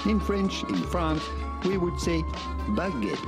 In French, in France, we would say baguette.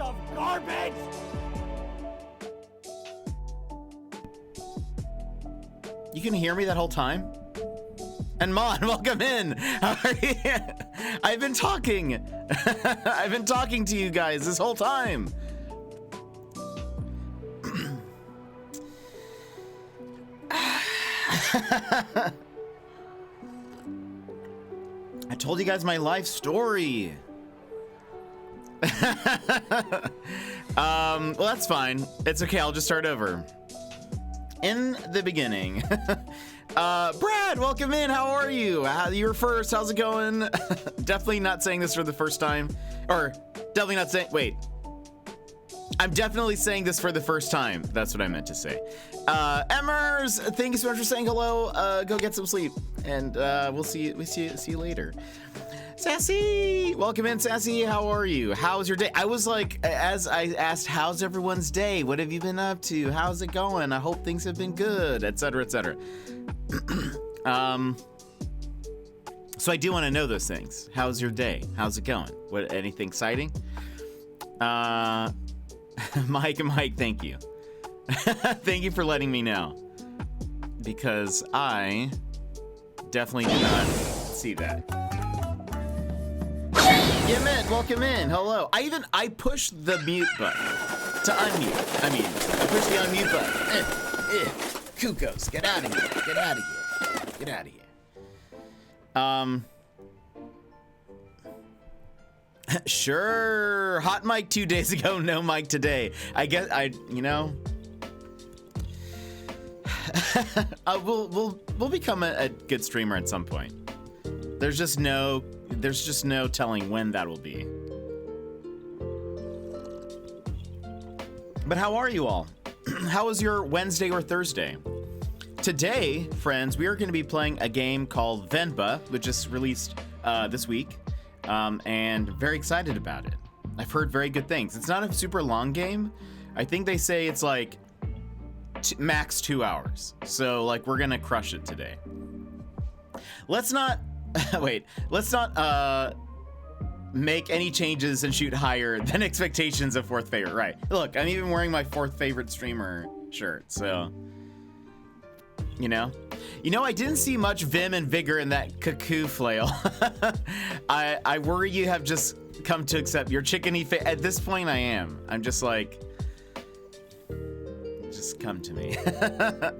of garbage! You can hear me that whole time? And Mon, welcome in. How are you? I've been talking. I've been talking to you guys this whole time. I told you guys my life story. Well, that's fine. It's okay. I'll just start over. In the beginning. Brad, welcome in. How are you? You're first. How's it going? Definitely not saying this for the first time. Or definitely not saying, wait. I'm definitely saying this for the first time. That's what I meant to say. Emmers, thank you so much for saying hello. Go get some sleep. And we'll see you later. Sassy, welcome in, Sassy. How are you? How's your day? I was like, as I asked, how's everyone's day? What have you been up to? How's it going? I hope things have been good, etc., etc. So I do want to know those things. How's your day? How's it going? What? Anything exciting? Mike, thank you. Thank you for letting me know, because I definitely did not see that. Yemit, welcome in. Hello. I pushed the mute button to unmute. I pushed the unmute button. Kukos, get out of here. Get out of here. Get out of here. Sure. Hot mic 2 days ago, no mic today. I guess we'll become a good streamer at some point. There's just no telling when that will be. But how are you all? How was your Wednesday or Thursday? Today, friends, we are going to be playing a game called Venba, which is released this week, and very excited about it. I've heard very good things. It's not a super long game. I think they say it's like max 2 hours. So like we're going to crush it today. Let's not make any changes and shoot higher than expectations of fourth favorite. Right. Look, I'm even wearing my fourth favorite streamer shirt. So, I didn't see much vim and vigor in that cuckoo flail. I worry you have just come to accept your chickeny face. At this point, I am. I'm just like, just come to me.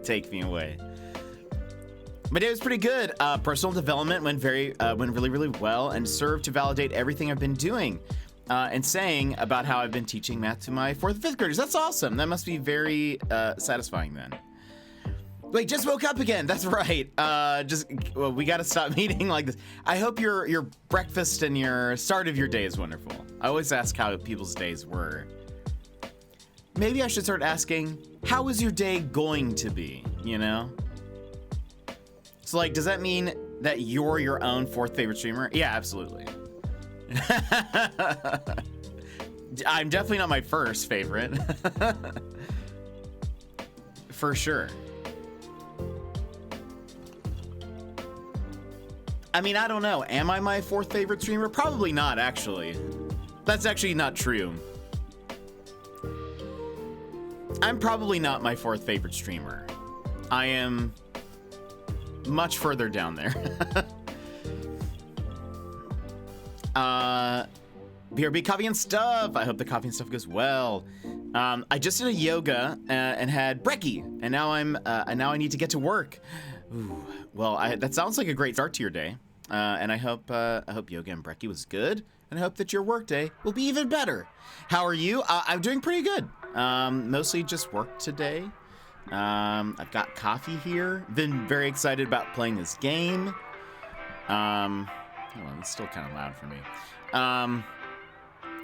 Take me away. My day was pretty good. Personal development went really, really well and served to validate everything I've been doing and saying about how I've been teaching math to my 4th and 5th graders. That's awesome. That must be very satisfying then. Wait, just woke up again. That's right. We got to stop meeting like this. I hope your breakfast and your start of your day is wonderful. I always ask how people's days were. Maybe I should start asking, how is your day going to be, So like, does that mean that you're your own 4th favorite streamer? Yeah, absolutely. I'm definitely not my first favorite. For sure. I mean, I don't know. Am I my 4th favorite streamer? Probably not, actually. That's actually not true. I'm probably not my 4th favorite streamer. I am much further down there. BRB coffee and stuff. I hope the coffee and stuff goes well. I just did a yoga and had brekkie, and now I need to get to work. Ooh, well, that sounds like a great start to your day. And I hope yoga and brekkie was good, and I hope that your work day will be even better. How are you? I'm doing pretty good. Mostly just work today. I've got coffee here. Been very excited about playing this game. Hold on, it's still kind of loud for me.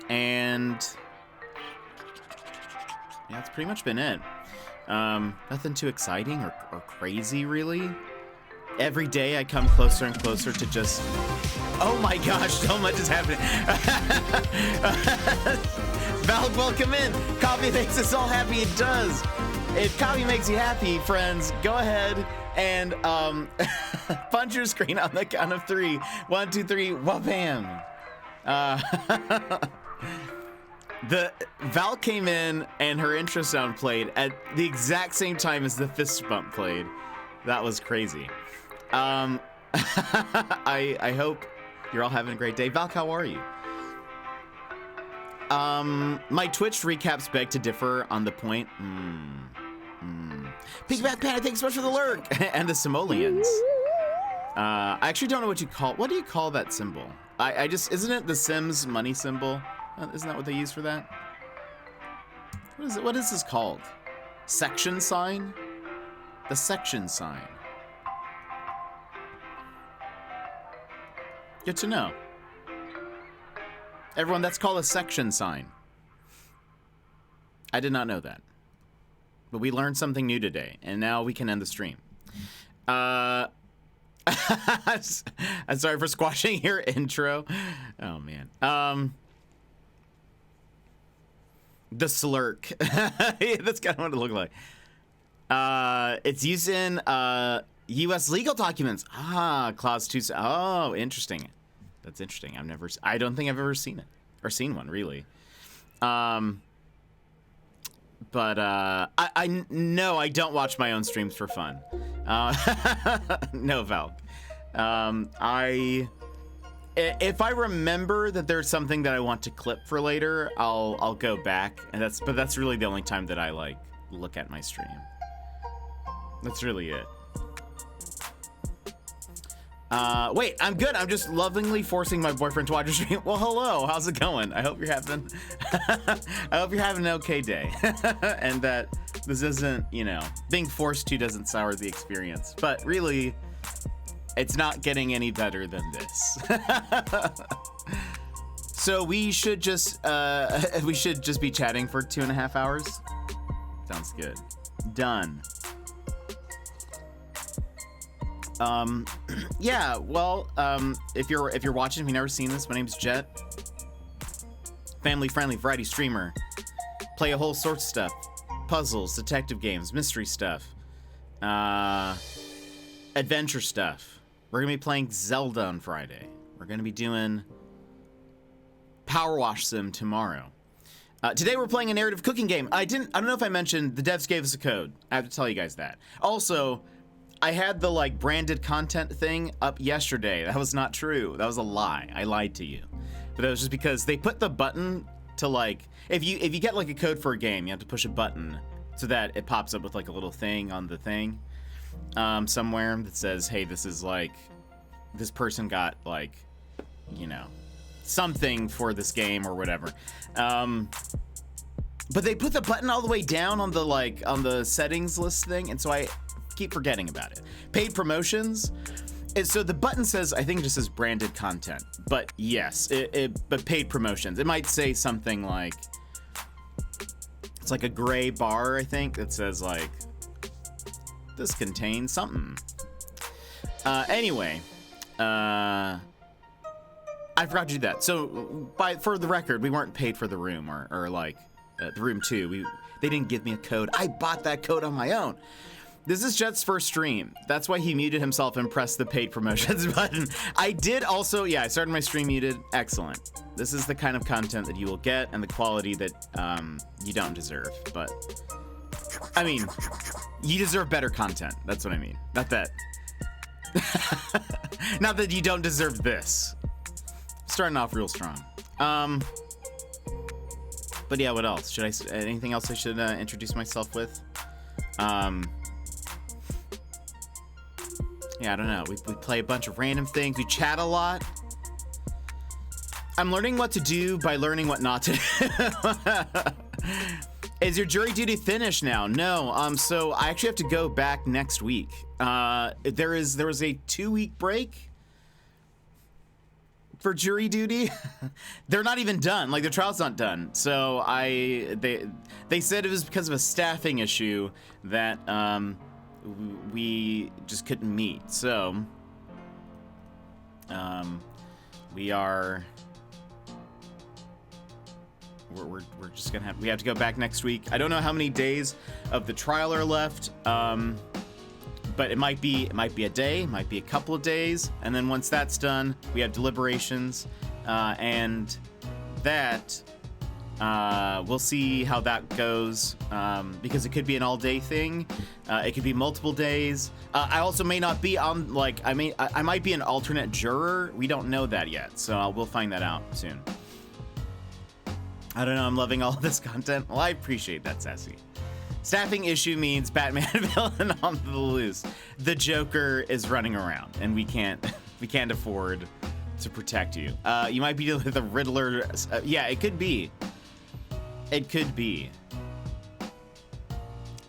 And yeah, that's pretty much been it. Nothing too exciting or crazy, really. Every day I come closer and closer to just... Oh my gosh, so much is happening. Val, welcome in. Coffee makes us all happy. It does. If coffee makes you happy, friends, go ahead and punch your screen on the count of 3. 1, 2, 3, wha-bam. The Val came in and her intro sound played at the exact same time as the fist bump played. That was crazy. I hope you're all having a great day. Val, how are you? My Twitch recaps beg to differ on the point. Piggyback Panic, thanks so much for the lurk. And the simoleons. I actually don't know what do you call that symbol? I just, isn't it the Sims money symbol? Isn't that what they use for that? What is this called? Section sign? The section sign. Good to know. Everyone, that's called a section sign. I did not know that. But we learned something new today, and now we can end the stream. I'm sorry for squashing your intro. Oh, man. The slurk. That's kind of what it looked like. It's used in U.S. legal documents. Clause 2. Oh, interesting. That's interesting. I don't think I've ever seen it or seen one really. But no, I don't watch my own streams for fun. No, Val. If I remember that there's something that I want to clip for later, I'll go back, and that's really the only time that I like look at my stream. That's really it. Wait, I'm good. I'm just lovingly forcing my boyfriend to watch a stream. Well, hello. How's it going? I hope you're having an okay day, and that this isn't, being forced to doesn't sour the experience. But really, it's not getting any better than this. So we should just be chatting for 2.5 hours. Sounds good. Done. Yeah, well, if you're watching, if you've never seen this, my name's Jet. Family-friendly variety streamer. Play a whole sorts of stuff. Puzzles, detective games, mystery stuff. Adventure stuff. We're gonna be playing Zelda on Friday. We're gonna be doing Power Wash Sim tomorrow. Today we're playing a narrative cooking game. I don't know if I mentioned, the devs gave us a code. I have to tell you guys that. Also, I had the branded content thing up yesterday. That was not true. That was a lie. I lied to you. But that was just because they put the button to if you get a code for a game, you have to push a button so that it pops up with a little thing on the thing somewhere that says, hey, this is this person got something for this game or whatever. But they put the button all the way down on the settings list thing, and so I keep forgetting about it. Paid promotions. So the button says, I think it just says branded content, but yes, but paid promotions. It might say something it's a gray bar, I think, that says this contains something. Anyway, I forgot to do that. So for the record, we weren't paid for the room or the room 2. They didn't give me a code. I bought that code on my own. This is Jet's first stream. That's why he muted himself and pressed the paid promotions button. I did also, I started my stream muted. Excellent. This is the kind of content that you will get and the quality that you don't deserve. But, I mean, you deserve better content. That's what I mean. Not that. Not that you don't deserve this. Starting off real strong. But yeah, what else? Anything else I should introduce myself with? Yeah, I don't know. We play a bunch of random things. We chat a lot. I'm learning what to do by learning what not to do. Is your jury duty finished now? No. So I actually have to go back next week. There was a 2-week break for jury duty. They're not even done. The trial's not done. So they said it was because of a staffing issue that we just couldn't meet. So we have to go back next week. I don't know how many days of the trial are left, but it might be a day, it might be a couple of days, and then once that's done, we have deliberations, and that We'll see how that goes, because it could be an all-day thing. It could be multiple days. I also may not be on, like, I might be an alternate juror. We don't know that yet, so we'll find that out soon. I don't know, I'm loving all of this content. Well, I appreciate that, Sassy. Staffing issue means Batman villain on the loose. The Joker is running around, and we can't afford to protect you. You might be dealing with a Riddler. Yeah, it could be. It could be.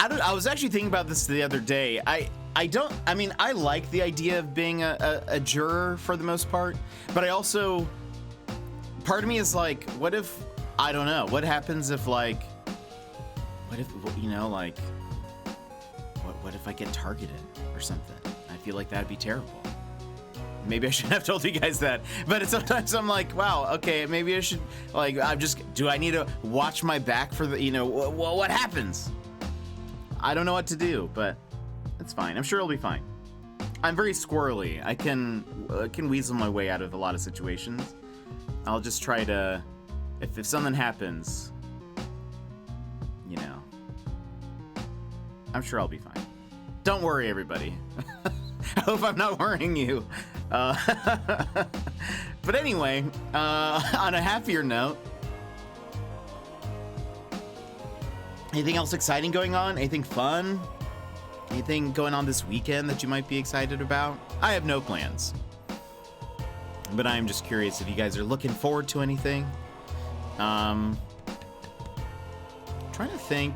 I was actually thinking about this the other day. I like the idea of being a juror for the most part, but I also, part of me is like, what if, I don't know, what happens if, like, what if, you know, like, what if I get targeted or something? I feel like that'd be terrible. Maybe I shouldn't have told you guys that, but sometimes I'm like, wow, okay, maybe I should, like, do I need to watch my back for the, you know, what happens? I don't know what to do, but it's fine. I'm sure it'll be fine. I'm very squirrely. I can weasel my way out of a lot of situations. I'll just try to, if something happens, you know, I'm sure I'll be fine. Don't worry, everybody. I hope I'm not worrying you. But anyway, on a happier note, anything else exciting going on? Anything fun? Anything going on this weekend that you might be excited about? I have no plans, but I am just curious if you guys are looking forward to anything. Trying to think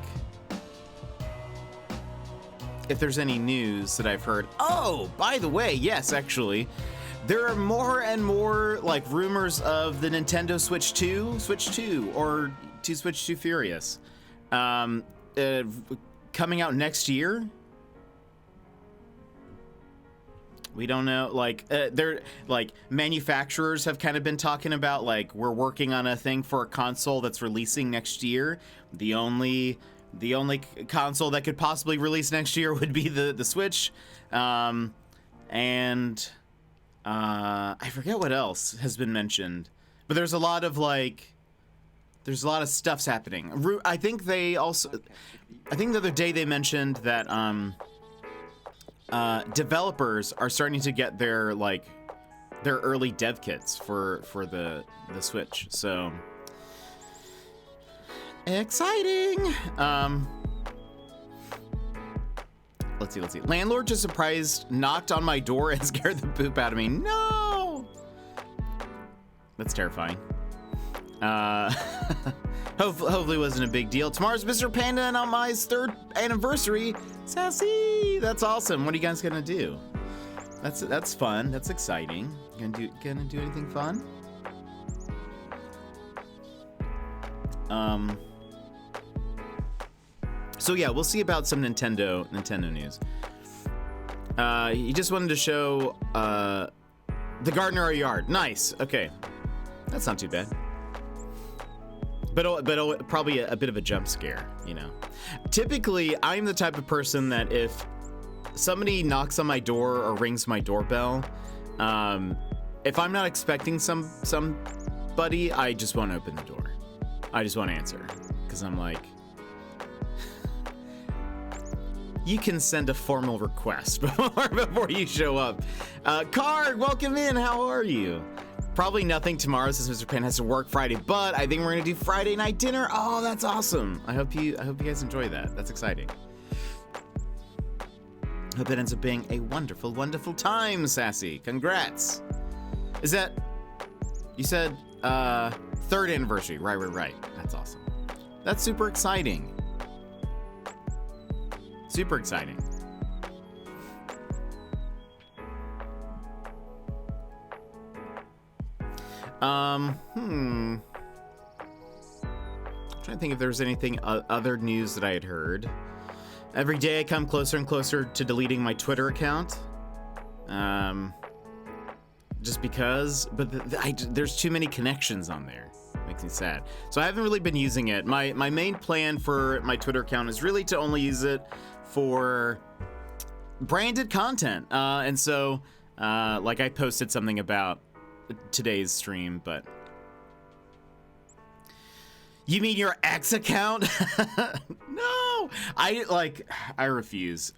if there's any news that I've heard. Oh, by the way, yes, actually, there are more and more, like, rumors of the Nintendo Switch 2, or to Switch 2 Furious, coming out next year. We don't know, like, they're, like, manufacturers have kind of been talking about, like, we're working on a thing for a console that's releasing next year. The only console that could possibly release next year would be the Switch. I forget what else has been mentioned, but there's a lot of, like, there's a lot of stuff's happening. I think the other day they mentioned that, developers are starting to get their early dev kits for the Switch. So exciting. Let's see. Landlord just surprised knocked on my door and scared the poop out of me. No. That's terrifying. Hopefully it wasn't a big deal. Tomorrow's Mr. Panda and Almai's 3rd anniversary. Sassy, that's awesome. What are you guys gonna do? That's fun. That's exciting. Gonna do anything fun? So yeah, we'll see about some Nintendo news. He just wanted to show the gardener our yard. Nice. Okay, that's not too bad. But probably a bit of a jump scare, you know. Typically, I'm the type of person that if somebody knocks on my door or rings my doorbell, if I'm not expecting somebody, I just won't open the door. I just won't answer, because I'm like, you can send a formal request before you show up. Card, welcome in. How are you? Probably nothing tomorrow since Mr. Pan has to work Friday, but I think we're gonna do Friday night dinner. Oh, that's awesome. I hope you guys enjoy that. That's exciting. Hope it ends up being a wonderful, wonderful time, Sassy. Congrats. Is that, you said 3rd anniversary. Right. That's awesome. That's super exciting. Super exciting. I'm trying to think if there was anything other news that I had heard. Every day I come closer and closer to deleting my Twitter account. Just because, but there's too many connections on there. Makes me sad. So I haven't really been using it. My main plan for my Twitter account is really to only use it for branded content. And so, like, I posted something about today's stream, but You mean your ex account? No, I refuse.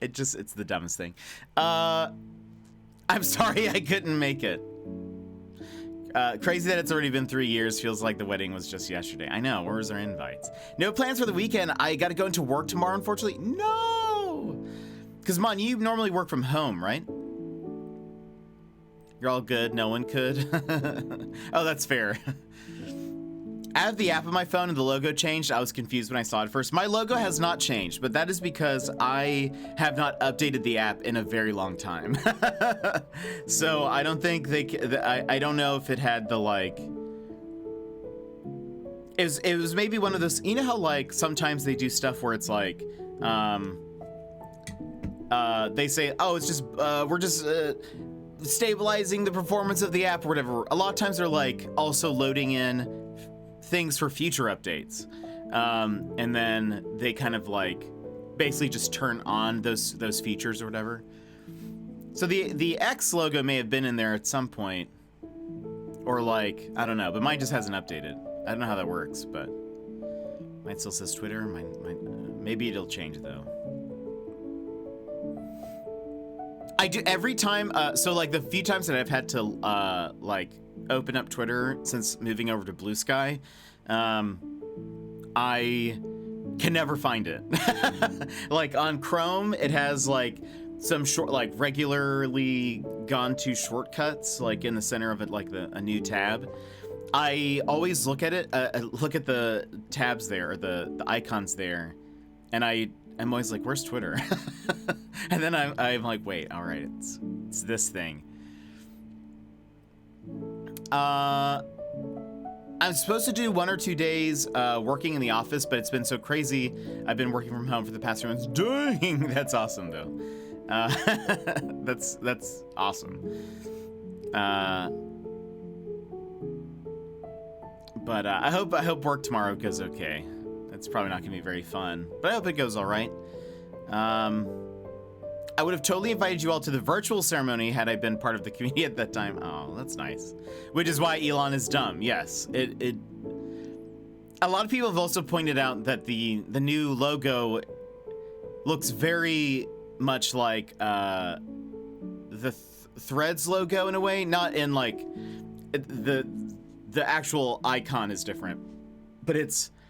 It's the dumbest thing. I'm sorry I couldn't make it. Crazy that it's already been 3 years. Feels like the wedding was just yesterday. I know. Where's our invites? No plans for the weekend. I got to go into work tomorrow, unfortunately. No! Because, Mon, you normally work from home, right? You're all good. No one could. Oh, that's fair. I have the app on my phone and the logo changed. I was confused when I saw it first. My logo has not changed, but that is because I have not updated the app in a very long time. So I don't think I don't know if it had the like. It was maybe one of those. You know how like sometimes they do stuff where it's like, they say, oh, it's just we're just stabilizing the performance of the app or whatever. A lot of times they're like also loading in things for future updates, and then they kind of like basically just turn on those features or whatever. So the X logo may have been in there at some point, or like I don't know, but mine just hasn't updated. I don't know how that works, but mine still says Twitter. Maybe it'll change though. I do every time. So like the few times that I've had to like open up Twitter since moving over to Blue Sky, I can never find it. Like on Chrome, it has like some short, like regularly gone to shortcuts, like in the center of it, like a new tab. I always look at it, look at the tabs there, or the icons there, and I'm always like, where's Twitter? And then I'm like, wait, all right, it's this thing. I'm supposed to do 1 or 2 days working in the office, but it's been so crazy. I've been working from home for the past 3 months. Dang, that's awesome though. That's awesome. But I hope work tomorrow goes okay. It's probably not gonna be very fun, but I hope it goes all right. I would have totally invited you all to the virtual ceremony had I been part of the community at that time. Oh, that's nice. Which is why Elon is dumb. Yes, a lot of people have also pointed out that the new logo looks very much like the Threads logo in a way, not in like the actual icon is different, but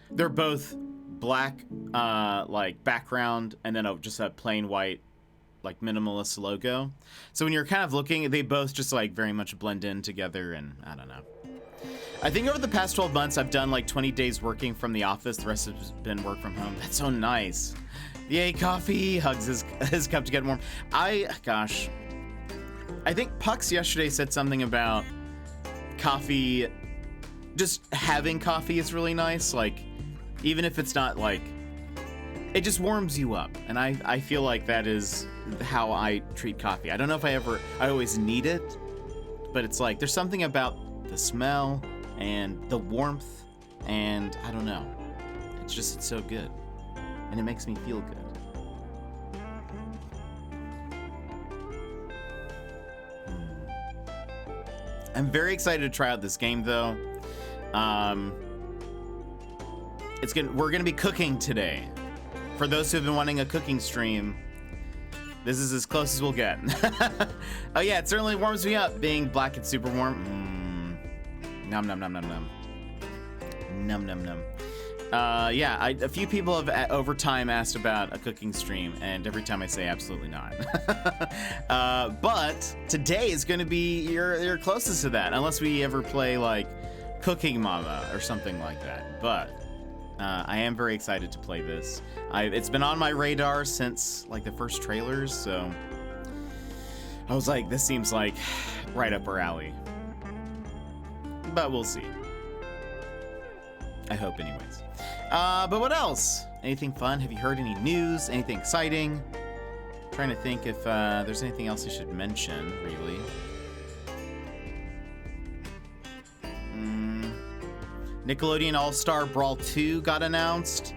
they're both black like background and then just a plain white like minimalist logo. So when you're kind of looking, they both just like very much blend in together, and I don't know. I think over the past 12 months, I've done like 20 days working from the office. The rest has been work from home. That's so nice. Yay, coffee. Hugs his cup to get warm. Gosh. I think Pucks yesterday said something about coffee. Just having coffee is really nice. Like, even if it's not like, it just warms you up. And I feel like that is how I treat coffee. I don't know if I always need it, but it's like, there's something about the smell and the warmth, and I don't know. It's so good. And it makes me feel good. I'm very excited to try out this game though. We're gonna be cooking today. For those who have been wanting a cooking stream, this is as close as we'll get. Oh yeah, it certainly warms me up being black and super warm. Num num num num num. Num num num. Yeah, a few people have over time asked about a cooking stream, and every time I say absolutely not. But today is going to be your closest to that, unless we ever play like Cooking Mama or something like that. But I am very excited to play this. It's been on my radar since like the first trailers, so I was like, this seems like right up our alley. But we'll see. I hope anyways. But what else? Anything fun? Have you heard any news? Anything exciting? I'm trying to think if there's anything else I should mention, really. Nickelodeon All-Star Brawl 2 got announced.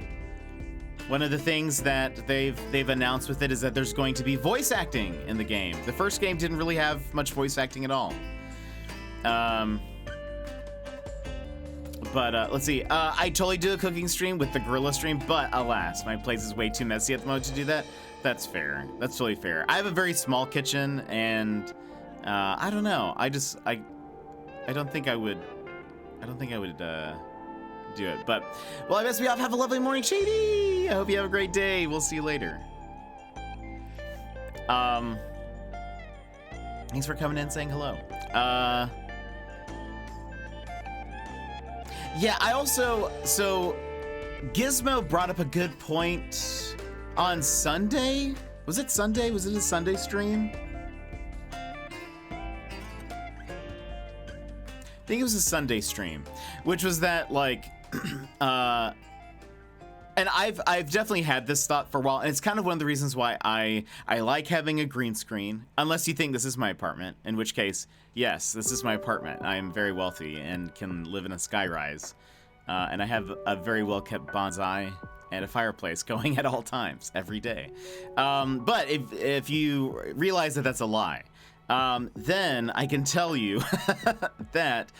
One of the things that they've announced with it is that there's going to be voice acting in the game. The first game didn't really have much voice acting at all. But let's see. I totally do a cooking stream with the gorilla stream, but alas, my place is way too messy at the moment to do that. That's fair. That's totally fair. I have a very small kitchen, and I don't know. I don't think I would. I don't think I would do it. But well, I best be off. Have a lovely morning, Shady. I hope you have a great day. We'll see you later. Thanks for coming in and saying hello. Yeah, I also, so Gizmo brought up a good point on Sunday. Was it Sunday? Was it a Sunday stream? I think it was a Sunday stream, which was that like, and I've definitely had this thought for a while, and it's kind of one of the reasons why I like having a green screen, unless you think this is my apartment, in which case, yes, this is my apartment. I am very wealthy and can live in a skyrise, and I have a very well-kept bonsai and a fireplace going at all times, every day. But if you realize that that's a lie, then I can tell you that,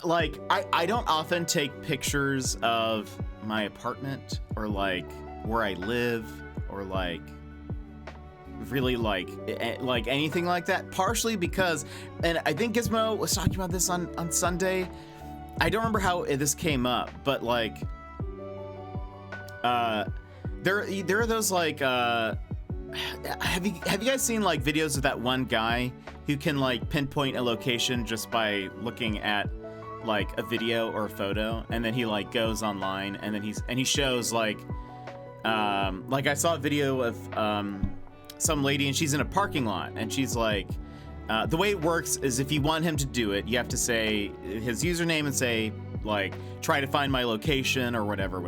like, I don't often take pictures of my apartment or like where I live or like really like anything like that, partially because, and I think Gizmo was talking about this on Sunday. I don't remember how this came up, but like there are those like have you guys seen like videos of that one guy who can like pinpoint a location just by looking at like a video or a photo, and then he like goes online and then he shows like I saw a video of some lady, and she's in a parking lot, and she's like the way it works is if you want him to do it, you have to say his username and say like try to find my location or whatever,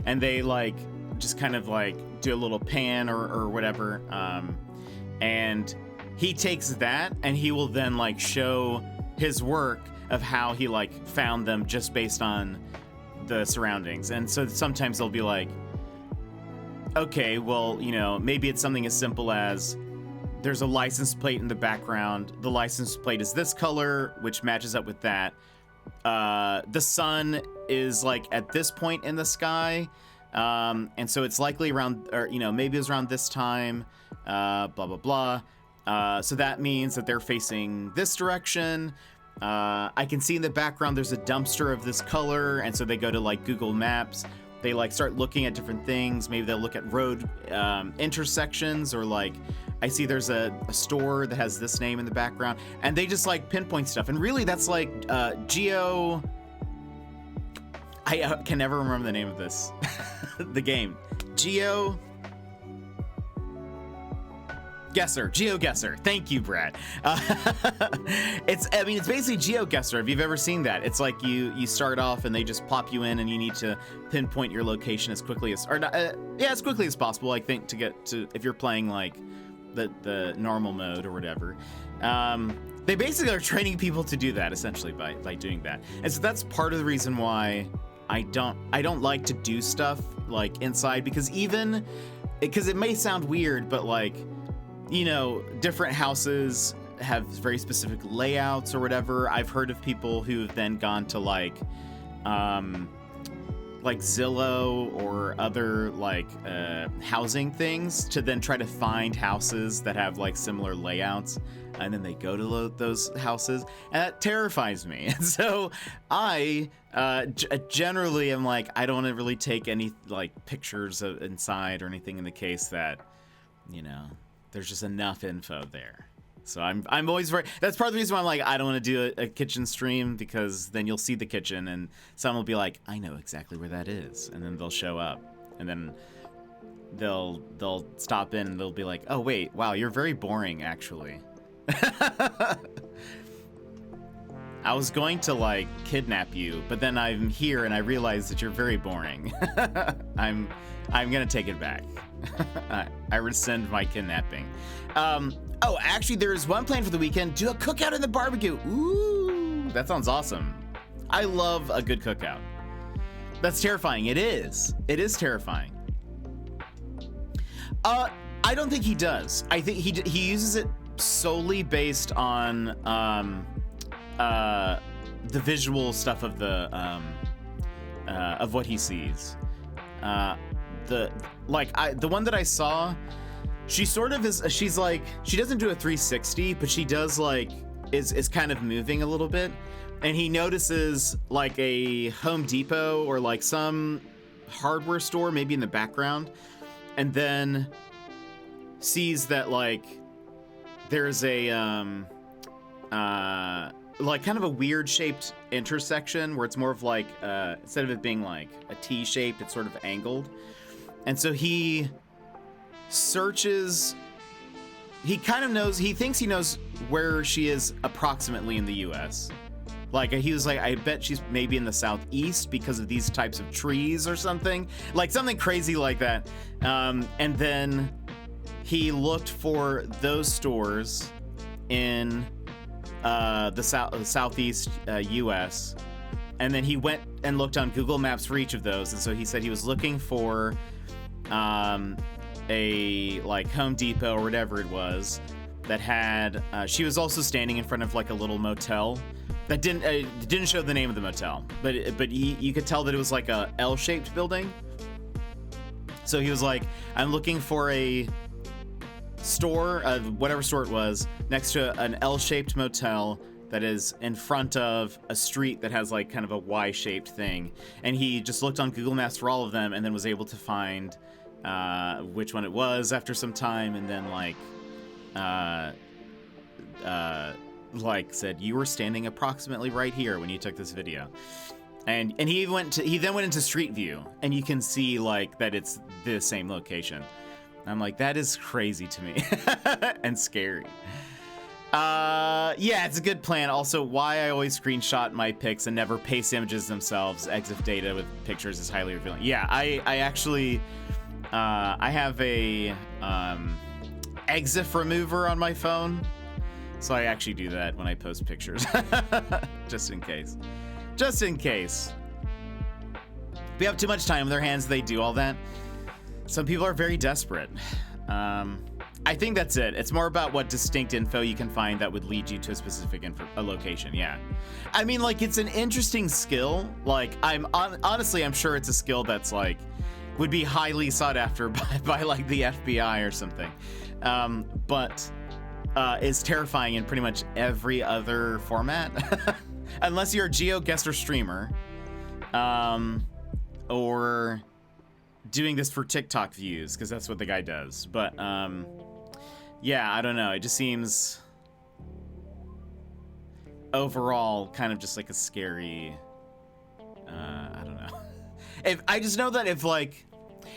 and they like just kind of like do a little pan or whatever, and he takes that and he will then like show his work of how he like found them just based on the surroundings. And so sometimes they'll be like, okay, well, you know, maybe it's something as simple as there's a license plate in the background. The license plate is this color, which matches up with that. The sun is like at this point in the sky. And so it's likely around, or, you know, maybe it was around this time, blah, blah, blah. So that means that they're facing this direction. I can see in the background there's a dumpster of this color, and so they go to like Google Maps. They like start looking at different things. Maybe they'll look at road intersections, or like I see there's a store that has this name in the background, and they just like pinpoint stuff. And really that's like geo... I can never remember the name of this. The game. GeoGuessr. Thank you, Brad. It's basically GeoGuessr, if you've ever seen that. It's like you start off and they just plop you in, and you need to pinpoint your location as quickly as, or not, as quickly as possible, I think, to get to, if you're playing like the normal mode or whatever. They basically are training people to do that, essentially, by doing that. And so that's part of the reason why I don't like to do stuff like inside, because it may sound weird, but like, you know, different houses have very specific layouts or whatever. I've heard of people who have then gone to like Zillow or other like housing things to then try to find houses that have like similar layouts, and then they go to those houses, and that terrifies me. And so I generally am like, I don't want to really take any like pictures of inside or anything, in the case that, you know, there's just enough info there. So I'm always that's part of the reason why I'm like, I don't want to do a kitchen stream, because then you'll see the kitchen and someone will be like, I know exactly where that is, and then they'll show up, and then they'll stop in and they'll be like, oh wait, wow, you're very boring actually. I was going to like kidnap you, but then I'm here and I realize that you're very boring. I'm gonna take it back. I rescind my kidnapping. Oh, actually, there's one plan for the weekend. Do a cookout in the barbecue. Ooh, that sounds awesome. I love a good cookout. That's terrifying. It is. It is terrifying. I don't think he does. I think he uses it solely based on the visual stuff of the of what he sees. The one that I saw, she sort of is. She's like, she doesn't do a 360, but she does like is kind of moving a little bit, and he notices like a Home Depot or like some hardware store maybe in the background, and then sees that like there's a like kind of a weird shaped intersection where it's more of like instead of it being like a T shaped, it's sort of angled. And so he searches, he kind of knows, he thinks he knows where she is approximately in the US. Like he was like, I bet she's maybe in the southeast because of these types of trees or something, like something crazy like that. And then he looked for those stores in the southeast US, and then he went and looked on Google Maps for each of those. And so he said he was looking for a like Home Depot or whatever it was that had she was also standing in front of like a little motel that didn't show the name of the motel, but you could tell that it was like a L-shaped building. So he was like, I'm looking for a store, whatever store it was, next to an L-shaped motel that is in front of a street that has like kind of a Y-shaped thing. And he just looked on Google Maps for all of them and then was able to find which one it was after some time, and then like said, you were standing approximately right here when you took this video. And he then went into Street View, and you can see like that it's the same location. I'm like, that is crazy to me and scary. Yeah, it's a good plan. Also, why I always screenshot my pics and never paste images themselves. EXIF data with pictures is highly revealing. Yeah, I actually, I have a EXIF remover on my phone. So I actually do that when I post pictures, just in case. Just in case. If we have too much time in their hands, they do all that. Some people are very desperate. I think that's it. It's more about what distinct info you can find that would lead you to a specific a location. Yeah. I mean, like, it's an interesting skill. Like, honestly, I'm sure it's a skill that's like, would be highly sought after by like the FBI or something. But is terrifying in pretty much every other format. Unless you're a GeoGuessr streamer, or doing this for TikTok views, because that's what the guy does. But yeah, I don't know. It just seems overall kind of just like a scary. I don't know. If I just know that if like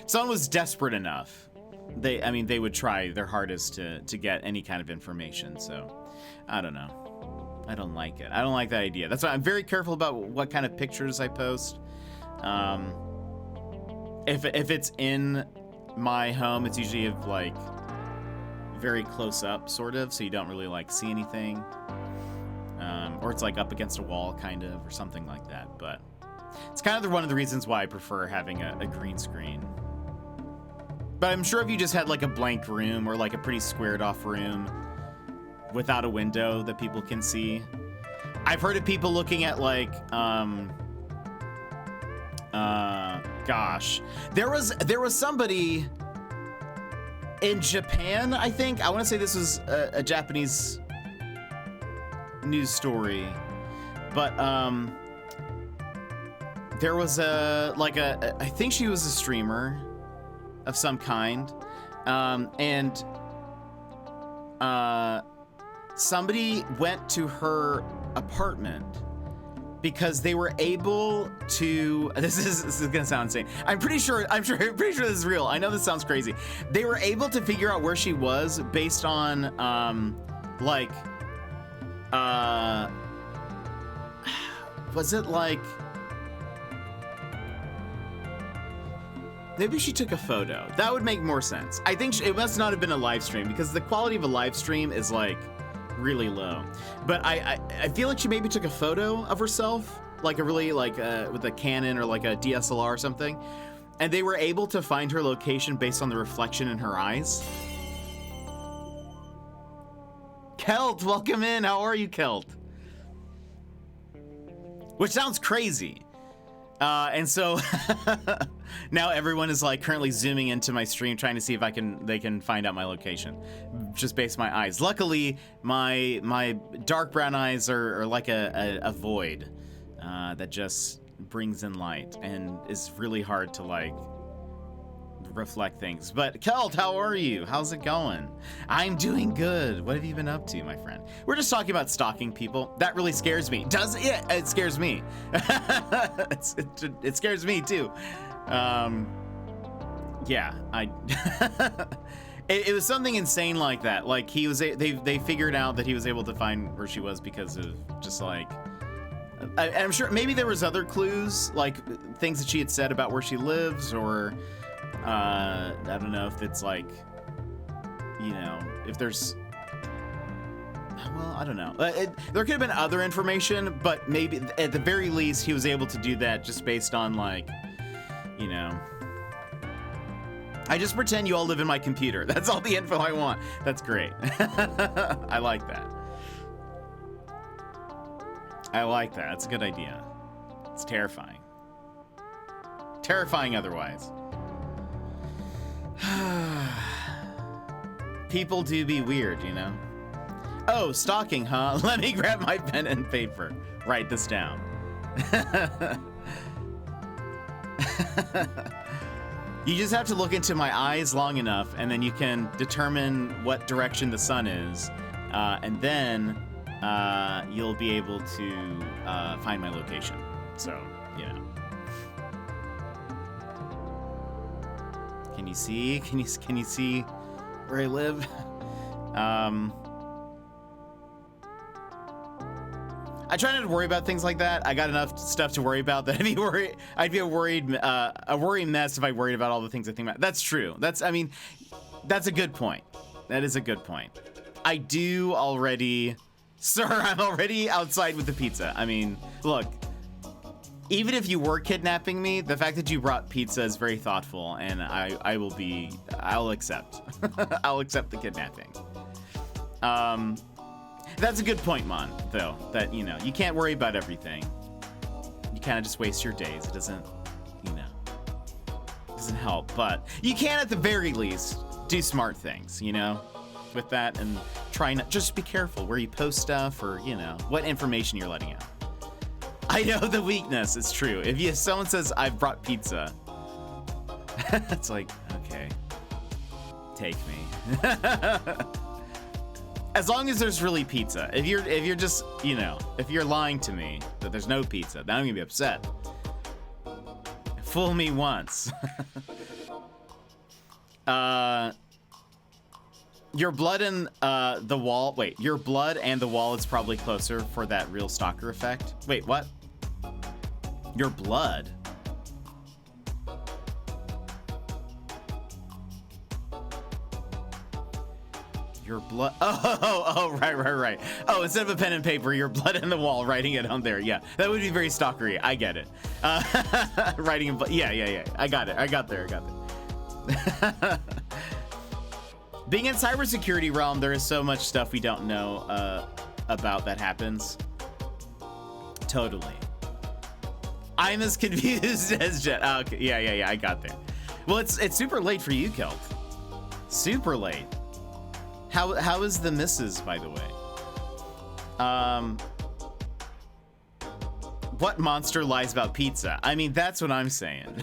someone was desperate enough, they would try their hardest to get any kind of information. So I don't know. I don't like it. I don't like that idea. That's why I'm very careful about what kind of pictures I post. If it's in my home, it's usually of like very close up, sort of, so you don't really like see anything. Or it's like up against a wall, kind of, or something like that. But it's kind of one of the reasons why I prefer having a green screen. But I'm sure if you just had like a blank room or like a pretty squared off room without a window that people can see. I've heard of people looking at like, gosh, there was somebody in Japan, I think. I want to say this was a Japanese news story, but there was I think she was a streamer of some kind, and somebody went to her apartment because they were able to. This is gonna sound insane. I'm pretty sure this is real. I know this sounds crazy. They were able to figure out where she was based on was it like, maybe she took a photo. That would make more sense. I think it must not have been a live stream, because the quality of a live stream is like really low. But I feel like she maybe took a photo of herself, like a really with a Canon or like a DSLR or something, and they were able to find her location based on the reflection in her eyes. Kelt, welcome in. How are you, Kelt? which sounds crazy. And so now everyone is like currently zooming into my stream trying to see if they can find out my location just based on my eyes. Luckily, my dark brown eyes are like a void that just brings in light and is really hard to like reflect things. But Kelt, how are you? How's it going? I'm doing good. What have you been up to, my friend? We're just talking about stalking people. That really scares me. Does it? Yeah, it scares me. It scares me too. Yeah, it was something insane like that. Like they figured out that he was able to find where she was because of just like, I'm sure maybe there was other clues, like things that she had said about where she lives, or I don't know if it's like, you know, if there's, well, I don't know. There could have been other information, but maybe at the very least he was able to do that just based on like, you know, I just pretend you all live in my computer. That's all the info I want. That's great. I like that. I like that. That's a good idea. It's terrifying. Terrifying otherwise. People do be weird, you know? Oh, stalking, huh? Let me grab my pen and paper. Write this down. You just have to look into my eyes long enough, and then you can determine what direction the sun is, and then you'll be able to find my location. So, you know. Can you see? Can you see where I live? I try not to worry about things like that. I got enough stuff to worry about that I'd be a worry mess if I worried about all the things I think about. That's true. That's a good point. That is a good point. I do already, sir, I'm already outside with the pizza. I mean, look, even if you were kidnapping me, the fact that you brought pizza is very thoughtful, and I'll accept. I'll accept the kidnapping. That's a good point, Mon, though, that, you know, you can't worry about everything. You kind of just waste your days. It doesn't, you know, doesn't help, but you can at the very least do smart things, you know, with that, and try not, just be careful where you post stuff, or, you know, what information you're letting out. I know the weakness, it's true. If someone says, I've brought pizza, it's like, okay, take me. As long as there's really pizza. If you're just, you know, if you're lying to me that there's no pizza, then I'm gonna be upset. Fool me once. Your blood and the wall. Wait, your blood and the wall is probably closer for that real stalker effect. Wait, what? Your blood? Your blood. Oh, right. Oh, instead of a pen and paper, your blood and the wall, writing it on there. Yeah, that would be very stalkery. I get it. Writing in blood. Yeah. I got there. Being in cybersecurity realm, there is so much stuff we don't know about that happens. Totally. I'm as confused as Jet. Oh, okay. Yeah. I got there. Well, it's super late for you, Kelt. Super late. How is the missus, by the way? What monster lies about pizza? I mean, that's what I'm saying.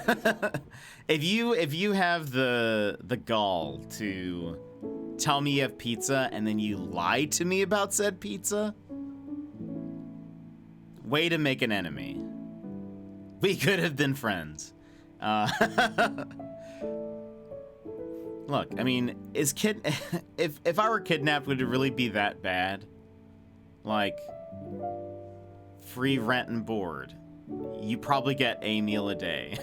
If you have the gall to tell me you have pizza and then you lie to me about said pizza, way to make an enemy. We could have been friends. Look, I mean, if I were kidnapped, would it really be that bad? Like, free rent and board. You probably get a meal a day.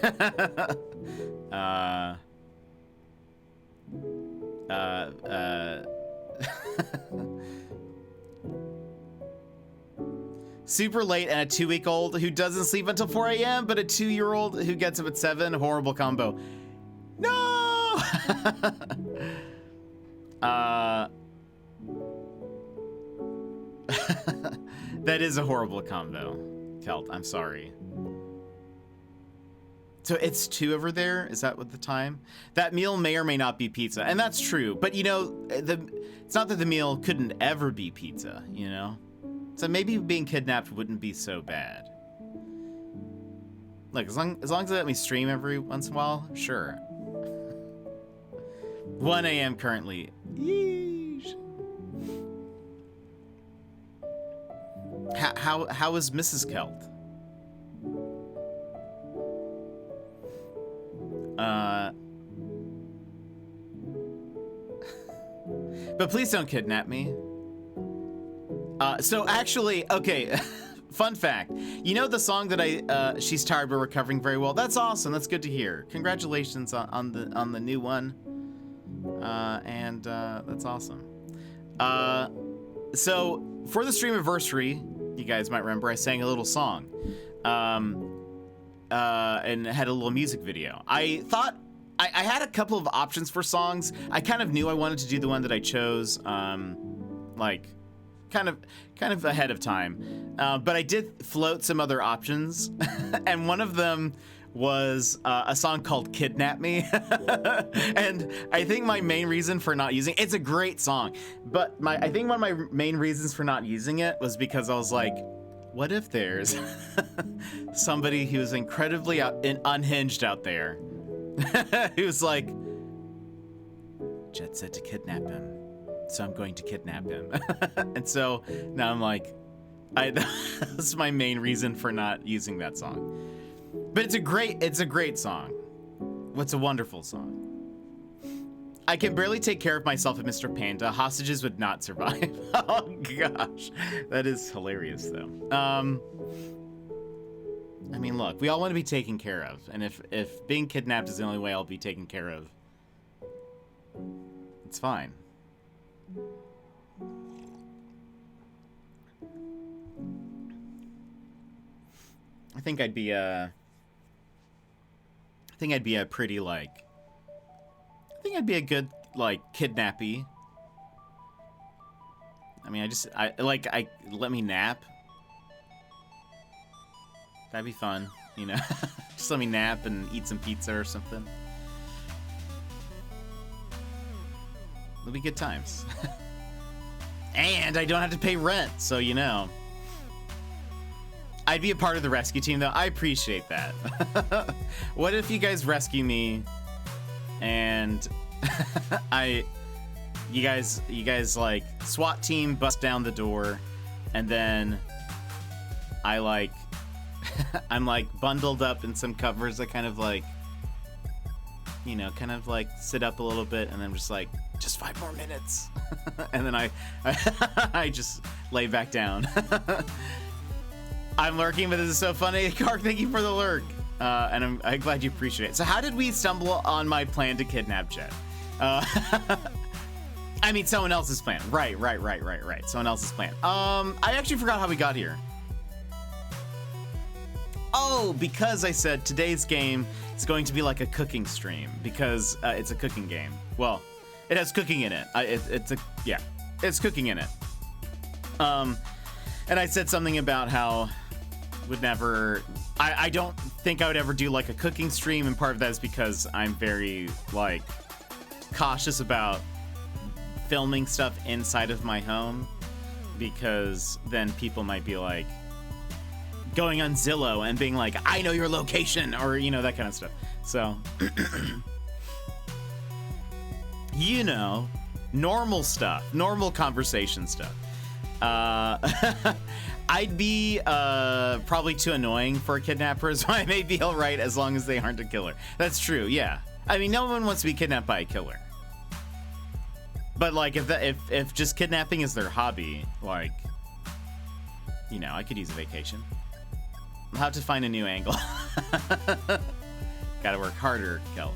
Super late, and a 2-week-old who doesn't sleep until 4 a.m., but a 2-year-old who gets up at 7. Horrible combo. No! That is a horrible combo. Kelt. I'm sorry. So it's 2 over there? Is that what the time? That meal may or may not be pizza. And that's true. But, you know, it's not that the meal couldn't ever be pizza, you know? So maybe being kidnapped wouldn't be so bad. Look, as long as they let me stream every once in a while, sure. 1 a.m. currently. Yeesh. How is Mrs. Kelt? But please don't kidnap me. So actually, okay, fun fact. You know the song that She's Tired But Recovering Very Well? That's awesome. That's good to hear. Congratulations on the new one. And that's awesome. So for the stream anniversary, you guys might remember I sang a little song. And had a little music video. I thought I had a couple of options for songs. I kind of knew I wanted to do the one that I chose, like kind of ahead of time. But I did float some other options, and one of them was a song called "Kidnap Me," and I think my main reason for not using it's a great song, but I think one of my main reasons for not using it was because I was like, what if there's somebody who's incredibly unhinged out there who's like, Jet said to kidnap him, so I'm going to kidnap him. And so now I'm like, that's my main reason for not using that song. But it's a great song. What's a wonderful song. I can barely take care of myself at Mr. Panda. Hostages would not survive. Oh gosh, that is hilarious though. I mean, look, we all want to be taken care of, and if being kidnapped is the only way I'll be taken care of, it's fine. I think I'd be a pretty like. I think I'd be a good like kidnappee. I mean, let me nap. That'd be fun, you know. Just let me nap and eat some pizza or something. It'll be good times. And I don't have to pay rent, so you know. I'd be a part of the rescue team, though. I appreciate that. What if you guys rescue me, and you guys like SWAT team bust down the door, and then I like, I'm like bundled up in some covers. I kind of like, you know, kind of like sit up a little bit, and then just like, just 5 more minutes, and then I just lay back down. I'm lurking, but this is so funny. Kark, thank you for the lurk. And I'm glad you appreciate it. So how did we stumble on my plan to kidnap Jet? I mean, someone else's plan. Right. Someone else's plan. I actually forgot how we got here. Oh, because I said today's game is going to be like a cooking stream because it's a cooking game. Well, it has cooking in it. It's cooking in it. And I said something about how I don't think I would ever do like a cooking stream, and part of that is because I'm very like cautious about filming stuff inside of my home, because then people might be like going on Zillow and being like, I know your location, or you know, that kind of stuff. So you know, normal stuff, normal conversation stuff. I'd be probably too annoying for a kidnapper, so I may be all right as long as they aren't a killer. That's true, yeah. I mean, no one wants to be kidnapped by a killer. But like, if just kidnapping is their hobby, like, you know, I could use a vacation. I'll have to find a new angle. Gotta work harder, Kel.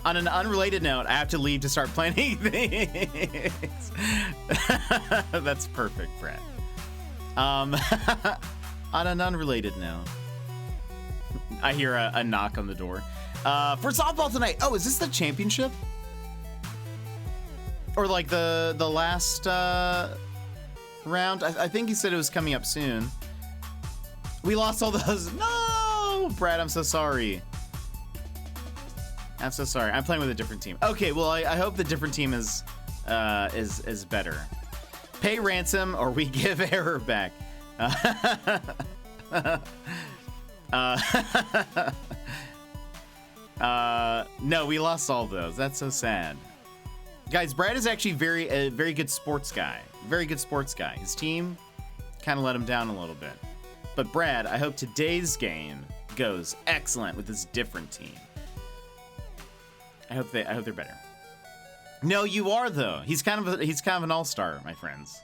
On an unrelated note, I have to leave to start planning things. That's perfect, Brett. On an unrelated note, I hear a knock on the door. For softball tonight. Oh, is this the championship? Or like the last round? I think he said it was coming up soon. We lost all those. No, Brad, I'm so sorry. I'm so sorry. I'm playing with a different team. Okay, well, I hope the different team is better. Pay ransom or we give error back. No, we lost all those. That's so sad. Guys, Brad is actually a very good sports guy. Very good sports guy. His team kind of let him down a little bit. But Brad, I hope today's game goes excellent with this different team. I hope they're better. No, you are though. He's kind of an all-star, my friends.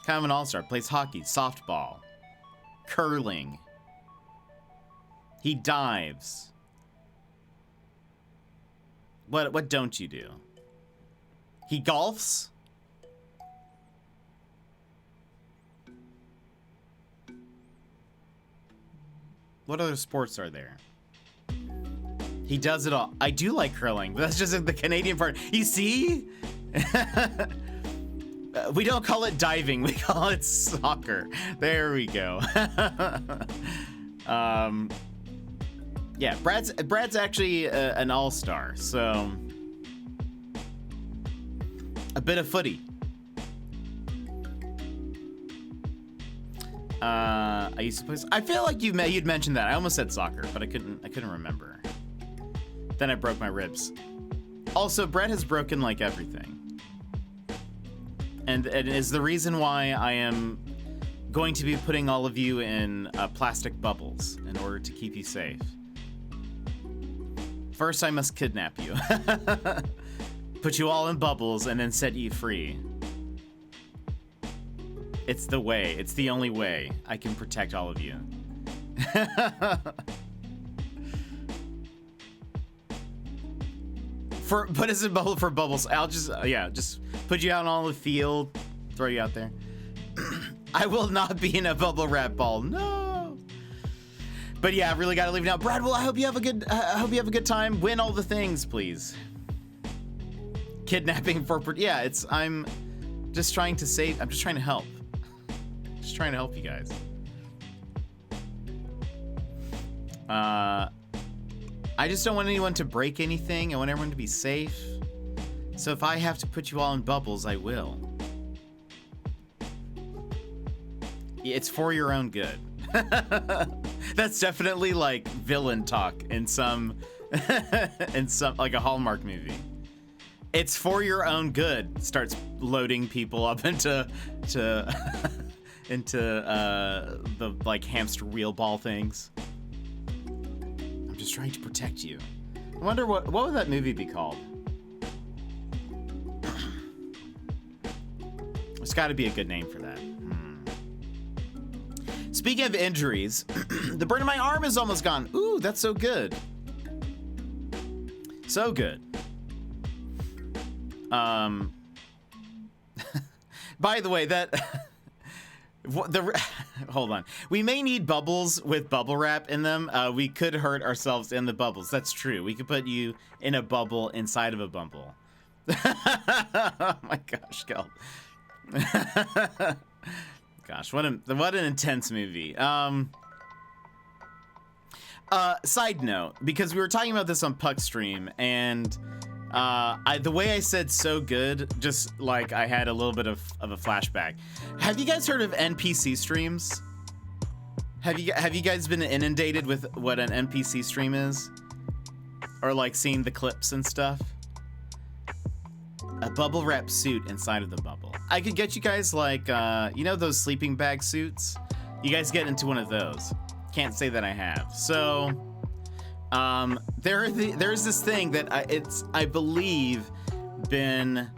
Kind of an all-star. Plays hockey, softball, curling. He dives. What don't you do? He golfs? What other sports are there? He does it all. I do like curling, but that's just the Canadian part. You see? We don't call it diving. We call it soccer. There we go. Yeah, Brad's actually an all-star, so a bit of footy. I used to play. I feel like you'd mentioned that. I almost said soccer, but I couldn't remember. Then I broke my ribs. Also, Brad has broken like everything, and it is the reason why I am going to be putting all of you in plastic bubbles in order to keep you safe. First, I must kidnap you, put you all in bubbles, and then set you free. It's the way. It's the only way I can protect all of you. Put us in bubble for bubbles. I'll just put you out on the field, throw you out there. I will not be in a bubble wrap ball. No. But yeah, I really gotta leave now. Brad, well, I hope you have a good time. Win all the things, please. Kidnapping for yeah. I'm just trying to save. I'm just trying to help. Just trying to help you guys. I just don't want anyone to break anything. I want everyone to be safe. So if I have to put you all in bubbles, I will. It's for your own good. That's definitely like villain talk in some like a Hallmark movie. It's for your own good. Starts loading people up into the like hamster wheel ball things. I'm just trying to protect you. I wonder what would that movie be called? There's got to be a good name for that. Speaking of injuries, the burn in my arm is almost gone. Ooh, that's so good. So good. By the way, hold on. We may need bubbles with bubble wrap in them. We could hurt ourselves in the bubbles. That's true. We could put you in a bubble inside of a bubble. Oh my gosh, Kel. Gosh, what an intense movie. Side note, because we were talking about this on Puck Stream, and the way I said so good, just like I had a little bit of a flashback. Have you guys heard of NPC streams? Have you guys been inundated with what an NPC stream is? Or like seeing the clips and stuff? A bubble wrap suit inside of the bubble. I could get you guys like, you know those sleeping bag suits? You guys get into one of those. Can't say that I have. So, there's this thing that I believe been,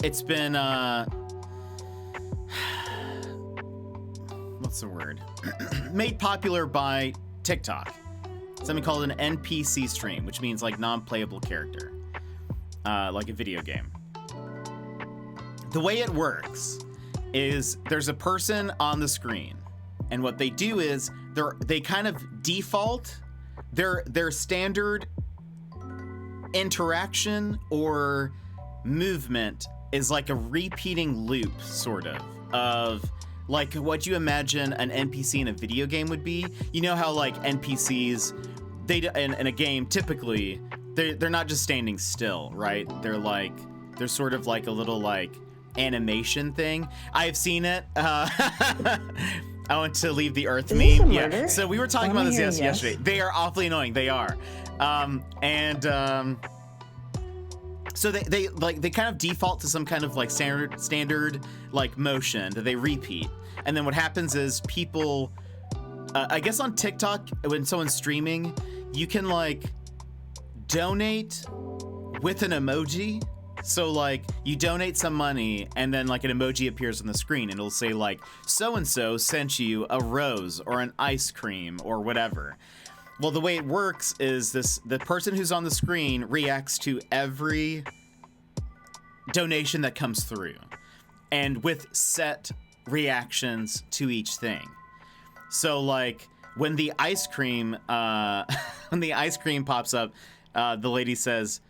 it's been, what's the word? Made popular by TikTok. Something called an NPC stream, which means like non-playable character, like a video game. The way it works is there's a person on the screen, and what they do is they kind of default their standard interaction or movement is like a repeating loop, sort of like what you imagine an NPC in a video game would be. You know how like NPCs, in a game typically they're not just standing still, right? They're sort of like a little like animation thing. I've seen it. I want to leave the Earth meme. Yeah. So we were talking about this yesterday. They are awfully annoying. They are. So they kind of default to some kind of like standard like motion that they repeat. And then what happens is people, I guess on TikTok, when someone's streaming, you can like donate with an emoji. So like you donate some money and then like an emoji appears on the screen and it'll say like, so-and-so sent you a rose or an ice cream or whatever. Well, the way it works is the person who's on the screen reacts to every donation that comes through and with set reactions to each thing. So like when the ice cream pops up, the lady says,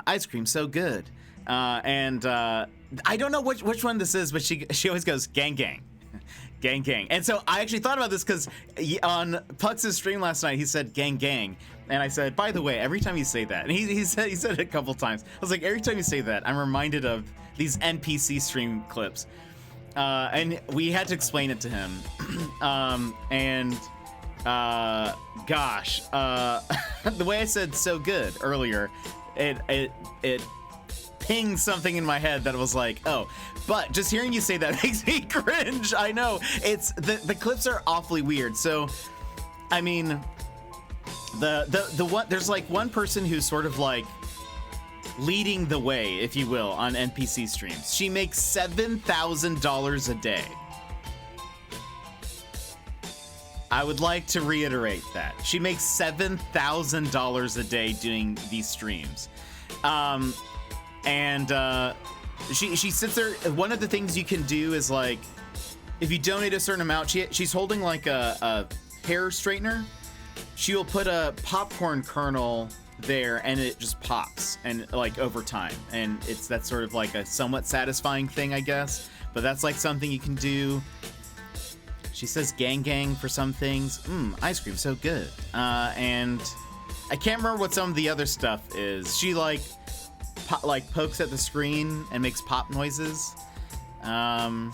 ice cream so good. I don't know which one this is, but she always goes, gang, gang. Gang, gang. And so I actually thought about this because on Pux's stream last night, he said gang, gang. And I said, by the way, every time you say that, and he said it a couple times. I was like, every time you say that, I'm reminded of these NPC stream clips. And we had to explain it to him. Gosh, the way I said so good earlier, it pinged something in my head that was like, oh, but just hearing you say that makes me cringe. I know it's the clips are awfully weird. So, I mean, the one, there's like one person who's sort of like leading the way, if you will, on NPC streams. She makes $7,000 a day. I would like to reiterate that. She makes $7,000 a day doing these streams. She sits there. One of the things you can do is like, if you donate a certain amount, she's holding like a hair straightener. She will put a popcorn kernel there and it just pops and like over time. And that's sort of like a somewhat satisfying thing, I guess. But that's like something you can do. She says gang gang for some things. Ice cream, so good. And I can't remember what some of the other stuff is. She like pokes at the screen and makes pop noises. And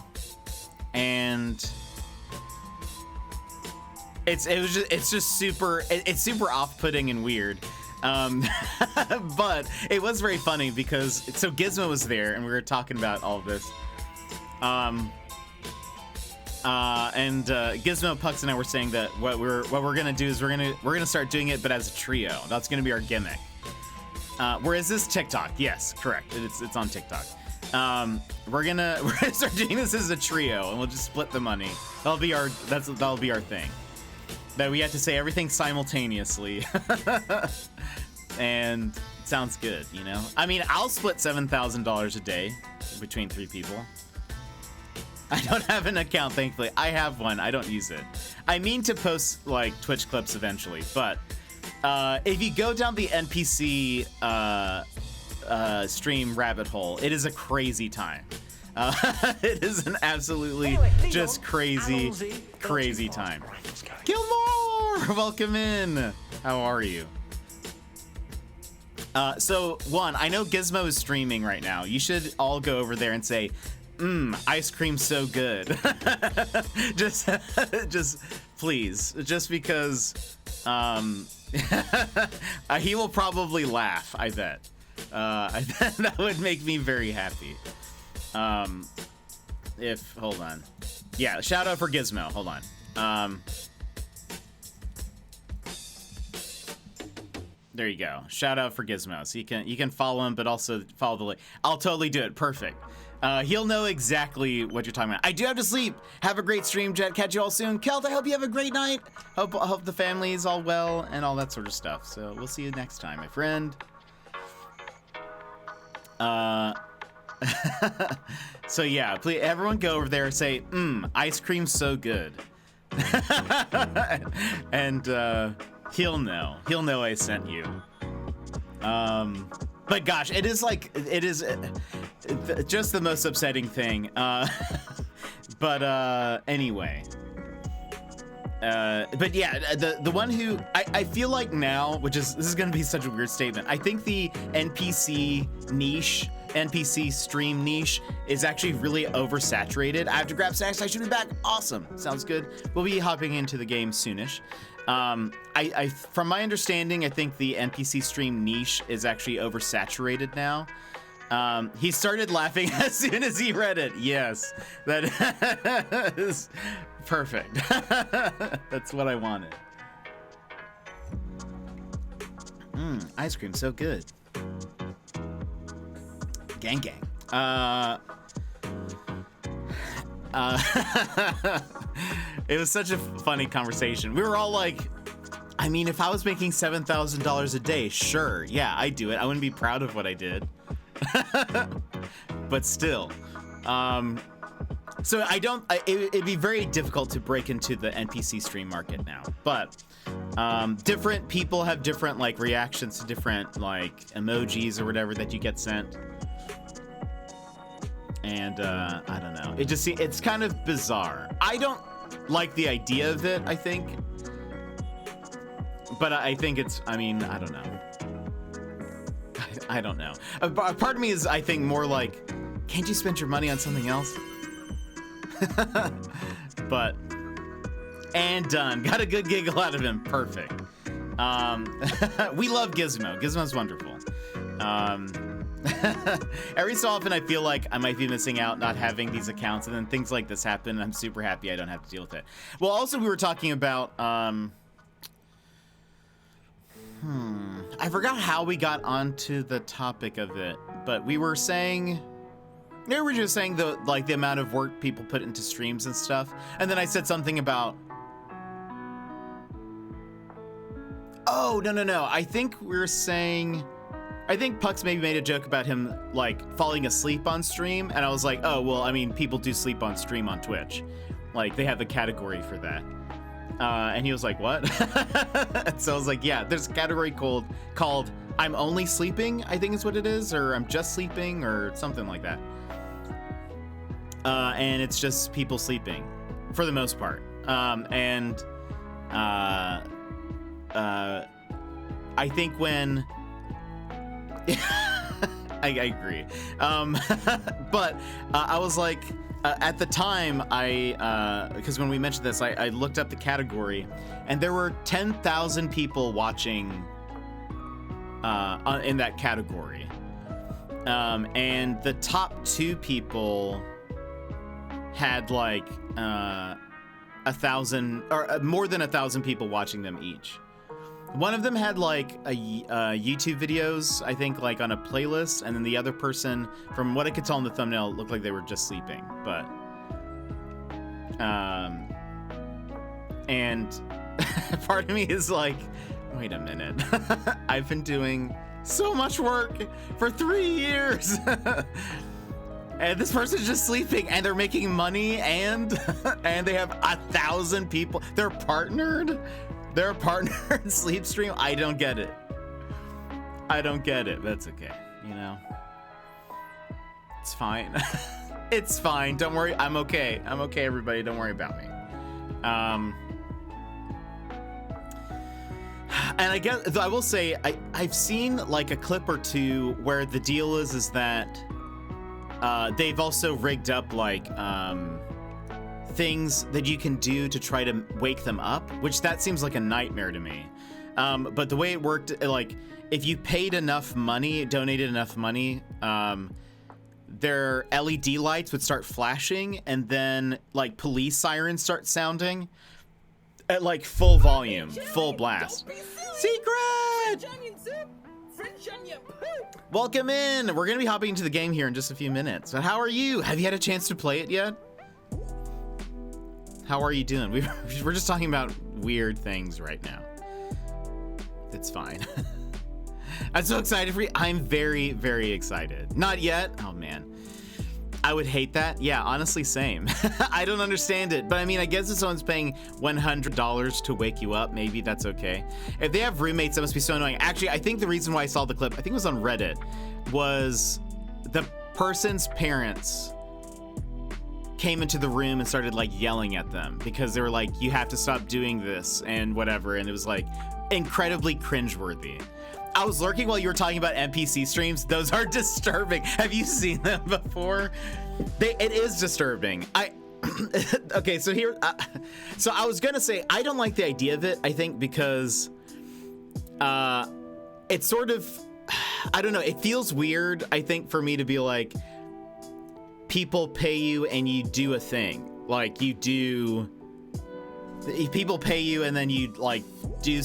it's just super off-putting and weird. But it was very funny because so Gizmo was there and we were talking about all of this. Gizmo, Pucks, and I were saying that what we're gonna do is we're gonna start doing it, but as a trio. That's gonna be our gimmick. Where is this? TikTok? Yes, correct. It's on TikTok. We're gonna start doing this as a trio, and we'll just split the money. That'll be our thing. That we have to say everything simultaneously, and it sounds good, you know. I mean, I'll split $7,000 a day between 3 people. I don't have an account, thankfully. I have one. I don't use it. I mean to post like Twitch clips eventually, but if you go down the NPC stream rabbit hole, it is a crazy time. It is an absolutely just crazy time. Gilmore, welcome in. How are you? So one, I know Gizmo is streaming right now. You should all go over there and say, ice cream so good. just please, just because he will probably laugh, I bet. That would make me very happy. Hold on. Yeah, shout out for Gizmo. Hold on. There you go. Shout out for Gizmo. So you can follow him, but also follow the link. I'll totally do it. Perfect. He'll know exactly what you're talking about. I do have to sleep. Have a great stream, Jet. Catch you all soon. Kelt, I hope you have a great night. Hope the family is all well and all that sort of stuff. So we'll see you next time, my friend. So yeah, please everyone go over there and say, ice cream so good. And he'll know I sent you. But gosh, it is just the most upsetting thing. But anyway. But yeah, the one who I feel like now, this is gonna be such a weird statement. I think the NPC stream niche is actually really oversaturated. I have to grab snacks. I should be back. Awesome. Sounds good. We'll be hopping into the game soonish. From my understanding, I think the NPC stream niche is actually oversaturated now. He started laughing as soon as he read it. Yes, that is perfect. That's what I wanted. Ice cream, so good. Gang gang. It was such a funny conversation. We were all like, I mean, if I was making $7,000 a day, sure, yeah, I'd do it. I wouldn't be proud of what I did. But still, so it'd be very difficult to break into the NPC stream market now, but different people have different like reactions to different like emojis or whatever that you get sent, and I don't know, it's kind of bizarre. I don't like the idea of it, I think, but I think it's, I mean, I don't know. I don't know. A part of me is, I think, more like, can't you spend your money on something else? But, and done. Got a good giggle out of him. Perfect. We love Gizmo. Gizmo's wonderful. Every so often I feel like I might be missing out not having these accounts, and then things like this happen, and I'm super happy I don't have to deal with it. Well, also we were talking about, I forgot how we got onto the topic of it, but we were saying, we were just saying the amount of work people put into streams and stuff, and then I said something about, oh, no, I think we were saying, I think Pucks maybe made a joke about him like falling asleep on stream, and I was like, oh, well, I mean, people do sleep on stream on Twitch. Like, they have a category for that. And he was like, what? So I was like, yeah, there's a category called I'm only sleeping, I think is what it is, or I'm just sleeping, or something like that. And it's just people sleeping for the most part. I think when I agree. But I was like, at the time, because when we mentioned this, I looked up the category, and there were 10,000 people watching in that category. And the top 2 people had like 1,000 or more than 1,000 people watching them each. One of them had like a YouTube videos, I think, like on a playlist, and then the other person, from what I could tell in the thumbnail, looked like they were just sleeping. But and part of me is like, wait a minute, I've been doing so much work for 3 years, and this person's just sleeping, and they're making money, and they have 1,000 people. They're partnered. They're a partner in sleep stream. I don't get it. That's okay. You know, it's fine. It's fine. Don't worry. I'm okay. Everybody. Don't worry about me. And I guess I will say I've seen like a clip or two where the deal is that they've also rigged up like things that you can do to try to wake them up, which that seems like a nightmare to me. But the way it worked, like if you paid enough money, donated enough money, their LED lights would start flashing, and then like police sirens start sounding at like full volume, full blast. Secret! Welcome in. We're gonna be hopping into the game here in just a few minutes. So how are you? Have you had a chance to play it yet? How are you doing? We're just talking about weird things right now. It's fine. I'm so excited for you. I'm very, very excited. Not yet. Oh, man. I would hate that. Yeah, honestly, same. I don't understand it. But I mean, I guess if someone's paying $100 to wake you up, maybe that's okay. If they have roommates, that must be so annoying. Actually, I think the reason why I saw the clip, I think it was on Reddit, was person's parents came into the room and started like yelling at them because they were like, you have to stop doing this and whatever, and it was like incredibly cringeworthy. I was lurking while you were talking about NPC streams. Those are disturbing. Have you seen them before? It is disturbing. Okay, so here, so I was gonna say I don't like the idea of it. I think because it's sort of, I don't know. It feels weird. I think for me to be like, people pay you and you do a thing. Like people pay you and then you like do.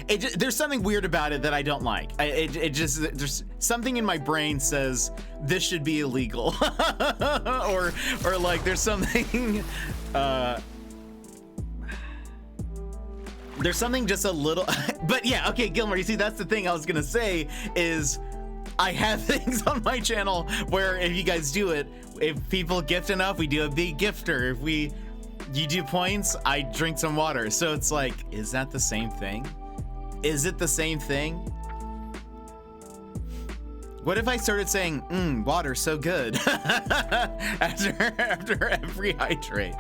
There's something weird about it that I don't like. There's something in my brain says this should be illegal, or like there's something. There's something just a little. But yeah, okay, Gilmore. You see, that's the thing I was gonna say is. I have things on my channel where if you guys do it, if people gift enough, we do a big gifter. If you do points, I drink some water. So it's like, is that the same thing? Is it the same thing? What if I started saying, water so good after every hydrate?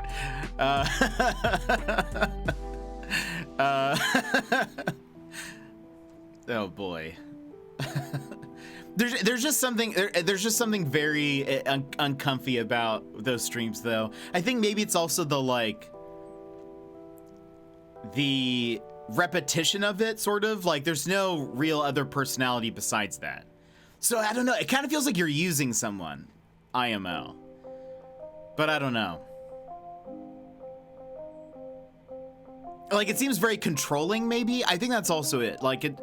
Oh boy. There's just something very uncomfy about those streams, though. I think maybe it's also the repetition of it, sort of like there's no real other personality besides that. So I don't know. It kind of feels like you're using someone, IMO, but I don't know. Like it seems very controlling. Maybe I think that's also it. Like it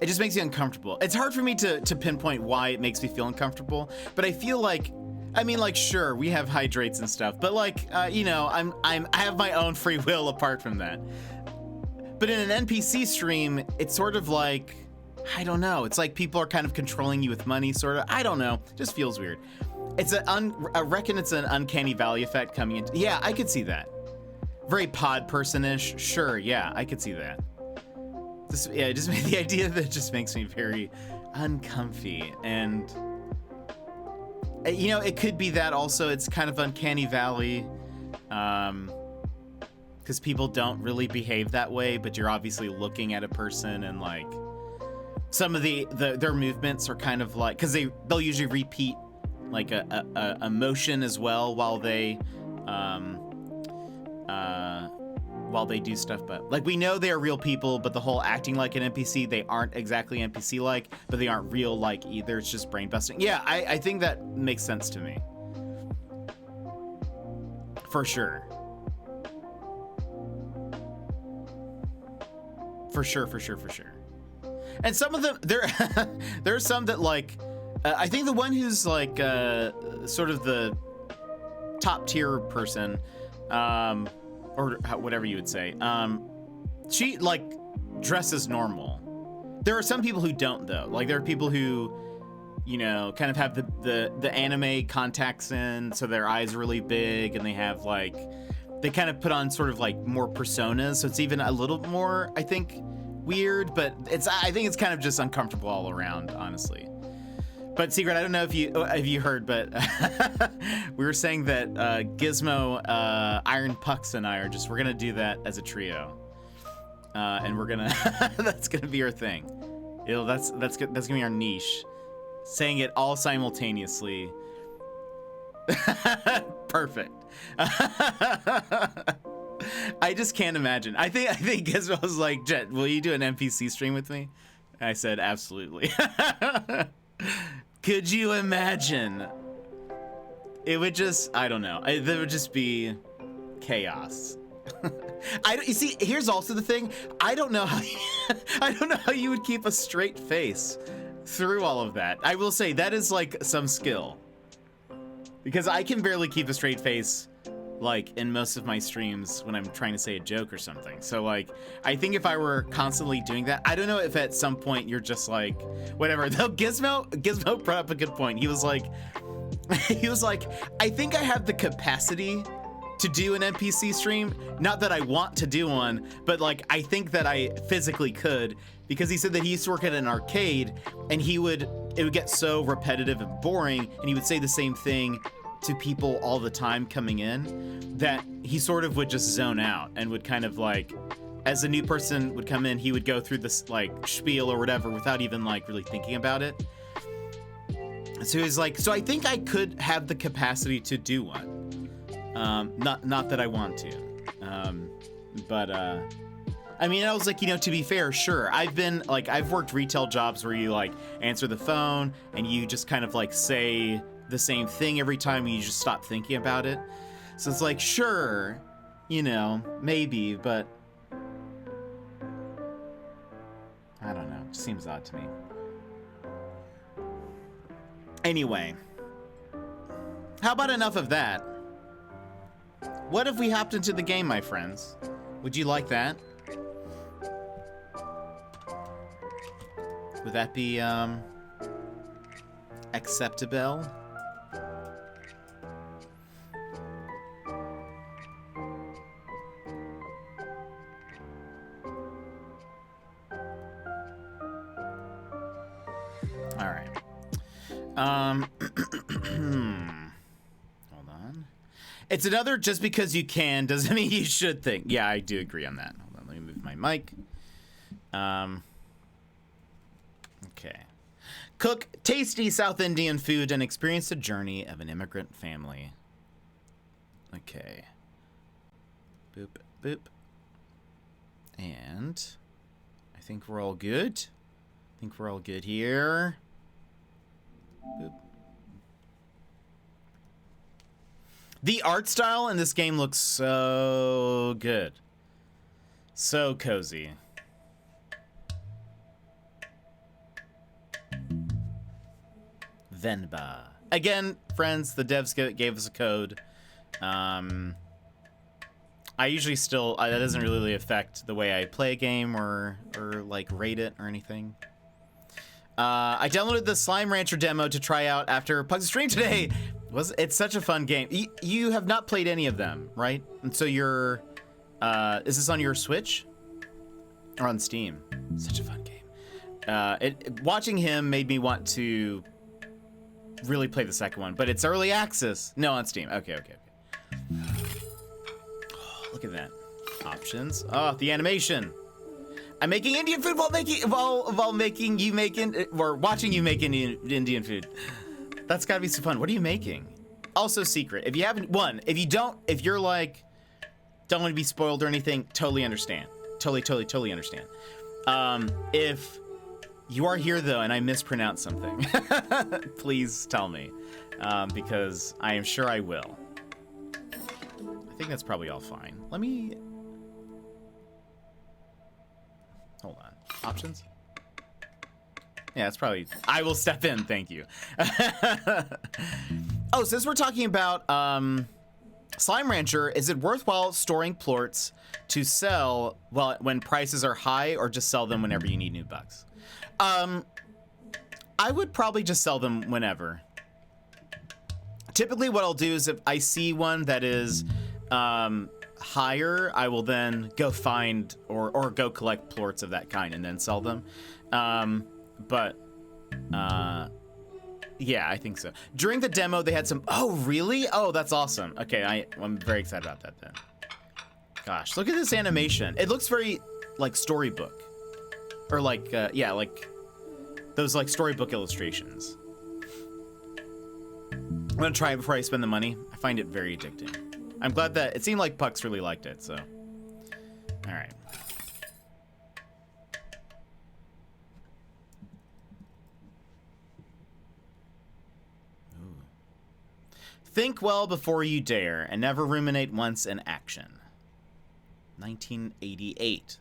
just makes you uncomfortable. It's hard for me to pinpoint why it makes me feel uncomfortable, but I feel like, I mean, like, sure, we have hydrates and stuff, but like, you know, I have my own free will apart from that. But in an NPC stream, it's sort of like, I don't know. It's like people are kind of controlling you with money, sort of. I don't know. It just feels weird. I reckon it's an uncanny valley effect coming into. Yeah, I could see that. Very pod person-ish. Sure, yeah, I could see that. Yeah, just the idea of it just makes me very uncomfy, and you know, it could be that also it's kind of uncanny valley, because people don't really behave that way, but you're obviously looking at a person and like some of their movements are kind of like, because they'll usually repeat like a motion as well while they do stuff. But like, we know they are real people, but the whole acting like an NPC, they aren't exactly NPC like, but they aren't real like either. It's just brain busting. Yeah, I think that makes sense to me, for sure. For sure. And some of them, there are some that like, I think the one who's like sort of the top tier person, or whatever you would say, she like dresses normal. There are some people who don't, though. Like there are people who, you know, kind of have the anime contacts in, so their eyes are really big, and they have like, they kind of put on sort of like more personas, so it's even a little more, I think, weird, but I think it's kind of just uncomfortable all around, honestly. But Secret, I don't know if you heard, but we were saying that Gizmo, Iron Pucks, and I we're gonna do that as a trio, and we're gonna that's gonna be our thing. That's gonna be our niche, saying it all simultaneously. Perfect. I just can't imagine. I think Gizmo was like, Jet, will you do an NPC stream with me? And I said, absolutely. Could you imagine? It would just, I don't know. There would just be chaos. You see, here's also the thing. I don't know how you would keep a straight face through all of that. I will say that is like some skill, because I can barely keep a straight face like in most of my streams when I'm trying to say a joke or something. So like, I think if I were constantly doing that, I don't know if at some point you're just like, whatever. Though Gizmo brought up a good point. He was like, I think I have the capacity to do an NPC stream. Not that I want to do one, but like, I think that I physically could, because he said that he used to work at an arcade and he would it would get so repetitive and boring, and he would say the same thing to people all the time coming in, that he sort of would just zone out and would kind of like, as a new person would come in, he would go through this like spiel or whatever without even like really thinking about it. So he's like, so I think I could have the capacity to do one. Not that I want to. I mean, I was like, you know, to be fair, sure. I've worked retail jobs where you like answer the phone and you just kind of like say the same thing every time and you just stop thinking about it. So it's like, sure, you know, maybe, but I don't know. It seems odd to me. Anyway, how about enough of that? What if we hopped into the game, my friends? Would you like that? Would that be, acceptable? All right. Hold on. It's another just because you can doesn't mean you should think. Yeah, I do agree on that. Hold on, let me move my mic. Okay. Cook tasty South Indian food and experience the journey of an immigrant family. Okay. Boop, boop. And I think we're all good. I think we're all good here. Boop. The art style in this game looks so good. So cozy. Venba. Again, friends, the devs gave us a code. I usually still, that doesn't really affect the way I play a game or like rate it or anything. I downloaded the Slime Rancher demo to try out after Pug's stream today. It's such a fun game. You have not played any of them, right? And so you're, is this on your Switch or on Steam? Such a fun game. Watching him made me want to really play the second one, but it's early access. No, on Steam. Okay. Oh, look at that. Options. Oh, the animation. I'm making Indian food while watching you make Indian food. That's gotta be so fun. What are you making? Also secret. If you're like, don't want to be spoiled or anything, totally understand. Totally understand. If you are here though and I mispronounce something, please tell me, because I am sure I will. I think that's probably all fine. Let me... Hold on. Options? Yeah, that's probably... I will step in, thank you. Oh, since we're talking about Slime Rancher, is it worthwhile storing plorts to sell when prices are high, or just sell them whenever you need new bucks? I would probably just sell them whenever. Typically what I'll do is if I see one that is higher, I will then go find or go collect plorts of that kind and then sell them. Yeah, I think so. During the demo, they had some... Oh, really? Oh, that's awesome. Okay, I'm very excited about that then. Gosh, look at this animation. It looks very, like, storybook. Or, like, yeah, like, those, like, storybook illustrations. I'm gonna try it before I spend the money. I find it very addicting. I'm glad that... It seemed like Pucks really liked it, so... Alright. Think well before you dare, and never ruminate once in action. 1988.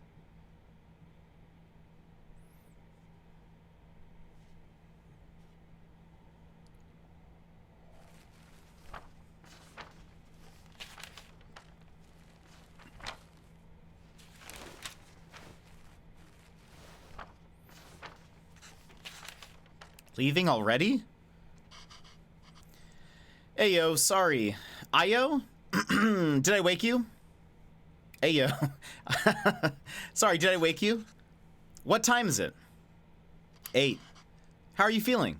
Leaving already? Ayo, sorry. Ayo? Did I wake you? Ayo. Sorry, did I wake you? What time is it? 8. How are you feeling?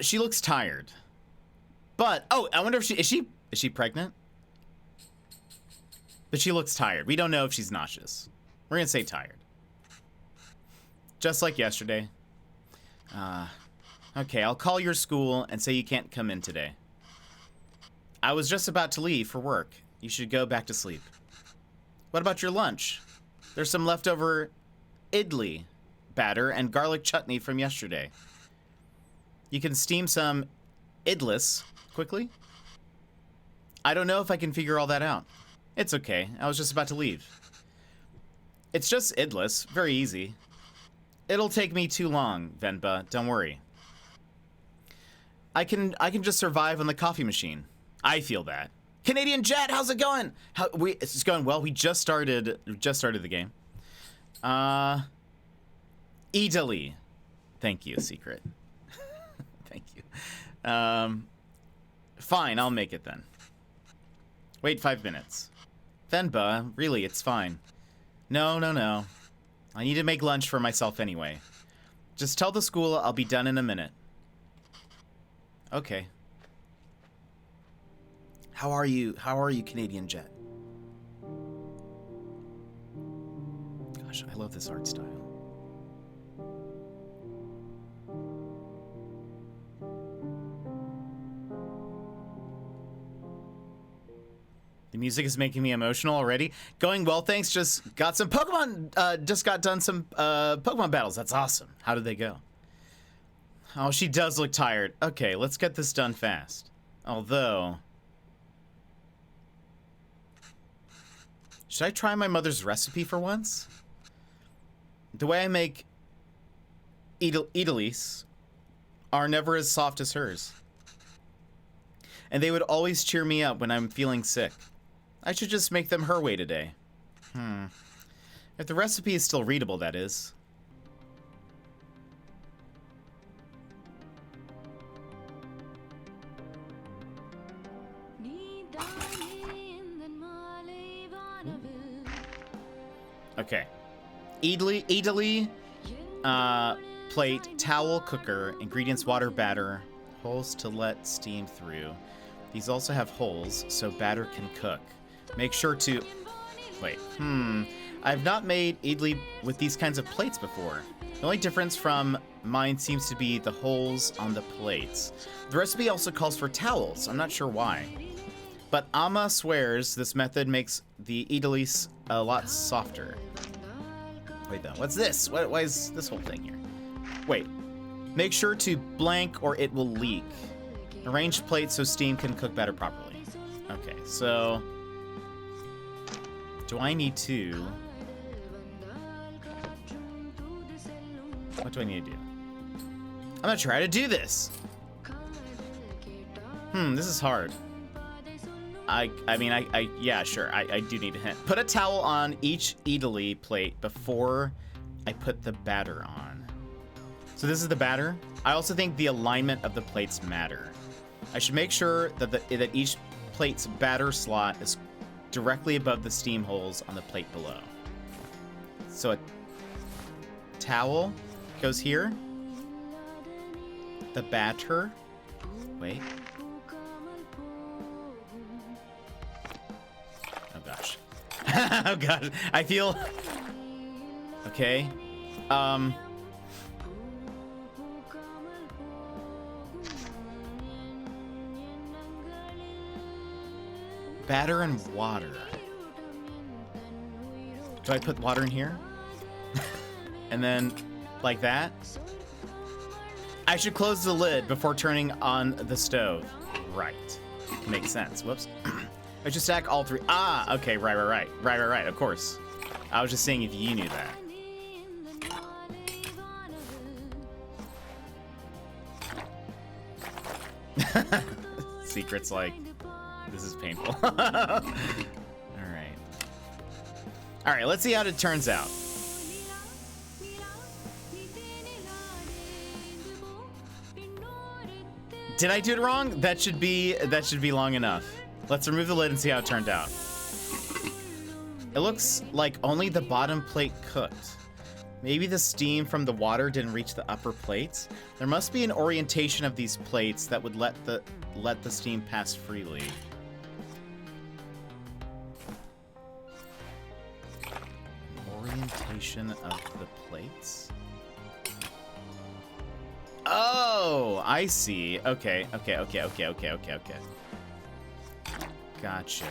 She looks tired. But, oh, I wonder if is she pregnant? But she looks tired. We don't know if she's nauseous. We're gonna say tired. Just like yesterday. Okay, I'll call your school and say you can't come in today. I was just about to leave for work. You should go back to sleep. What about your lunch? There's some leftover idli batter and garlic chutney from yesterday. You can steam some idlis quickly. I don't know if I can figure all that out. It's okay. I was just about to leave. It's just idlis. Very easy. It'll take me too long, Venba. Don't worry. I can just survive on the coffee machine. I feel that. Canadian Jet, how's it going? It's going well. We just started the game. Italy. Thank you, Secret. Thank you. Fine, I'll make it then. Wait 5 minutes. Venba, really, it's fine. No. I need to make lunch for myself anyway. Just tell the school I'll be done in a minute. Okay. How are you, Canadian Jet? Gosh, I love this art style. The music is making me emotional already. Going well, thanks. Just got some Pokemon, just got done some Pokemon battles. That's awesome. How did they go? Oh, she does look tired. Okay, let's get this done fast. Although... should I try my mother's recipe for once? The way I make idlis are never as soft as hers. And they would always cheer me up when I'm feeling sick. I should just make them her way today. If the recipe is still readable, that is. Okay. Idli, plate, towel, cooker, ingredients, water, batter, holes to let steam through. These also have holes, so batter can cook. Make sure to... wait, I've not made idli with these kinds of plates before. The only difference from mine seems to be the holes on the plates. The recipe also calls for towels. I'm not sure why. But Amma swears this method makes the idlis a lot softer. Wait though, what's this? Why is this whole thing here? Wait, make sure to blank or it will leak. Arrange plates so steam can cook better properly. Okay, so... do I need to... what do I need to do? I'm not sure how to do this! This is hard. Yeah, sure, I do need a hint. Put a towel on each idli plate before I put the batter on. So this is the batter. I also think the alignment of the plates matter. I should make sure that each plate's batter slot is directly above the steam holes on the plate below. So a towel goes here. The batter. Wait. Oh gosh. Oh god. I feel... okay. Batter and water. Do I put water in here? And then, like that? I should close the lid before turning on the stove. Right. Makes sense. Whoops. I should stack all three. Ah, okay, right. Of course. I was just saying if you knew that. Secret's like... this is painful. Alright, let's see how it turns out. Did I do it wrong? That should be long enough. Let's remove the lid and see how it turned out. It looks like only the bottom plate cooked. Maybe the steam from the water didn't reach the upper plates. There must be an orientation of these plates that would let the steam pass freely. Orientation of the plates? Oh, I see. Okay. Gotcha.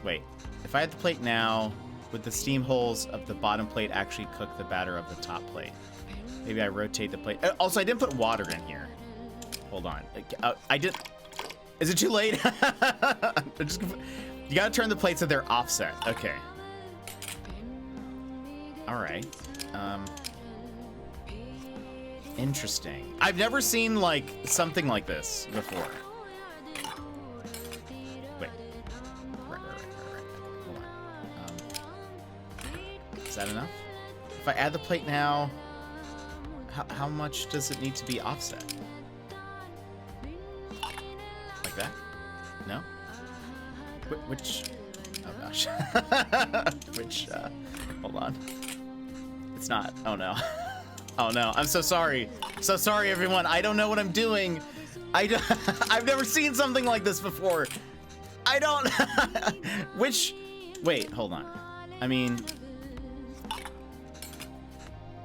Wait. If I had the plate now, would the steam holes of the bottom plate actually cook the batter of the top plate? Maybe I rotate the plate. Also, I didn't put water in here. Hold on. I did. Is it too late? You gotta turn the plates so they're offset. Okay. All right. Interesting. I've never seen like something like this before. Wait. Right. Hold on. Is that enough? If I add the plate now, how much does it need to be offset? Like that? No? Which? Oh gosh. Which? Hold on. It's not. Oh no. Oh no. I'm so sorry. So sorry, everyone. I don't know what I'm doing. I've never seen something like this before. I don't. Which? Wait. Hold on. I mean.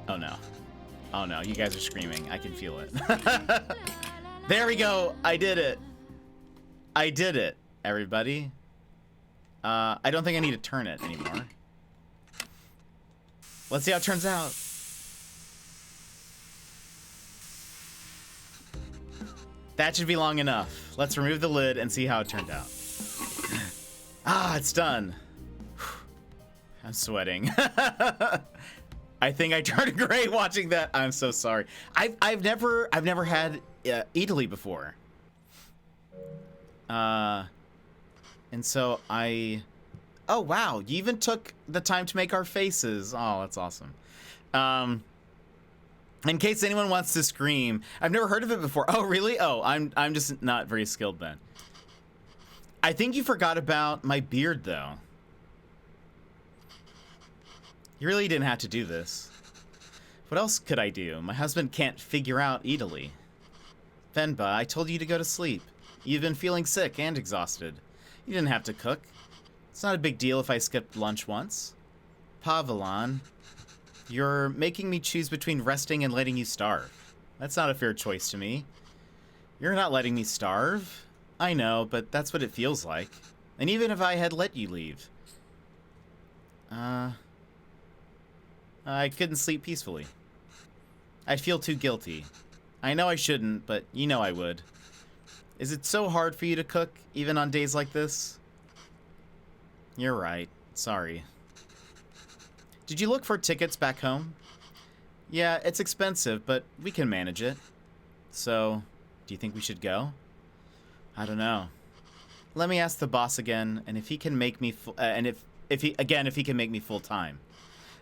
Oh no. Oh no. You guys are screaming. I can feel it. There we go. I did it. I did it, everybody. I don't think I need to turn it anymore. Let's see how it turns out. That should be long enough. Let's remove the lid and see how it turned out. Ah, it's done. I'm sweating. I think I turned gray watching that. I'm so sorry. I've never had Italy before. And so oh wow, you even took the time to make our faces. Oh, that's awesome. In case anyone wants to scream, I've never heard of it before. Oh, really? Oh, I'm just not very skilled then. I think you forgot about my beard though. You really didn't have to do this. What else could I do? My husband can't figure out Italy. Venba, I told you to go to sleep. You've been feeling sick and exhausted. You didn't have to cook. It's not a big deal if I skipped lunch once. Pavilon, you're making me choose between resting and letting you starve. That's not a fair choice to me. You're not letting me starve. I know, but that's what it feels like. And even if I had let you leave. I couldn't sleep peacefully. I'd feel too guilty. I know I shouldn't, but you know I would. Is it so hard for you to cook, even on days like this? You're right. Sorry. Did you look for tickets back home? Yeah, it's expensive, but we can manage it. So, do you think we should go? I don't know. Let me ask the boss again, and if he can make me if he can make me full time.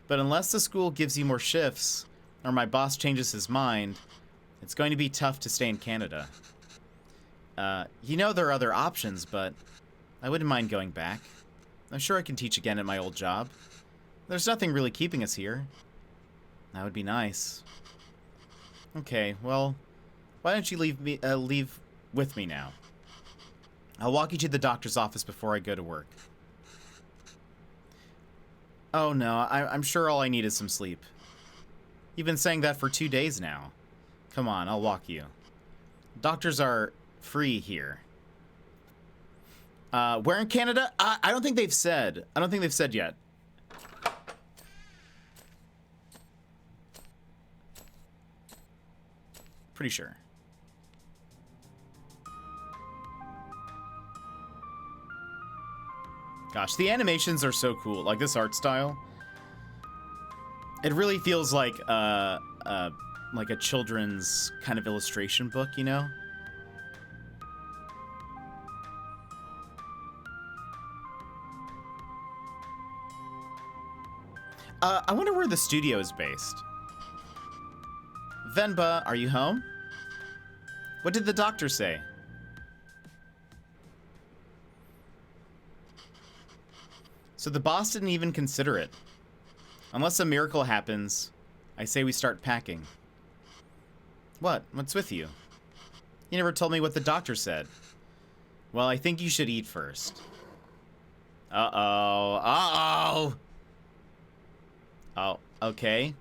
But unless the school gives you more shifts, or my boss changes his mind, it's going to be tough to stay in Canada. You know there are other options, but I wouldn't mind going back. I'm sure I can teach again at my old job. There's nothing really keeping us here. That would be nice. Okay, well, why don't you leave with me now? I'll walk you to the doctor's office before I go to work. Oh no, I'm sure all I need is some sleep. You've been saying that for 2 days now. Come on, I'll walk you. Doctors are free here. Where in Canada? I don't think they've said. I don't think they've said yet. Pretty sure. Gosh, the animations are so cool. Like this art style. It really feels like a children's kind of illustration book, you know? I wonder where the studio is based. Venba, are you home? What did the doctor say? So the boss didn't even consider it. Unless a miracle happens, I say we start packing. What? What's with you? You never told me what the doctor said. Well, I think you should eat first. Uh-oh. Uh-oh! Oh, okay.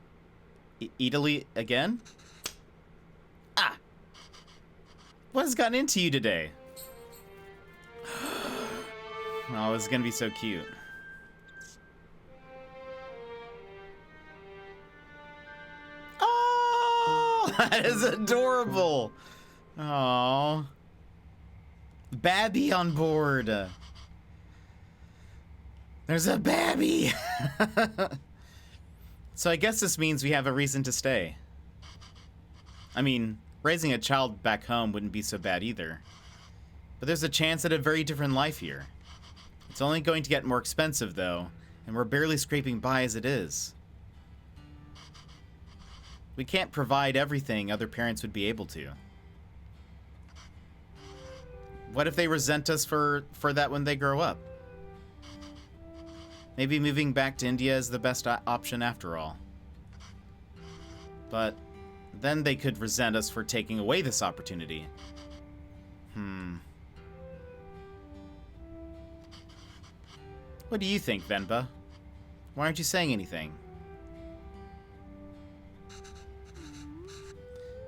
Italy again? Ah! What has gotten into you today? Oh, this is gonna be so cute. Oh, that is adorable. Oh, Babby on board. There's a Babby. So I guess this means we have a reason to stay. I mean, raising a child back home wouldn't be so bad either. But there's a chance at a very different life here. It's only going to get more expensive, though, and we're barely scraping by as it is. We can't provide everything other parents would be able to. What if they resent us for that when they grow up? Maybe moving back to India is the best option after all. But then they could resent us for taking away this opportunity. What do you think, Venba? Why aren't you saying anything?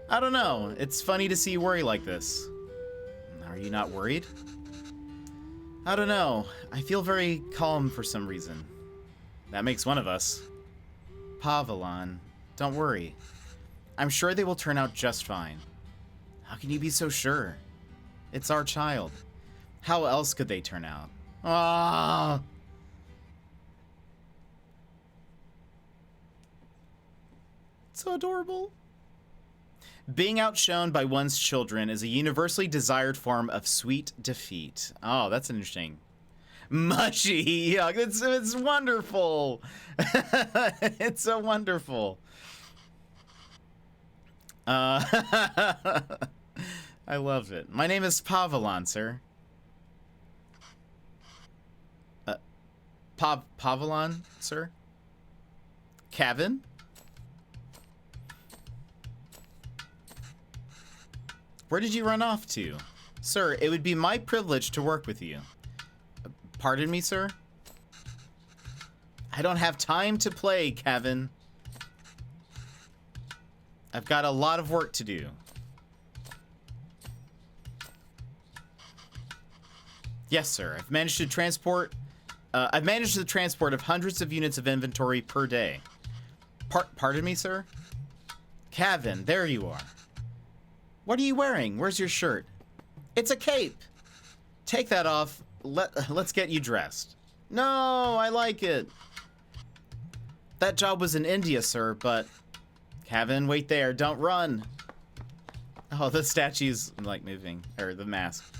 I don't know. It's funny to see you worry like this. Are you not worried? I don't know. I feel very calm for some reason. That makes one of us. Pavelan, don't worry. I'm sure they will turn out just fine. How can you be so sure? It's our child. How else could they turn out? Ah! So adorable. Being outshone by one's children is a universally desired form of sweet defeat. Oh, that's interesting. Mushy. Yuck. It's wonderful. It's so wonderful. I love it. My name is Pavelan, sir. Pavelan, sir? Kevin? Where did you run off to? Sir, it would be my privilege to work with you. Pardon me, sir? I don't have time to play, Kevin. I've got a lot of work to do. Yes, sir. I've managed the transport of hundreds of units of inventory per day. Pardon me, sir? Kevin, there you are. What are you wearing? Where's your shirt? It's a cape. Take that off. Let's get you dressed. No, I like it. That job was in India, sir, but... Kevin, wait there. Don't run. Oh, the statue's, like, moving. Or the mask.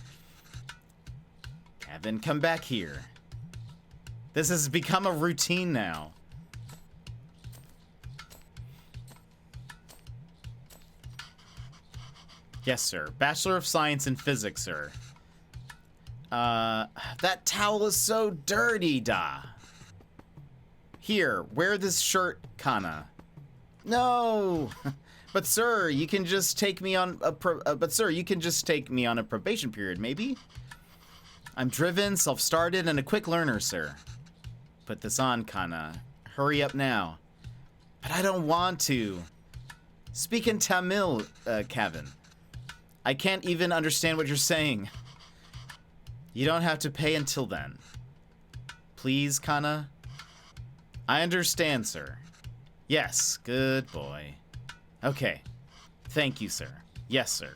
Kevin, come back here. This has become a routine now. Yes, sir. Bachelor of Science in Physics, sir. That towel is so dirty, da. Here, wear this shirt, Kana. No! But sir, you can just take me on a probation period, maybe? I'm driven, self-started, and a quick learner, sir. Put this on, Kana. Hurry up now. But I don't want to. Speak in Tamil, Kevin. I can't even understand what you're saying. You don't have to pay until then. Please, Kana? I understand, sir. Yes, good boy. Okay. Thank you, sir. Yes, sir.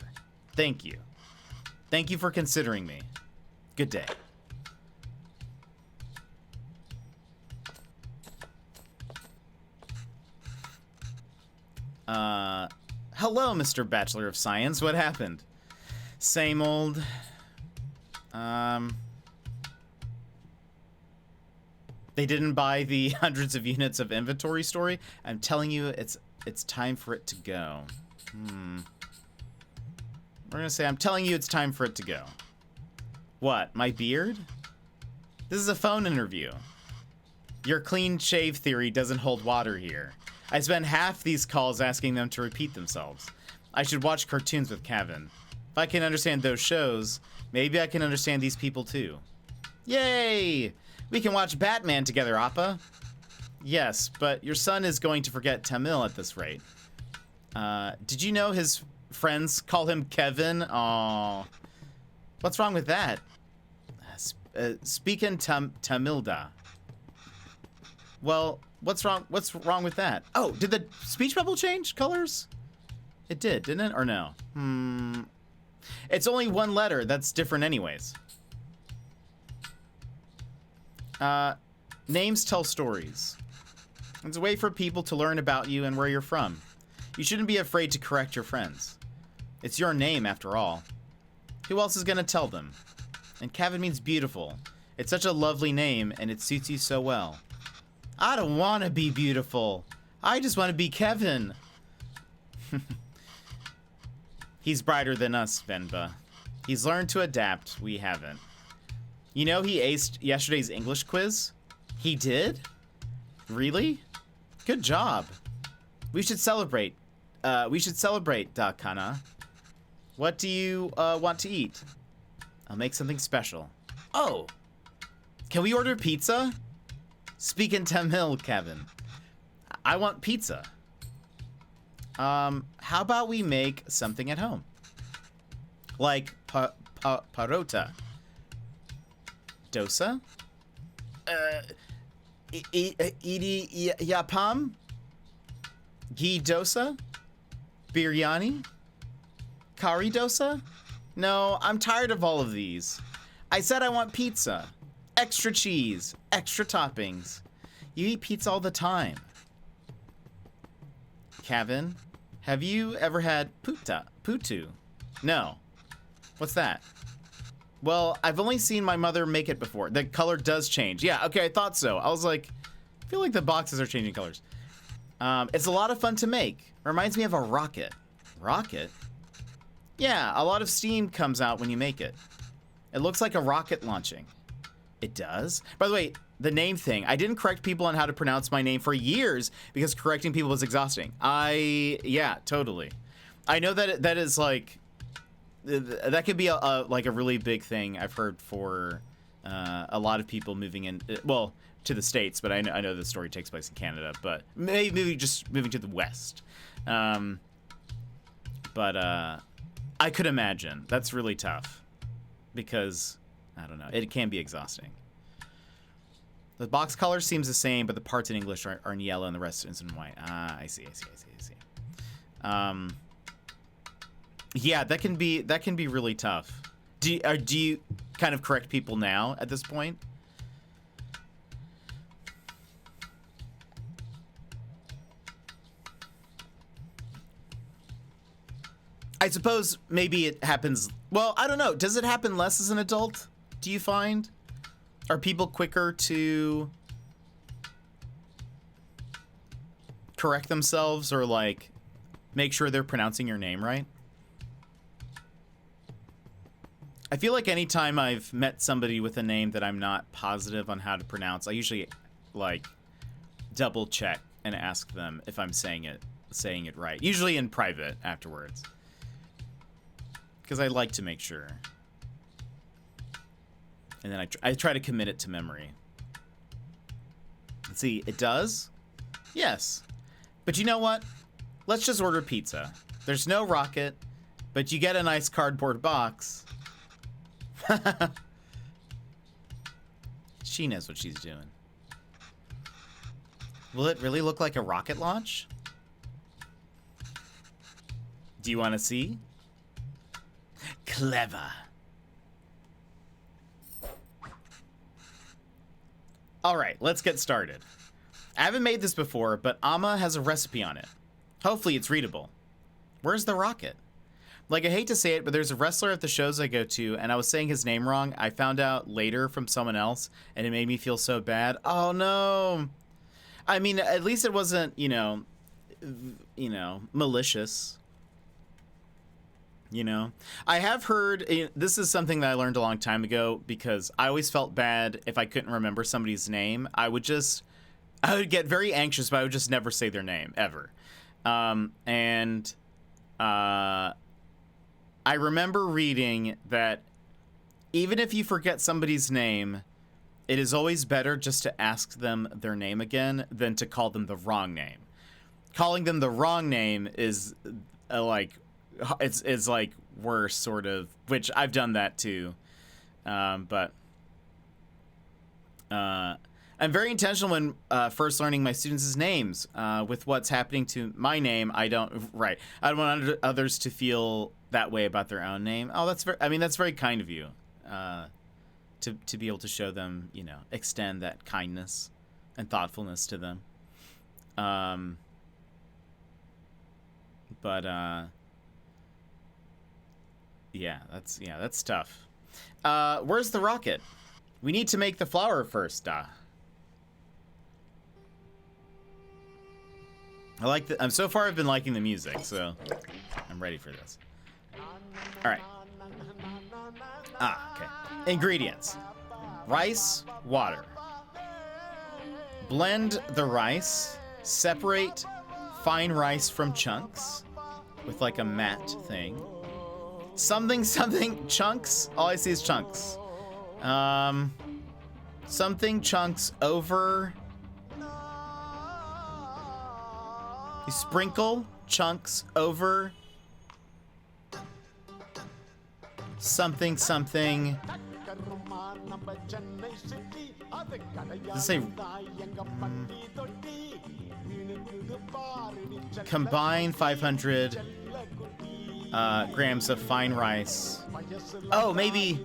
Thank you. Thank you for considering me. Good day. Hello, Mr. Bachelor of Science. What happened? Same old. They didn't buy the hundreds of units of inventory story. I'm telling you, it's time for it to go. We're gonna say, I'm telling you, it's time for it to go. What? My beard? This is a phone interview. Your clean shave theory doesn't hold water here. I spend half these calls asking them to repeat themselves. I should watch cartoons with Kevin. If I can understand those shows, maybe I can understand these people too. Yay! We can watch Batman together, Appa. Yes, but your son is going to forget Tamil at this rate. Did you know his friends call him Kevin? Aww. What's wrong with that? Speaking Tamilda. Well, what's wrong with that? Oh, did the speech bubble change colors? It did, didn't it? Or no? It's only one letter. That's different anyways. Names tell stories. It's a way for people to learn about you and where you're from. You shouldn't be afraid to correct your friends. It's your name, after all. Who else is gonna tell them? And Kevin means beautiful. It's such a lovely name, and it suits you so well. I don't want to be beautiful. I just want to be Kevin. He's brighter than us, Venba. He's learned to adapt. We haven't. You know he aced yesterday's English quiz? He did? Really? Good job. We should celebrate. Dakana. What do you want to eat? I'll make something special. Oh! Can we order pizza? Speak in Tamil, Kevin. I want pizza. How about we make something at home? Like parota. Dosa? Idi yapam? Ghee dosa? Biryani? Kari dosa? No, I'm tired of all of these. I said I want pizza. Extra cheese, extra toppings. You eat pizza all the time. Kevin, have you ever had putu? No. What's that? Well, I've only seen my mother make it before. The color does change. Yeah, okay, I thought so. I was like, I feel like the boxes are changing colors. It's a lot of fun to make. Reminds me of a rocket. Rocket? Yeah, a lot of steam comes out when you make it. It looks like a rocket launching. It does? By the way, the name thing. I didn't correct people on how to pronounce my name for years because correcting people was exhausting. Yeah, totally. I know that that is like, that could be like a really big thing I've heard for a lot of people moving in, well, to the States, but I know the story takes place in Canada, but maybe just moving to the West. But I could imagine. That's really tough because, I don't know, it can be exhausting. The box color seems the same, but the parts in English are in yellow and the rest is in white. Ah, I see. Yeah, that can be really tough. Do you kind of correct people now at this point? I suppose maybe it happens. Well, I don't know. Does it happen less as an adult? Do you find? Are people quicker to correct themselves or like make sure they're pronouncing your name right? I feel like anytime I've met somebody with a name that I'm not positive on how to pronounce, I usually like double check and ask them if I'm saying it right. Usually in private afterwards. Because I like to make sure. And then I try to commit it to memory. Let's see, it does? Yes. But you know what? Let's just order pizza. There's no rocket, but you get a nice cardboard box. She knows what she's doing. Will it really look like a rocket launch? Do you want to see? Clever. All right, let's get started. I haven't made this before, but Amma has a recipe on it. Hopefully it's readable. Where's the rocket? Like, I hate to say it, but there's a wrestler at the shows I go to, and I was saying his name wrong. I found out later from someone else, and it made me feel so bad. Oh, no. I mean, at least it wasn't, you know, malicious. You know, I have heard, this is something that I learned a long time ago because I always felt bad if I couldn't remember somebody's name. I would just I would get very anxious, but I would just never say their name ever. I remember reading that even if you forget somebody's name, it is always better just to ask them their name again than to call them the wrong name. Calling them the wrong name is it's like worse, sort of, which I've done that too. But I'm very intentional when first learning my students' names. With what's happening to my name, I don't want others to feel that way about their own name. Oh, that's very kind of you. To be able to show them, extend that kindness and thoughtfulness to them. That's tough. Where's the rocket? We need to make the flower first. So far I've been liking the music, so I'm ready for this. All right. Okay. Ingredients: rice, water. Blend the rice. Separate fine rice from chunks with like a mat thing. Something chunks. All I see is chunks. Something chunks over. You sprinkle chunks over something. Let's say combine 500 grams of fine rice. Oh, maybe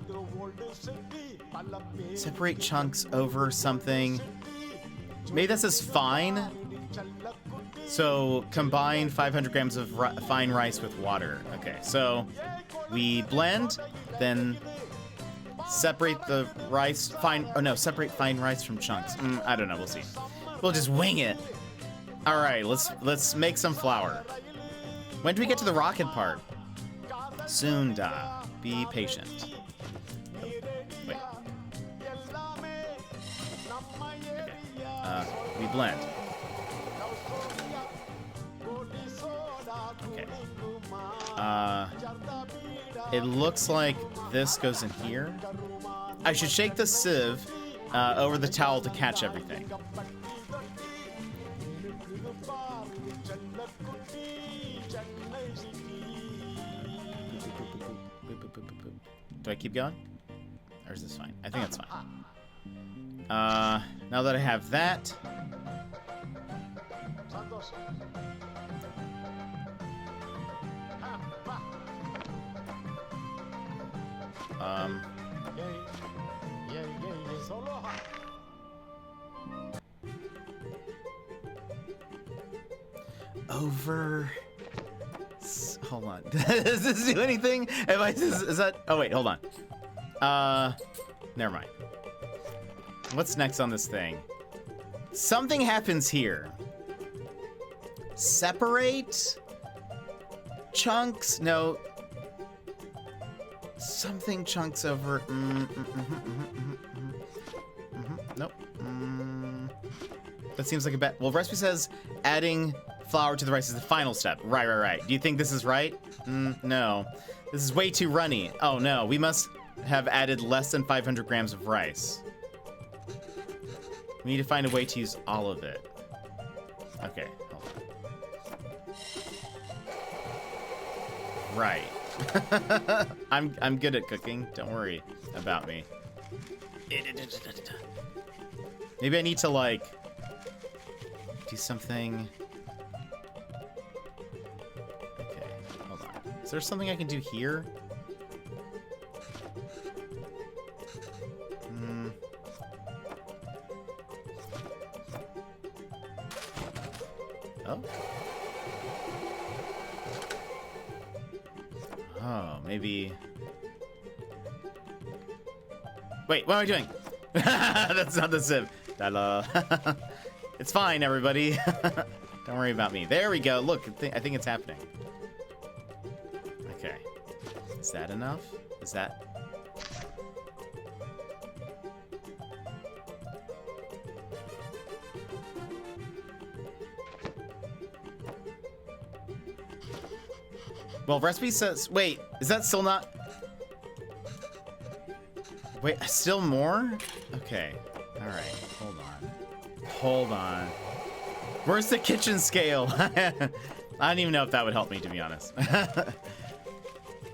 separate chunks over something. Maybe that says fine. So combine 500 grams of fine rice with water. Okay, so we blend, then separate the rice separate fine rice from chunks. I don't know, we'll see. We'll just wing it. All right, let's make some flour. When do we get to the rocket part? Soon, da. Be patient. Wait. Okay. We blend. Okay. It looks like this goes in here. I should shake the sieve over the towel to catch everything. Do I keep going? Or is this fine? I think that's fine. Now that I have that... over... Hold on. Does this do anything? Is that... Oh, wait, hold on. Never mind. What's next on this thing? Something happens here. Separate... chunks? No. Something chunks over... Nope. That seems like a bet. Well, recipe says adding flour to the rice is the final step. Right. Do you think this is right? No. This is way too runny. Oh, no. We must have added less than 500 grams of rice. We need to find a way to use all of it. Okay, hold on. Right. I'm good at cooking. Don't worry about me. Maybe I need to, like, do something. Okay, hold on. Is there something I can do here? Oh. Oh, maybe. Wait, what am I doing? That's not the sieve. It's fine, everybody. Don't worry about me. There we go. Look, I think it's happening. Okay. Is that enough? Is that... Well, recipe says, wait, is that still not? Wait, still more? Okay, all right, hold on. Hold on. Where's the kitchen scale? I don't even know if that would help me, to be honest.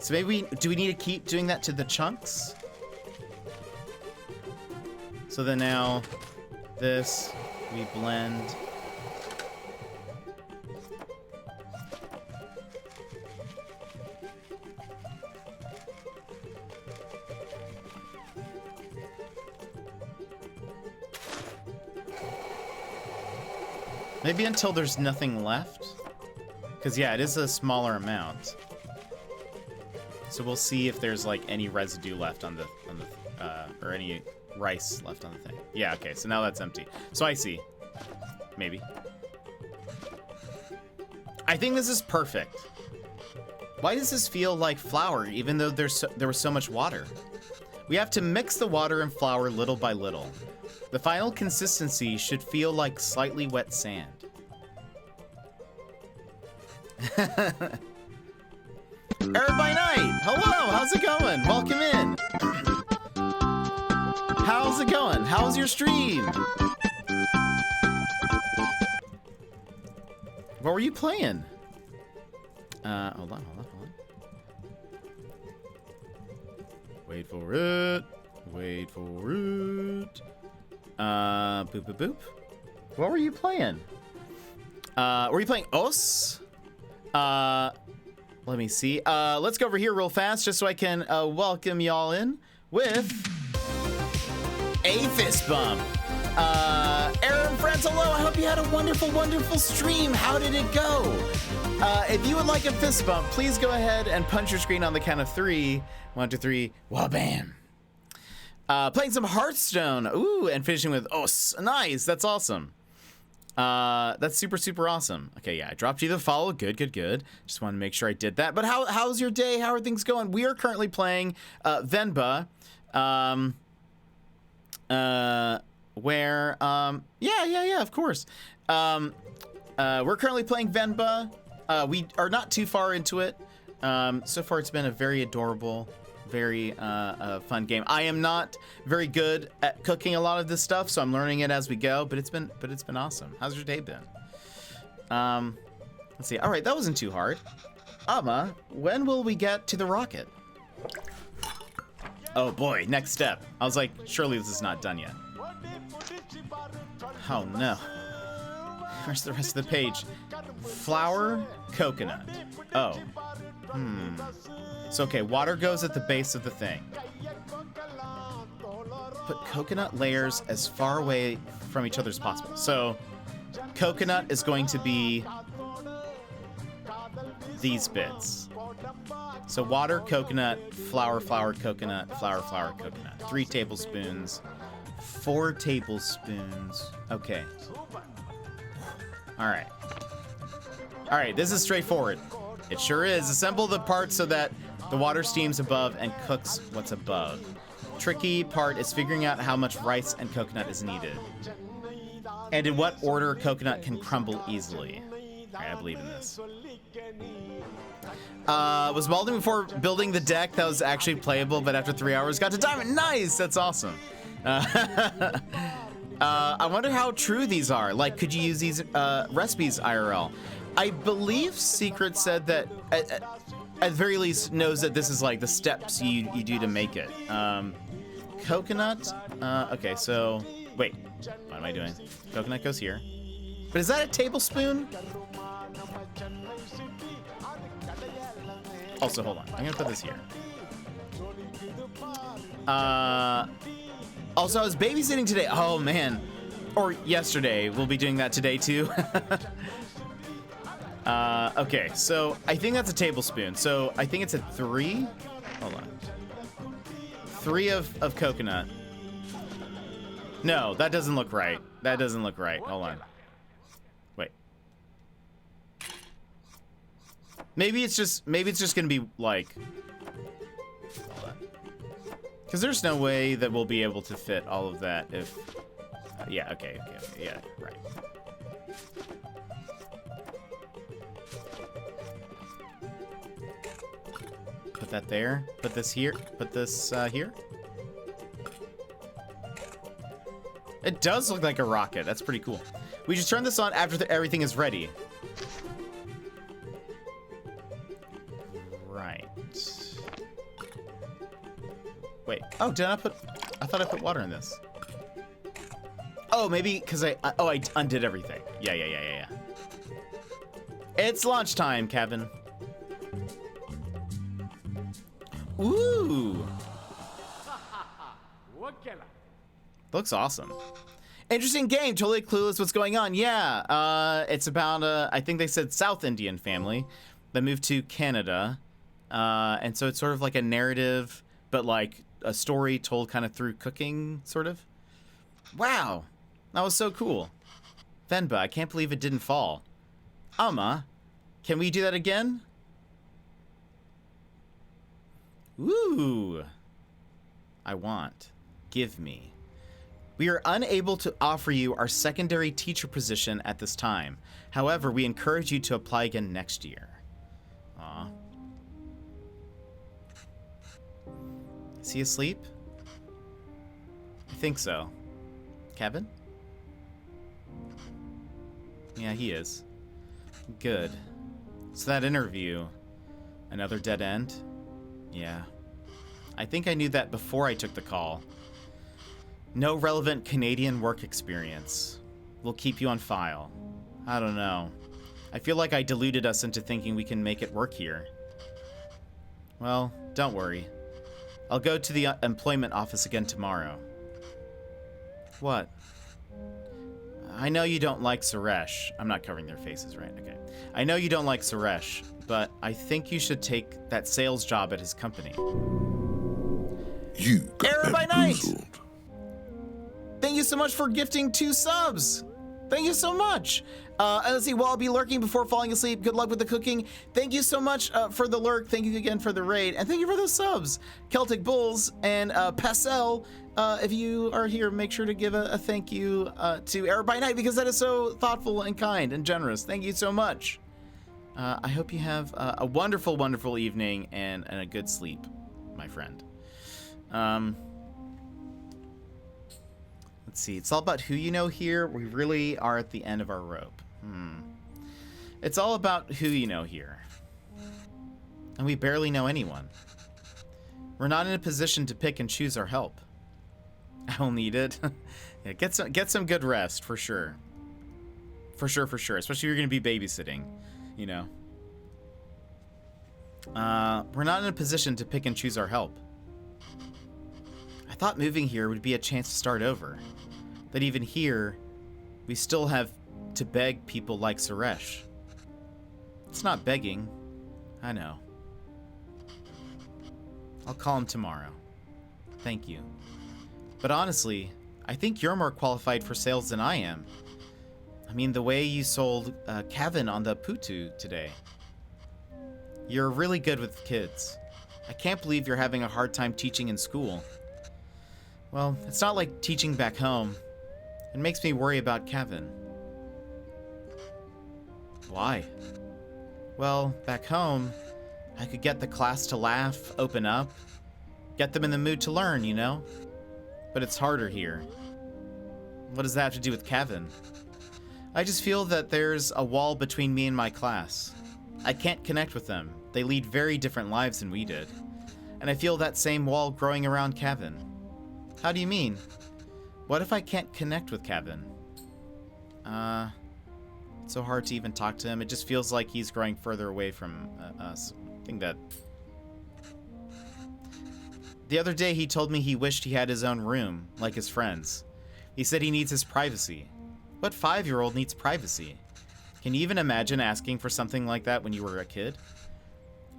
So maybe, do we need to keep doing that to the chunks? So then now, this, we blend. Maybe until there's nothing left. Because yeah, it is a smaller amount. So we'll see if there's like any residue left on the or any rice left on the thing. Yeah, okay, so now that's empty. So I see. Maybe. I think this is perfect. Why does this feel like flour even though there was so much water? We have to mix the water and flour little by little. The final consistency should feel like slightly wet sand. Eric by Night! Hello, how's it going? Welcome in. How's it going? How's your stream? What were you playing? Hold on. Wait for it. Wait for it. Boop, boop, boop. What were you playing? Were you playing Os? Let me see. Let's go over here real fast just so I can welcome y'all in with a fist bump. Aaron friends, hello. I hope you had a wonderful, wonderful stream. How did it go? If you would like a fist bump, please go ahead and punch your screen on the count of 3. 1, 2, 3. Wah-bam. Playing some Hearthstone. Ooh, and finishing with Os. Nice. That's awesome. That's super, super awesome. Okay, yeah, I dropped you the follow. Good, good, good. Just wanted to make sure I did that. But how's your day? How are things going? We are currently playing Venba. Where yeah, of course. We're currently playing Venba. We are not too far into it. So far it's been a very adorable, very fun game. I am not very good at cooking a lot of this stuff, so I'm learning it as we go, but it's been awesome. How's your day been? Let's see. All right, that wasn't too hard. Amma, when will we get to the rocket? Oh boy, next step. I was like, surely this is not done yet. Oh no. Where's the rest of the page? Flour, coconut. Oh. So, okay, water goes at the base of the thing. Put coconut layers as far away from each other as possible. So, coconut is going to be these bits. So, water, coconut, flour, flour, coconut, flour, flour, coconut. 3 tablespoons. 4 tablespoons. Okay. All right. All right, this is straightforward. It sure is. Assemble the parts so that the water steams above and cooks what's above. Tricky part is figuring out how much rice and coconut is needed. And in what order coconut can crumble easily. All right, I believe in this. Was welding before building the deck. That was actually playable, but after 3 hours got to diamond. Nice, that's awesome. I wonder how true these are. Like, could you use these recipes IRL? I believe Secret said that, at the very least, knows that this is like the steps you do to make it. Coconut. Okay, so wait. What am I doing? Coconut goes here. But is that a tablespoon? Also, hold on. I'm gonna put this here. Also, I was babysitting today. Oh man, or yesterday. We'll be doing that today too. Okay, so I think that's a tablespoon. So I think it's a 3. Hold on. 3 of coconut. No, that doesn't look right. That doesn't look right. Hold on. Wait. Maybe it's just gonna be like. Hold on. Because there's no way that we'll be able to fit all of that if. Yeah. Okay. Yeah. Right. that there. Put this here. Put this here. It does look like a rocket. That's pretty cool. We just turn this on after everything is ready. Right. Wait. Oh, did I put... I thought I put water in this. Oh, maybe because I undid everything. Yeah. It's lunchtime, Kevin. Ooh. Looks awesome. Interesting game. Totally clueless what's going on. Yeah. It's about I think they said South Indian family that moved to Canada. And so it's sort of like a narrative, but like a story told kind of through cooking, sort of. Wow. That was so cool. Venba, I can't believe it didn't fall. Amma, can we do that again? Ooh. I want. Give me. We are unable to offer you our secondary teacher position at this time. However, we encourage you to apply again next year. Aw. Is he asleep? I think so. Kevin? Yeah, he is. Good. So that interview, another dead end? Yeah. I think I knew that before I took the call. No relevant Canadian work experience. We'll keep you on file. I don't know. I feel like I deluded us into thinking we can make it work here. Well, don't worry. I'll go to the employment office again tomorrow. What? I know you don't like Suresh. I'm not covering their faces, right? Okay. I know you don't like Suresh, but I think you should take that sales job at his company. You got Error by night! bamboozled. Thank you so much for gifting 2 subs. Thank you so much. Let's see, well, I'll be lurking before falling asleep. Good luck with the cooking. Thank you so much for the lurk. Thank you again for the raid. And thank you for the subs. Celtic Bulls and Passel. If you are here, make sure to give a thank you to Error by Night because that is so thoughtful and kind and generous. Thank you so much. I hope you have a wonderful, wonderful evening and a good sleep, my friend. Let's see. It's all about who you know here. We really are at the end of our rope. It's all about who you know here. And we barely know anyone. We're not in a position to pick and choose our help. I'll need it. Yeah, get some good rest, for sure. For sure. Especially if you're going to be babysitting, you know. We're not in a position to pick and choose our help. I thought moving here would be a chance to start over. That even here, we still have to beg people like Suresh. It's not begging. I know. I'll call him tomorrow. Thank you. But honestly, I think you're more qualified for sales than I am. I mean, the way you sold Kevin on the Putu today. You're really good with kids. I can't believe you're having a hard time teaching in school. Well, it's not like teaching back home. It makes me worry about Kevin. Why? Well, back home, I could get the class to laugh, open up, get them in the mood to learn, you know? But it's harder here. What does that have to do with Kevin? I just feel that there's a wall between me and my class. I can't connect with them. They lead very different lives than we did. And I feel that same wall growing around Kevin. How do you mean? What if I can't connect with Kevin? It's so hard to even talk to him. It just feels like he's growing further away from us. I think that... The other day he told me he wished he had his own room, like his friends. He said he needs his privacy. What 5-year-old needs privacy? Can you even imagine asking for something like that when you were a kid?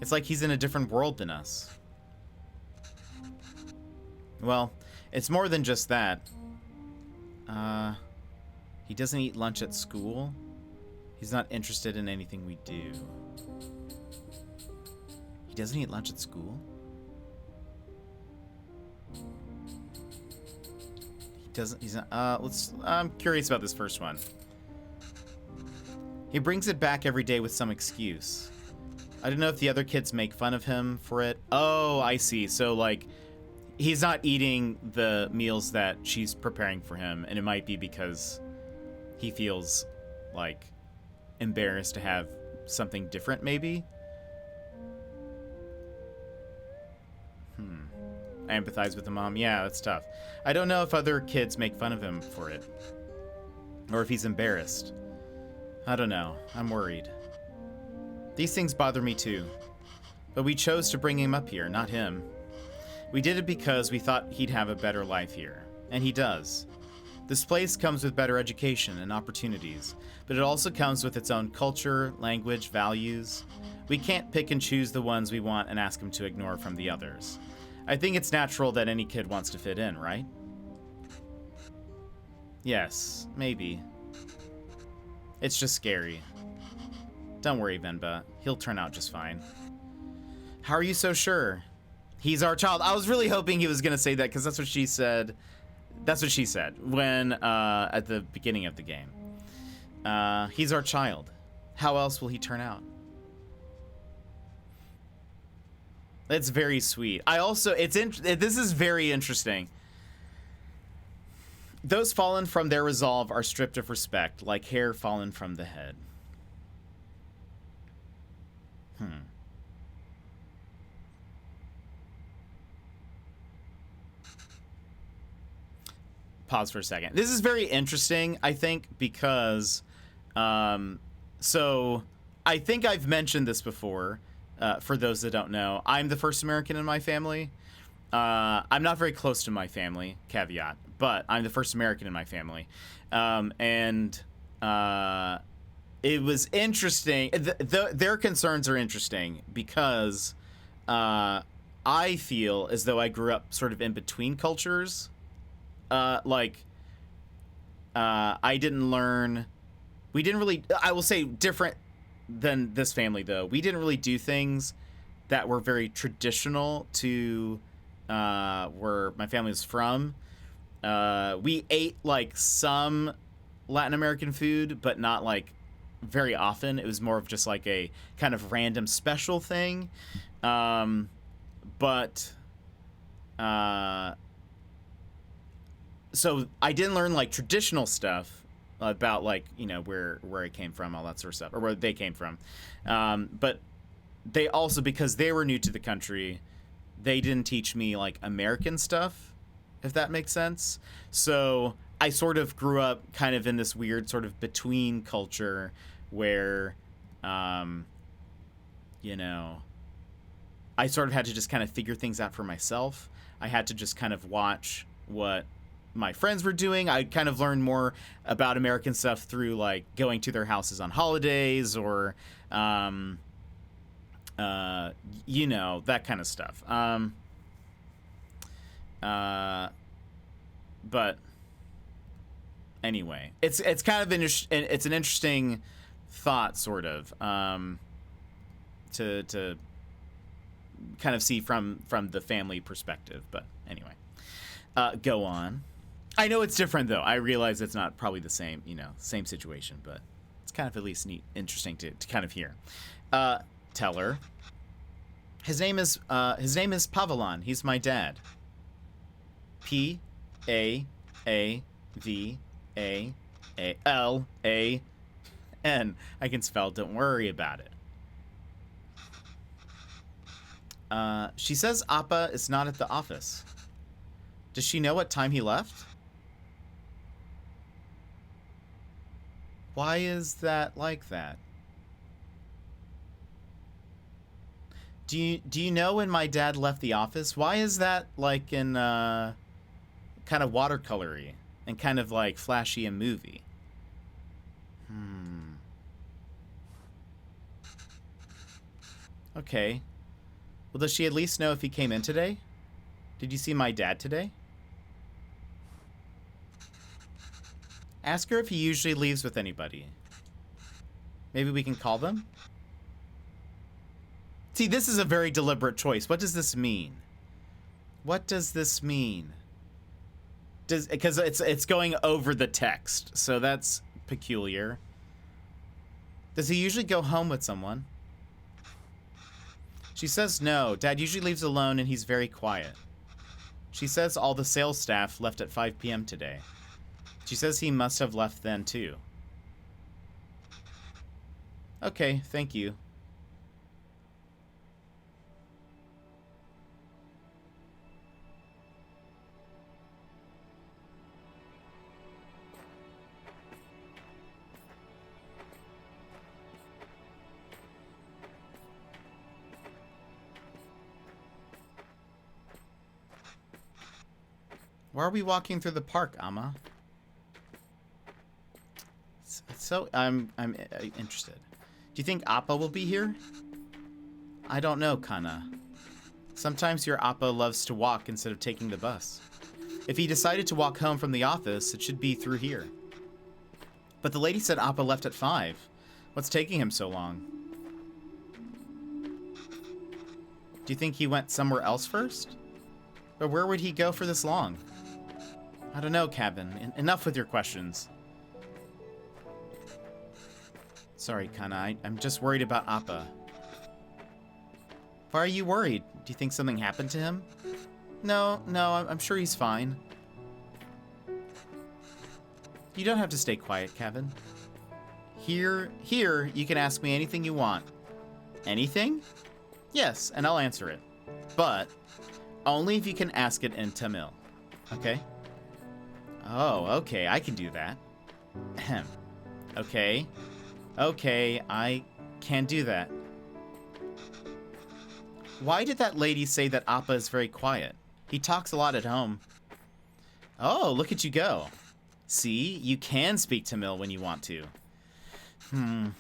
It's like he's in a different world than us. Well, it's more than just that. He doesn't eat lunch at school. He's not interested in anything we do. He doesn't eat lunch at school? He's not, I'm curious about this first one. He brings it back every day with some excuse. I don't know if the other kids make fun of him for it. Oh, I see. So, like, he's not eating the meals that she's preparing for him, and it might be because he feels, like, embarrassed to have something different, maybe? I empathize with the mom. Yeah, that's tough. I don't know if other kids make fun of him for it. Or if he's embarrassed. I don't know. I'm worried. These things bother me too. But we chose to bring him up here, not him. We did it because we thought he'd have a better life here. And he does. This place comes with better education and opportunities, but it also comes with its own culture, language, values. We can't pick and choose the ones we want and ask him to ignore from the others. I think it's natural that any kid wants to fit in, right? Yes, maybe. It's just scary. Don't worry, Venba. He'll turn out just fine. How are you so sure? He's our child. I was really hoping he was going to say that because that's what she said. That's what she said when at the beginning of the game. He's our child. How else will he turn out? It's very sweet. I also, this is very interesting. Those fallen from their resolve are stripped of respect, like hair fallen from the head. Pause for a second. This is very interesting, I think, because, so I think I've mentioned this before. For those that don't know, I'm the first American in my family. I'm not very close to my family, caveat, but I'm the first American in my family. And it was interesting. Their concerns are interesting because I feel as though I grew up sort of in between cultures. I didn't learn. We didn't really, I will say different than this family, though. We didn't really do things that were very traditional to where my family was from. We ate like some Latin American food, but not like very often. It was more of just like a kind of random special thing. So I didn't learn like traditional stuff about like, you know, where I came from, all that sort of stuff, or where they came from. But they also, because they were new to the country, they didn't teach me like American stuff, if that makes sense. So I sort of grew up kind of in this weird sort of between culture where, you know, I sort of had to just kind of figure things out for myself. I had to just kind of watch what my friends were doing. I kind of learned more about American stuff through like going to their houses on holidays or, you know, that kind of stuff. But anyway, it's kind of it's an interesting thought, sort of, to kind of see from the family perspective. But anyway, go on. I know it's different, though. I realize it's not probably the same, you know, same situation, but it's kind of at least neat, interesting to kind of hear. Tell her. His name is Pavelan. He's my dad. P-A-A-V-A-A-L-A-N. I can spell. Don't worry about it. She says Appa is not at the office. Does she know what time he left? Why is that like that? Do you know when my dad left the office? Why is that like in kind of watercolory and kind of like flashy and movie? Okay. Well, does she at least know if he came in today? Did you see my dad today? Ask her if he usually leaves with anybody. Maybe we can call them? See, this is a very deliberate choice. What does this mean? What does this mean? Because it's going over the text, so that's peculiar. Does he usually go home with someone? She says no. Dad usually leaves alone and he's very quiet. She says all the sales staff left at 5 p.m. today. She says he must have left then too. Okay, thank you. Why are we walking through the park, Amma? So I'm interested. Do you think Appa will be here? I don't know, Kana. Sometimes your Appa loves to walk instead of taking the bus. If he decided to walk home from the office, it should be through here. But the lady said Appa left at 5. What's taking him so long? Do you think he went somewhere else first? But where would he go for this long? I don't know, Cabin. Enough with your questions. Sorry, Kana. I'm just worried about Appa. Why are you worried? Do you think something happened to him? No, I'm sure he's fine. You don't have to stay quiet, Cabin. Here, you can ask me anything you want. Anything? Yes, and I'll answer it. But only if you can ask it in Tamil. Okay? Oh, okay, I can do that. Ahem. Okay, I can do that. Why did that lady say that Appa is very quiet? He talks a lot at home. Oh, look at you go. See, you can speak Tamil when you want to. I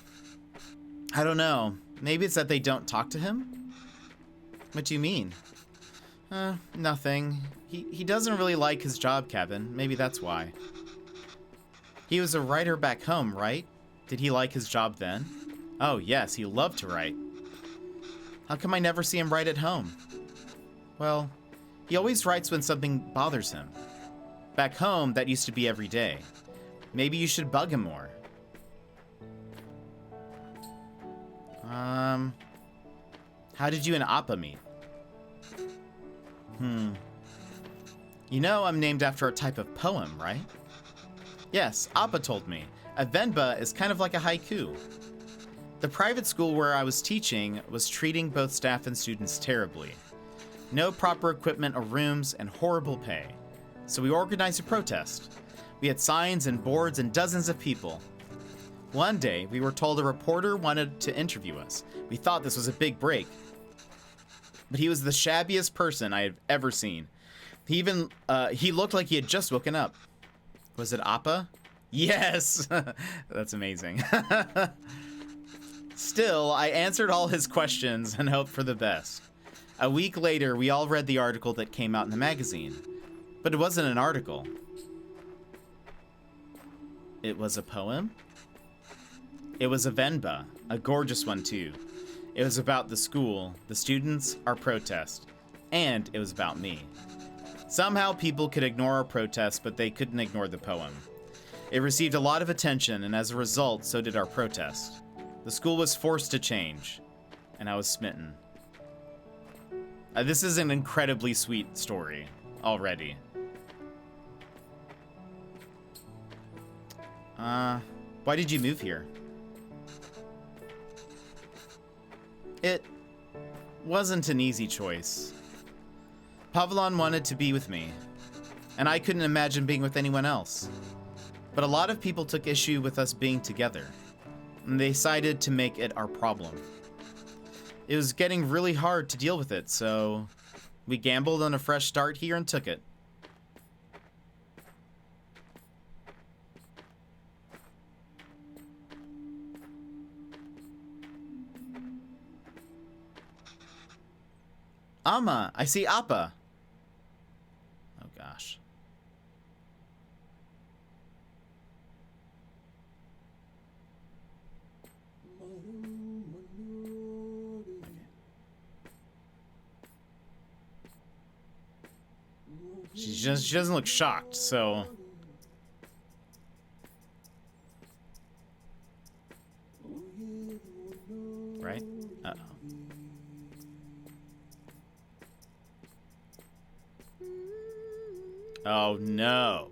don't know. Maybe it's that they don't talk to him? What do you mean? Nothing. He doesn't really like his job, Kevin. Maybe that's why. He was a writer back home, right? Did he like his job then? Oh, yes, he loved to write. How come I never see him write at home? Well, he always writes when something bothers him. Back home, that used to be every day. Maybe you should bug him more. How did you and Appa meet? You know I'm named after a type of poem, right? Yes, Appa told me. A Venba is kind of like a haiku. The private school where I was teaching was treating both staff and students terribly. No proper equipment or rooms and horrible pay. So we organized a protest. We had signs and boards and dozens of people. One day, we were told a reporter wanted to interview us. We thought this was a big break. But he was the shabbiest person I had ever seen. He looked like he had just woken up. Was it Appa? Yes! That's amazing. Still, I answered all his questions and hoped for the best. A week later, we all read the article that came out in the magazine. But it wasn't an article. It was a poem? It was a Venba, a gorgeous one too. It was about the school, the students, our protest, and it was about me. Somehow people could ignore our protest, but they couldn't ignore the poem. It received a lot of attention, and as a result, so did our protest. The school was forced to change, and I was smitten. This is an incredibly sweet story already. Why did you move here? It wasn't an easy choice. Pavlon wanted to be with me, and I couldn't imagine being with anyone else. But a lot of people took issue with us being together, and they decided to make it our problem. It was getting really hard to deal with it, so we gambled on a fresh start here and took it. Amma, I see Appa. Oh gosh. She doesn't look shocked, so. Right? Uh-oh. Oh, no.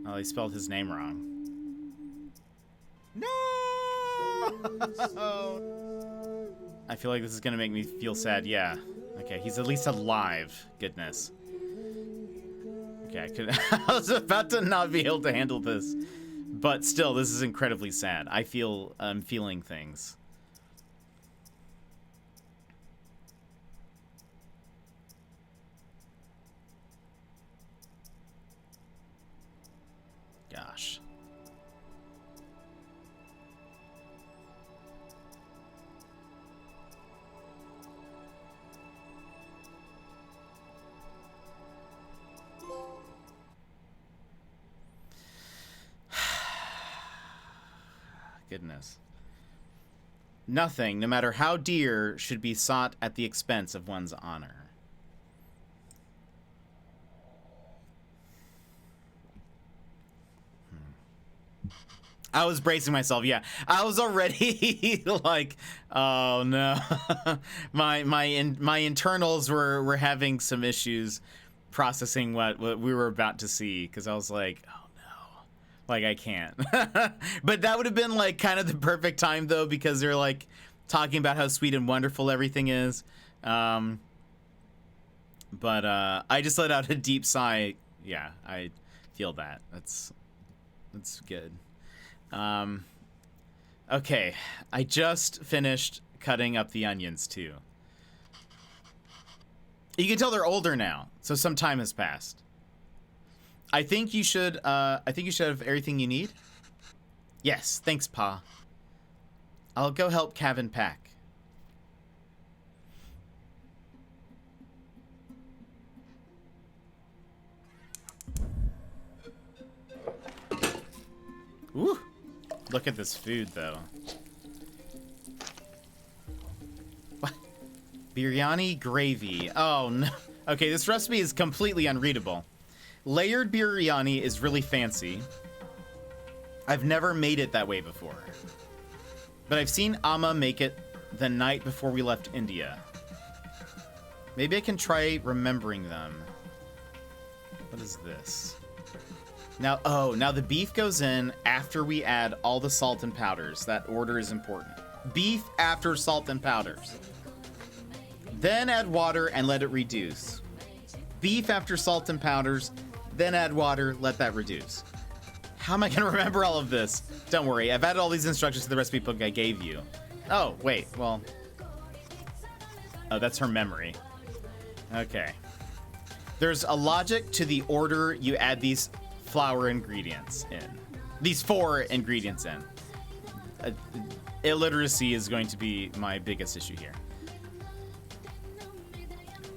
Oh, he spelled his name wrong. No! I feel like this is gonna make me feel sad. Yeah. Okay, he's at least alive. Goodness. Okay, I was about to not be able to handle this. But still, this is incredibly sad. I'm feeling things. Gosh. Goodness. Nothing, no matter how dear, should be sought at the expense of one's honor. I was bracing myself. Yeah, I was already like, oh no, my internals were having some issues processing what we were about to see, because I was like, oh no, like I can't. But that would have been like kind of the perfect time though, because they're like talking about how sweet and wonderful everything is. But I just let out a deep sigh. Yeah, I feel that. That's good. Okay, I just finished cutting up the onions too. You can tell they're older now, so some time has passed. I think you should have everything you need. Yes, thanks, Pa. I'll go help Kevin pack. Ooh. Look at this food, though. What? Biryani gravy. Oh, no. Okay, this recipe is completely unreadable. Layered biryani is really fancy. I've never made it that way before. But I've seen Amma make it the night before we left India. Maybe I can try remembering them. What is this? Now, now the beef goes in after we add all the salt and powders. That order is important. Beef after salt and powders. Then add water and let it reduce. Beef after salt and powders, then add water, let that reduce. How am I gonna remember all of this? Don't worry, I've added all these instructions to the recipe book I gave you. Oh, wait, well. Oh, that's her memory. Okay. There's a logic to the order you add these flour ingredients in. These 4 ingredients in. Illiteracy is going to be my biggest issue here.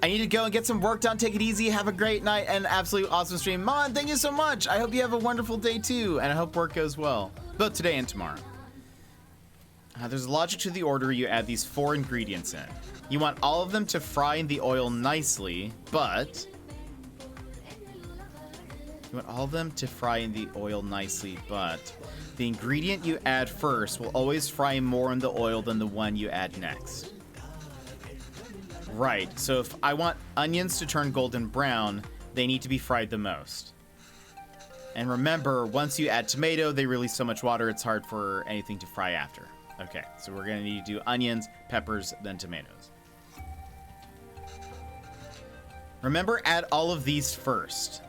I need to go and get some work done. Take it easy. Have a great night and absolute awesome stream. Mon, thank you so much. I hope you have a wonderful day too, and I hope work goes well, both today and tomorrow. There's a logic to the order you add these 4 ingredients in. You want all of them to fry in the oil nicely, but the ingredient you add first will always fry more in the oil than the one you add next. Right, so if I want onions to turn golden brown, they need to be fried the most. And remember, once you add tomato, they release so much water it's hard for anything to fry after. Okay, so we're gonna need to do onions, peppers, then tomatoes. Remember, add all of these first.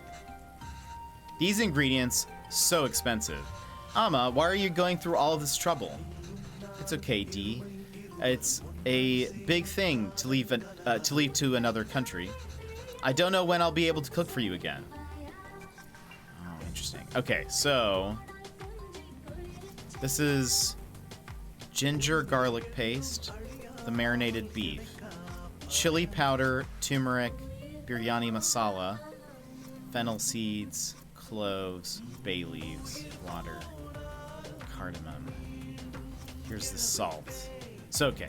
These ingredients, so expensive. Amma, why are you going through all of this trouble? It's okay, Dee. It's a big thing to leave to another country. I don't know when I'll be able to cook for you again. Oh, interesting. Okay, so this is ginger garlic paste, the marinated beef, chili powder, turmeric, biryani masala, fennel seeds, cloves, bay leaves, water, cardamom. Here's the salt. It's okay.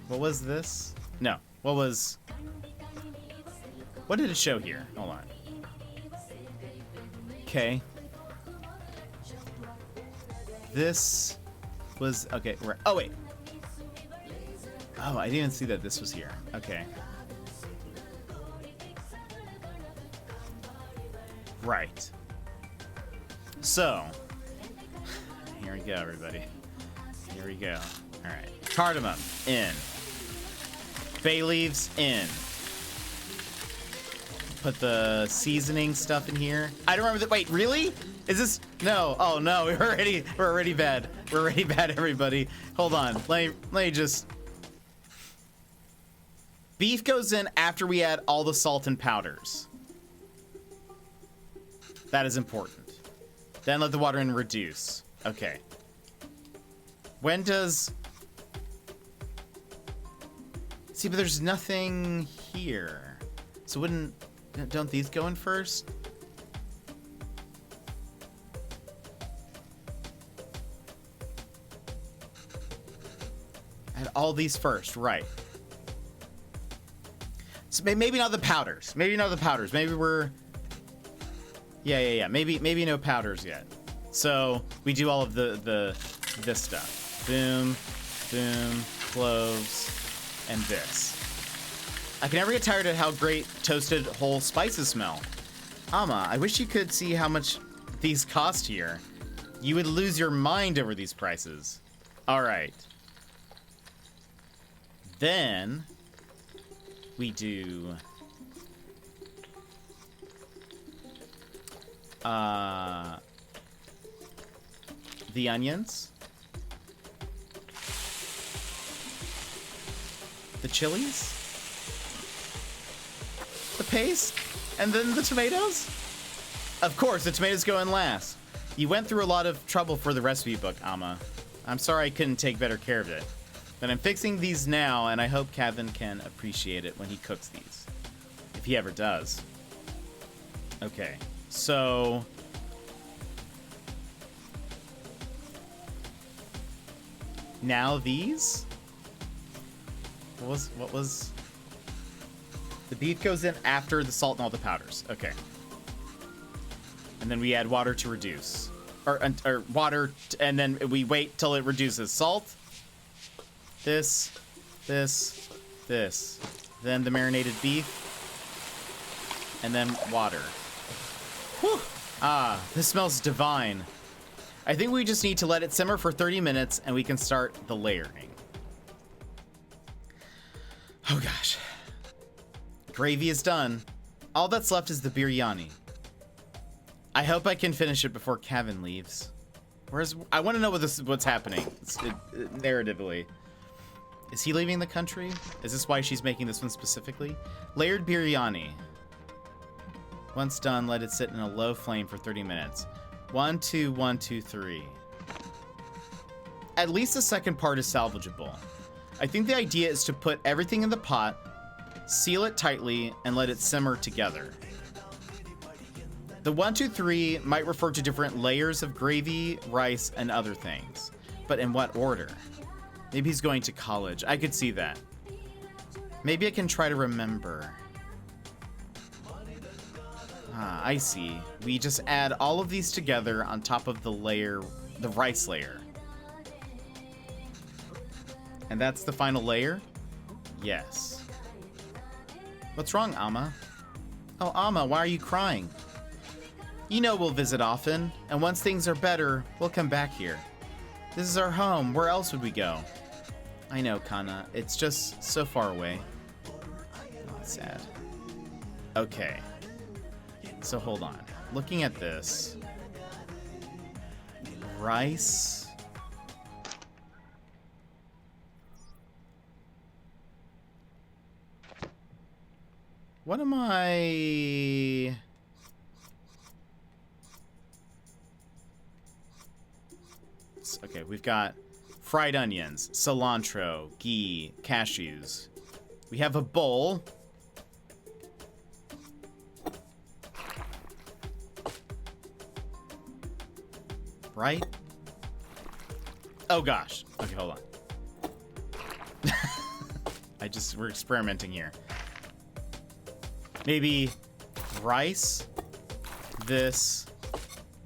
What was this? No. What did it show here? Hold on. Okay. This was okay. Oh wait. Oh, I didn't even see that this was here. Okay. Right. So, here we go, everybody. Here we go. All right. Cardamom in. Bay leaves in. Put the seasoning stuff in here. I don't remember that. Wait, really? Is this? No. Oh no, we're already bad. We're already bad, everybody. Hold on. Let me just. Beef goes in after we add all the salt and powders. That is important. Then let the water in reduce. Okay. When does... See, but there's nothing here. So don't these go in first? Add all these first, right. So maybe not the powders. Maybe not the powders. Maybe we're... Yeah. Maybe no powders yet. So we do all of this stuff. Boom, boom, cloves, and this. I can never get tired of how great toasted whole spices smell. Ama, I wish you could see how much these cost here. You would lose your mind over these prices. All right. Then we do the onions, the chilies, the paste, and then the tomatoes? Of course, the tomatoes go in last. You went through a lot of trouble for the recipe book, Ama. I'm sorry I couldn't take better care of it. But I'm fixing these now, and I hope Kevin can appreciate it when he cooks these. If he ever does. Okay, so... Now these? What was... The beef goes in after the salt and all the powders. Okay. And then we add water to reduce. Or water, and then we wait till it reduces. Salt. This. Then the marinated beef. And then water. Whew. Ah, this smells divine. I think we just need to let it simmer for 30 minutes and we can start the layering. Oh gosh. Gravy is done. All that's left is the biryani. I hope I can finish it before Kevin leaves. I want to know what's happening narratively. Is he leaving the country? Is this why she's making this one specifically? Layered biryani. Once done, let it sit in a low flame for 30 minutes. 1, 2, 1, 2, 3. At least the second part is salvageable. I think the idea is to put everything in the pot, seal it tightly, and let it simmer together. The 1, 2, 3 might refer to different layers of gravy, rice, and other things. But in what order? Maybe he's going to college. I could see that. Maybe I can try to remember. Ah, I see. We just add all of these together on top of the layer, the rice layer. And that's the final layer? Yes. What's wrong, Ama? Oh, Ama, why are you crying? You know we'll visit often, and once things are better, we'll come back here. This is our home. Where else would we go? I know, Kana. It's just so far away. Oh, that's sad. Okay. So hold on. Looking at this. Rice. What am I... Okay, we've got fried onions, cilantro, ghee, cashews. We have a bowl. Right? Oh gosh. Okay, hold on. We're experimenting here. Maybe rice, this,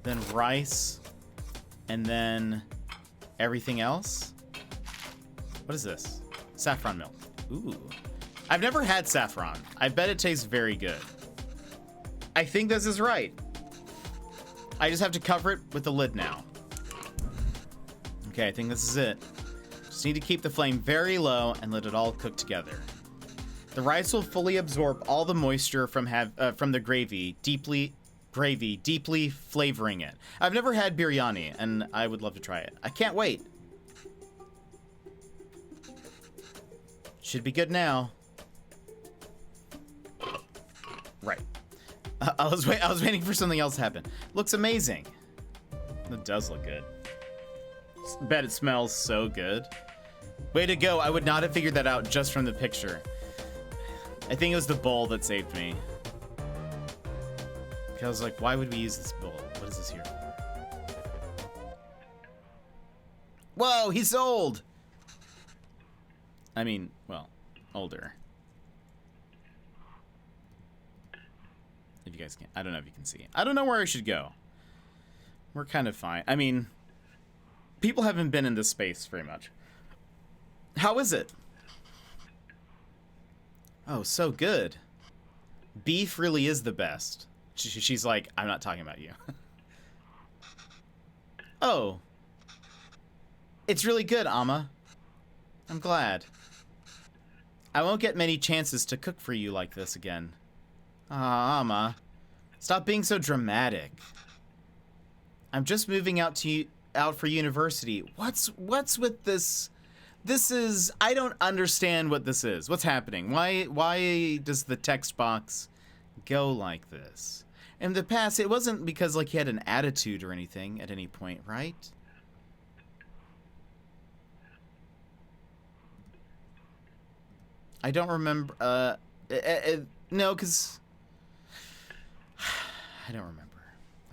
then rice, and then everything else. What is this? Saffron milk. Ooh. I've never had saffron. I bet it tastes very good. I think this is right. I just have to cover it with the lid now. Okay, I think this is it. Just need to keep the flame very low and let it all cook together. The rice will fully absorb all the moisture from the gravy, deeply flavoring it. I've never had biryani, and I would love to try it. I can't wait. Should be good now. Right. I was waiting for something else to happen. Looks amazing. It does look good. Bet it smells so good. Way to go. I would not have figured that out just from the picture. I think it was the bowl that saved me. Because I was like, why would we use this bowl? What is this here for? Whoa, he's old! I mean, well, older. If you guys can, I don't know if you can see. I don't know where I should go. We're kind of fine. I mean, people haven't been in this space very much. How is it? Oh, so good. Beef really is the best. She's like, I'm not talking about you. Oh. It's really good, Amma. I'm glad. I won't get many chances to cook for you like this again. Ah, Amma. Stop being so dramatic. I'm just moving out for university. What's with this? This is, I don't understand what this is. What's happening? Why does the text box go like this? In the past, it wasn't because like he had an attitude or anything at any point, right? I don't remember, no, because I don't remember.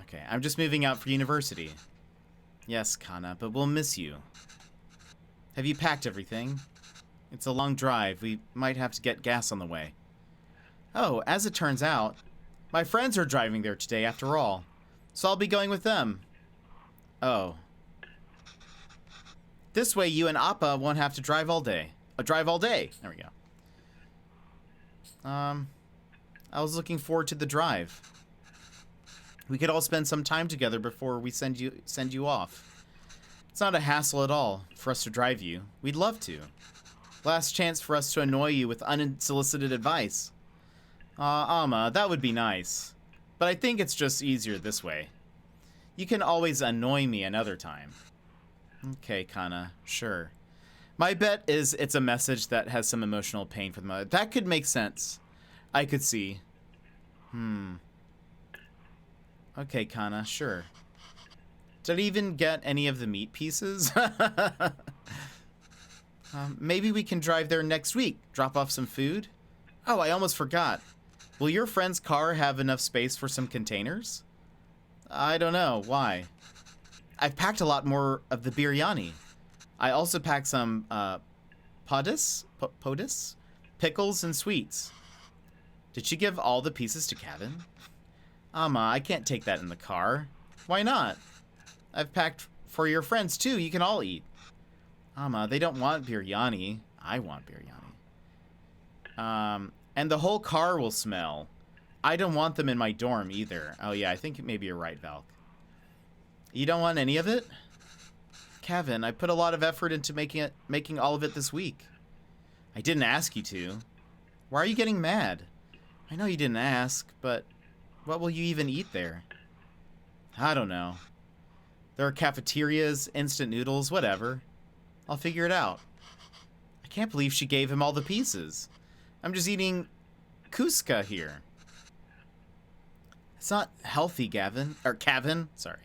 Okay, I'm just moving out for university. Yes, Kana, but we'll miss you. Have you packed everything? It's a long drive. We might have to get gas on the way. Oh, as it turns out, my friends are driving there today after all, so I'll be going with them. Oh. This way you and Appa won't have to drive all day. Drive all day. There we go. I was looking forward to the drive. We could all spend some time together before we send you off. It's not a hassle at all for us to drive you. We'd love to. Last chance for us to annoy you with unsolicited advice. Amma, that would be nice. But I think it's just easier this way. You can always annoy me another time. Okay, Kana, sure. My bet is it's a message that has some emotional pain for the mother. That could make sense. I could see. Okay, Kana, sure. Did I even get any of the meat pieces? Maybe we can drive there next week. Drop off some food. Oh, I almost forgot. Will your friend's car have enough space for some containers? I don't know. Why? I've packed a lot more of the biryani. I also packed some podis, pickles, and sweets. Did she give all the pieces to Kevin? Amma, I can't take that in the car. Why not? I've packed for your friends too. You can all eat. Amma, they don't want biryani. I want biryani. And the whole car will smell. I don't want them in my dorm either. Oh yeah, I think maybe you're right, Valk. You don't want any of it? Kevin, I put a lot of effort into making all of it this week. I didn't ask you to. Why are you getting mad? I know you didn't ask, but what will you even eat there? I don't know. There are cafeterias, instant noodles, whatever. I'll figure it out. I can't believe she gave him all the pieces. I'm just eating Kuska here. It's not healthy, Kevin. Sorry.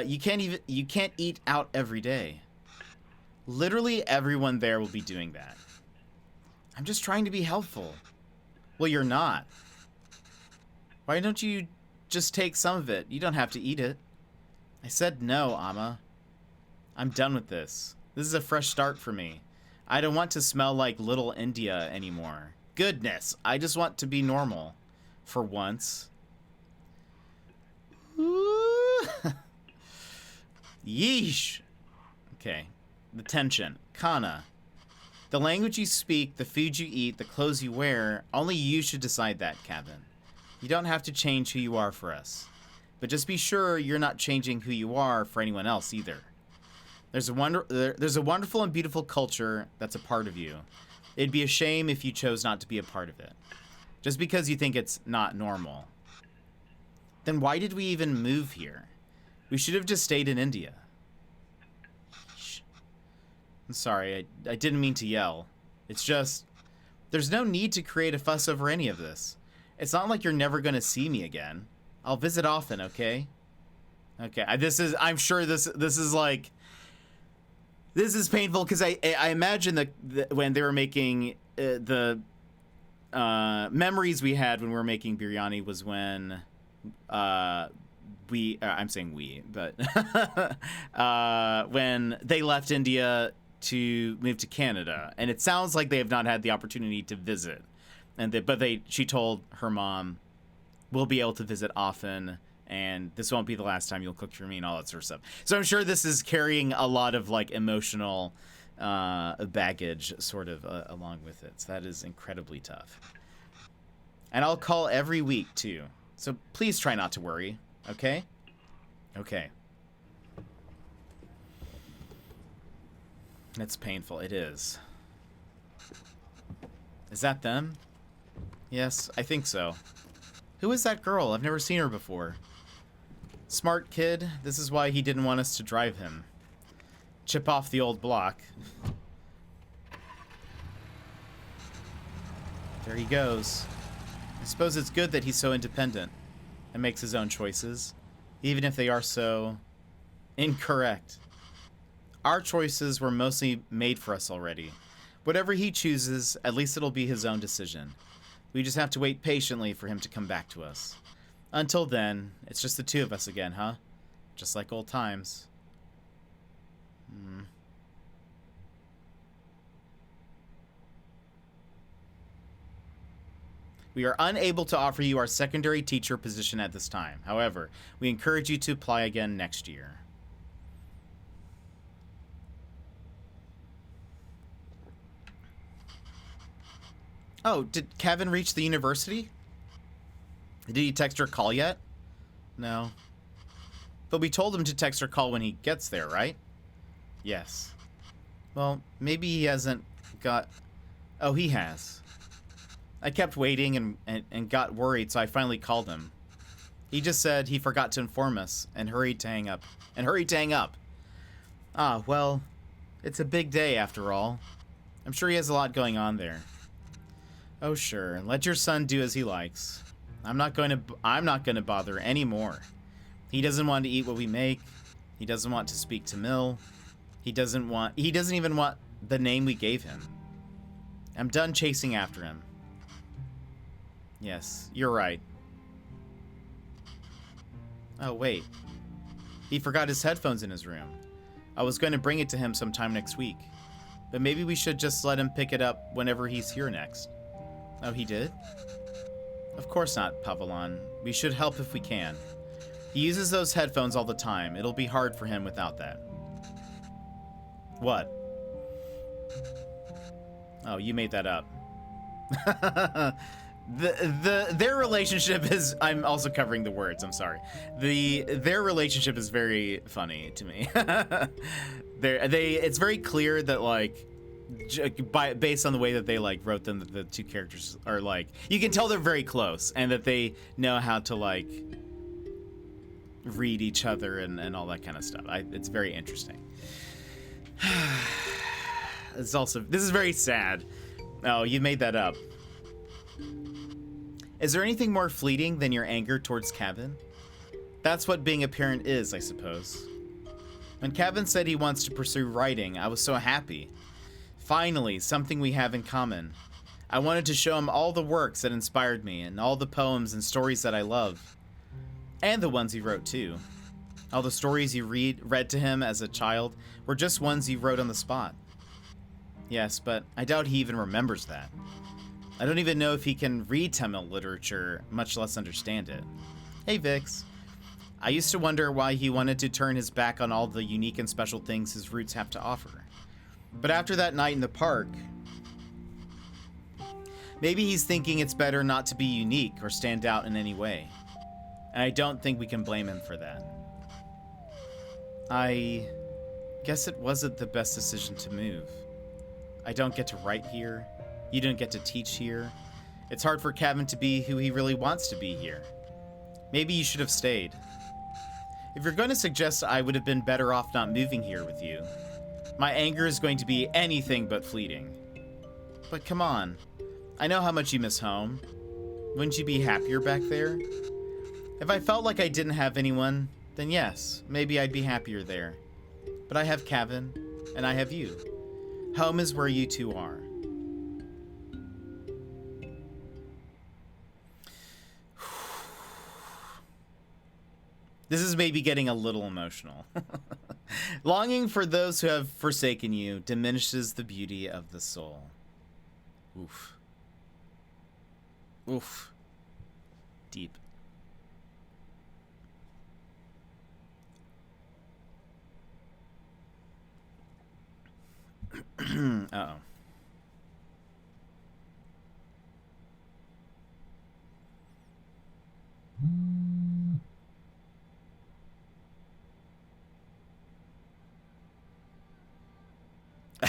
You can't eat out every day. Literally everyone there will be doing that. I'm just trying to be helpful. Well, you're not. Why don't you just take some of it? You don't have to eat it. I said no, Amma. I'm done with this. This is a fresh start for me. I don't want to smell like Little India anymore. Goodness, I just want to be normal. For once. Yeesh. Okay. The tension. Kana. The language you speak, the food you eat, the clothes you wear, only you should decide that, Kevin. You don't have to change who you are for us. But just be sure you're not changing who you are for anyone else either. There's a wonderful and beautiful culture that's a part of you. It'd be a shame if you chose not to be a part of it. Just because you think it's not normal. Then why did we even move here? We should have just stayed in India. Shh. I'm sorry, I didn't mean to yell. It's just, there's no need to create a fuss over any of this. It's not like you're never going to see me again. I'll visit often, okay? Okay, I'm sure this is like, this is painful because I imagine that when they were making the memories we had when we were making biryani was when I'm saying we, but when they left India to move to Canada, and it sounds like they have not had the opportunity to visit, she told her mom, we'll be able to visit often, and this won't be the last time you'll cook for me and all that sort of stuff. So I'm sure this is carrying a lot of like emotional baggage sort of along with it. So that is incredibly tough. And I'll call every week too. So please try not to worry, okay? Okay. It's painful. It is. Is that them? Yes, I think so. Who is that girl? I've never seen her before. Smart kid. This is why he didn't want us to drive him. Chip off the old block. There he goes. I suppose it's good that he's so independent and makes his own choices, even if they are so incorrect. Our choices were mostly made for us already. Whatever he chooses, at least it'll be his own decision. We just have to wait patiently for him to come back to us. Until then, it's just the two of us again, huh? Just like old times. We are unable to offer you our secondary teacher position at this time. However, we encourage you to apply again next year. Oh, did Kevin reach the university? Did he text or call yet? No. But we told him to text or call when he gets there, right? Yes. Well, maybe he hasn't got... Oh, he has. I kept waiting and got worried, so I finally called him. He just said he forgot to inform us and hurried to hang up. Ah, well, it's a big day after all. I'm sure he has a lot going on there. Oh, sure. Let your son do as he likes. I'm not going to bother anymore. He doesn't want to eat what we make. He doesn't want to speak to Mill. He doesn't even want the name we gave him. I'm done chasing after him. Yes, you're right. Oh, wait. He forgot his headphones in his room. I was going to bring it to him sometime next week. But maybe we should just let him pick it up whenever he's here next. Oh, he did? Of course not, Pavelon. We should help if we can. He uses those headphones all the time. It'll be hard for him without that. What? Oh, you made that up. Their relationship is... I'm also covering the words, I'm sorry. Their relationship is very funny to me. It's very clear that, like, based on the way that they, like, wrote them, the two characters are, like... You can tell they're very close, and that they know how to, like, read each other and all that kind of stuff. It's very interesting. It's also... This is very sad. Oh, you made that up. Is there anything more fleeting than your anger towards Kevin? That's what being a parent is, I suppose. When Kevin said he wants to pursue writing, I was so happy. Finally, something we have in common. I wanted to show him all the works that inspired me and all the poems and stories that I love. And the ones he wrote, too. All the stories you read to him as a child were just ones you wrote on the spot. Yes, but I doubt he even remembers that. I don't even know if he can read Tamil literature, much less understand it. Hey, Vix. I used to wonder why he wanted to turn his back on all the unique and special things his roots have to offer. But after that night in the park, maybe he's thinking it's better not to be unique or stand out in any way. And I don't think we can blame him for that. I guess it wasn't the best decision to move. I don't get to write here. You don't get to teach here. It's hard for Kevin to be who he really wants to be here. Maybe you should have stayed. If you're going to suggest I would have been better off not moving here with you, my anger is going to be anything but fleeting. But come on. I know how much you miss home. Wouldn't you be happier back there? If I felt like I didn't have anyone, then yes, maybe I'd be happier there. But I have Kevin, and I have you. Home is where you two are. This is maybe getting a little emotional. Longing for those who have forsaken you diminishes the beauty of the soul. Oof. Oof. Deep. Uh-oh.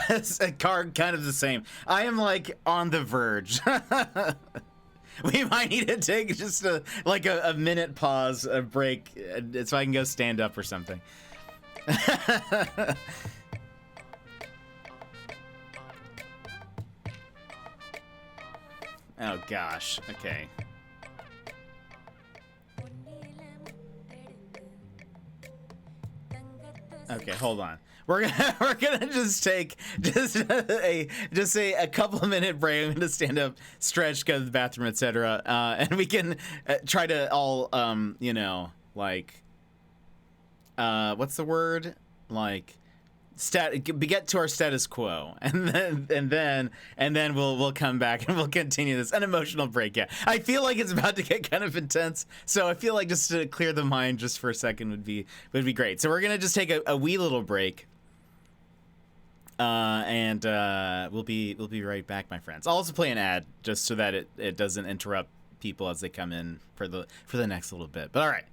It's a card kind of the same. I am like on the verge. We might need to take just a minute pause, a break, so I can go stand up or something. Oh gosh. Okay. Okay, hold on. We're gonna just take a couple of minute break. I'm gonna stand up, stretch, go to the bathroom, etc. And we can try to all what's the word? Like get to our status quo, and then we'll come back and we'll continue this. An emotional break. Yeah, I feel like it's about to get kind of intense, so I feel like just to clear the mind just for a second would be great. So we're gonna just take a wee little break. And we'll be right back, my friends. I'll also play an ad just so that it doesn't interrupt people as they come in for the next little bit. But all right.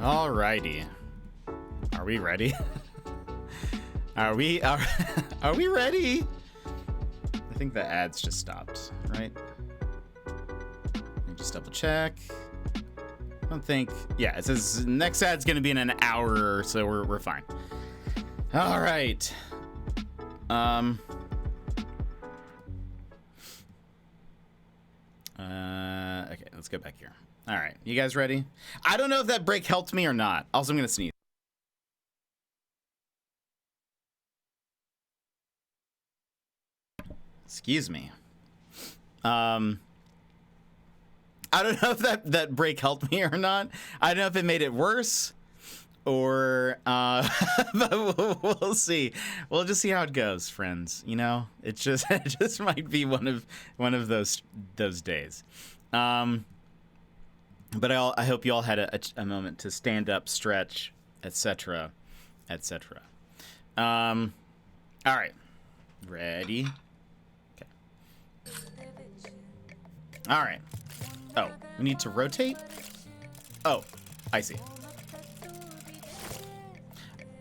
Alrighty. Are we ready? Are we ready? I think the ads just stopped, right? Let me just double check. I don't think. Yeah, it says next ad's gonna be in an hour, so we're fine. All right. Okay, let's go back here. All right, you guys ready? I don't know if that break helped me or not. Also, I'm gonna sneeze. Excuse me. I don't know if that break helped me or not. I don't know if it made it worse or but we'll see. We'll just see how it goes, friends. You know, it just might be one of those days. But I hope you all had a moment to stand up, stretch, etc., etc. All right, ready? All right. Oh, we need to rotate? Oh, I see.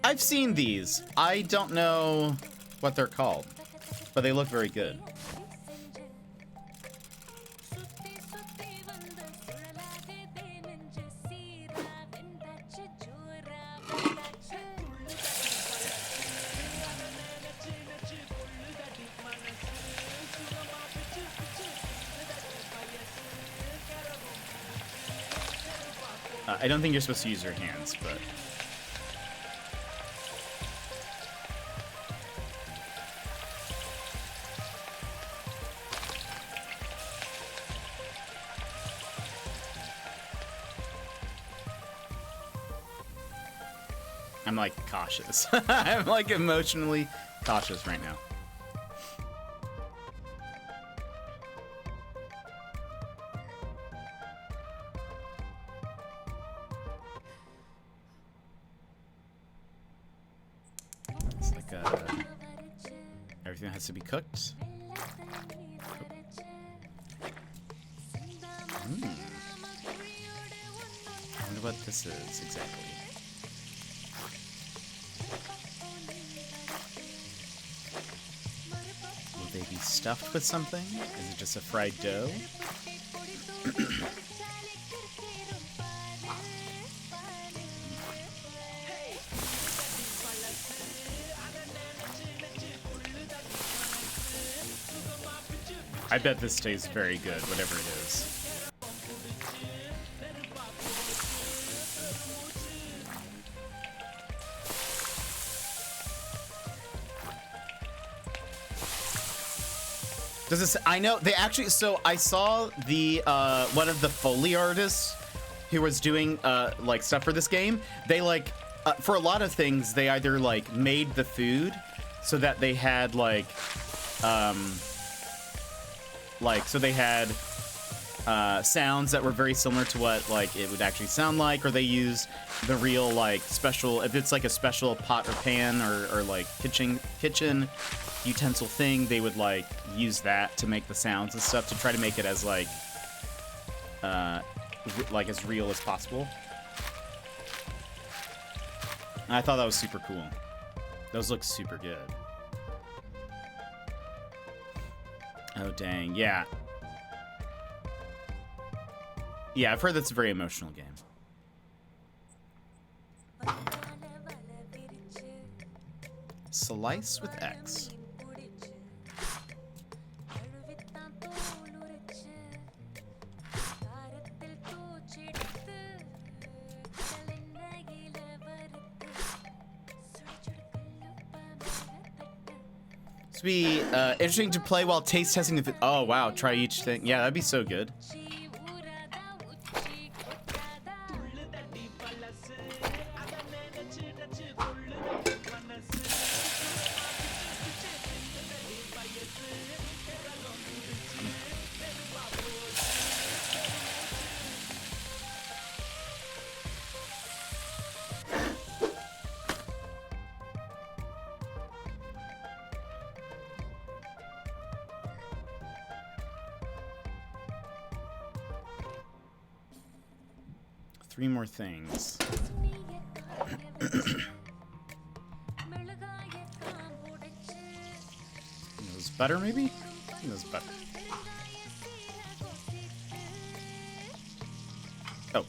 I've seen these. I don't know what they're called, but they look very good. I don't think you're supposed to use your hands, but... I'm like cautious. I'm like emotionally cautious right now. It's like everything has to be cooked. I wonder what this is exactly. Will they be stuffed with something? Is it just a fried dough? I bet this tastes very good, whatever it is. Does this? I know they actually. So I saw the one of the Foley artists who was doing like stuff for this game. They like for a lot of things they either like made the food so that they had so they had sounds that were very similar to what like it would actually sound like, or they used the real like special, if it's like a special pot or pan or like kitchen utensil thing, they would like use that to make the sounds and stuff to try to make it as like as real as possible. And I thought that was super cool. Those look super good. Oh, dang. Yeah. Yeah, I've heard that's a very emotional game. Slice with X. To be interesting to play while taste testing the food. Oh wow, try each thing. Yeah, that'd be so good. 3 more things. Those butter, maybe? Those butter. Oh.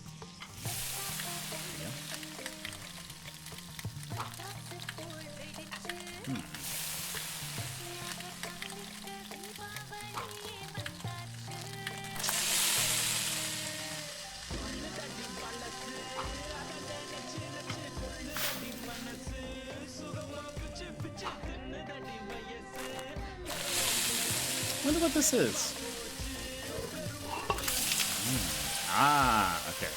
Wonder what this is. Ah, okay.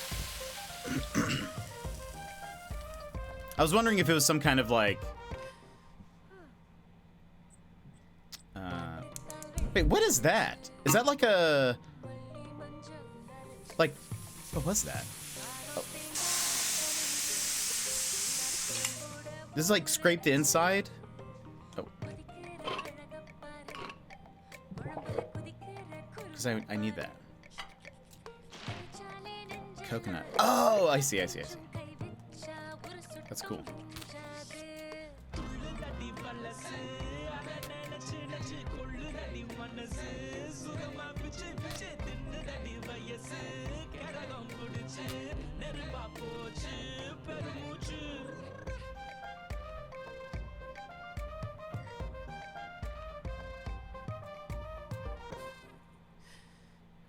I was wondering if it was some kind of like... wait, what is that? Is that like a... like... what was that? Oh. This is like scrape the inside? Oh. Because I need that. Coconut. Oh, I see. That's cool.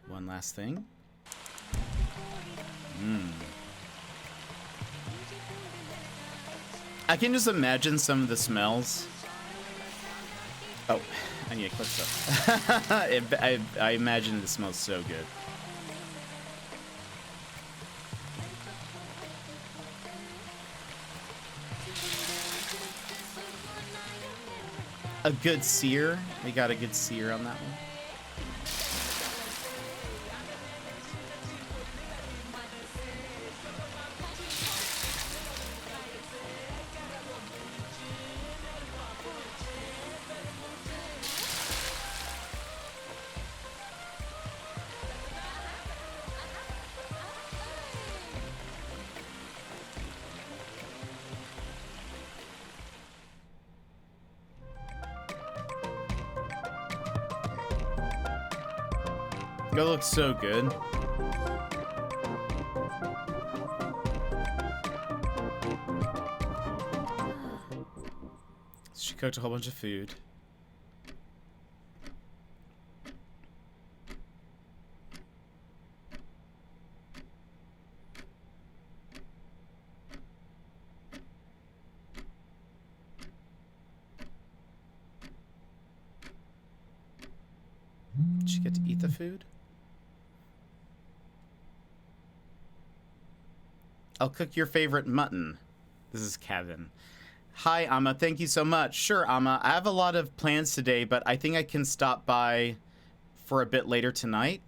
One last thing. I can just imagine some of the smells. Oh, I need to click stuff. I imagine it smells so good. A good sear. We got a good sear on that one. That looks so good. She cooked a whole bunch of food. Did she get to eat the food? I'll cook your favorite mutton. This is Kevin. Hi, Amma. Thank you so much. Sure, Amma. I have a lot of plans today, but I think I can stop by for a bit later tonight.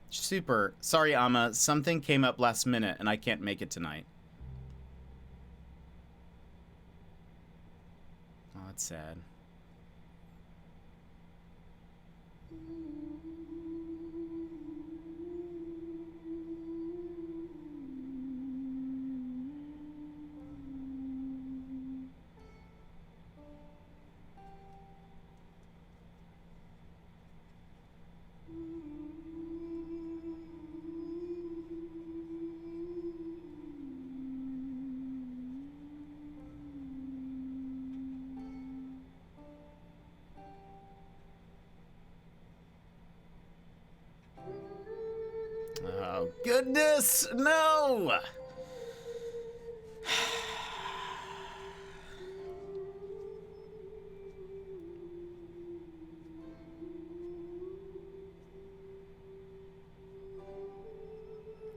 Super. Sorry, Amma. Something came up last minute, and I can't make it tonight. Oh, that's sad. Oh, goodness, no!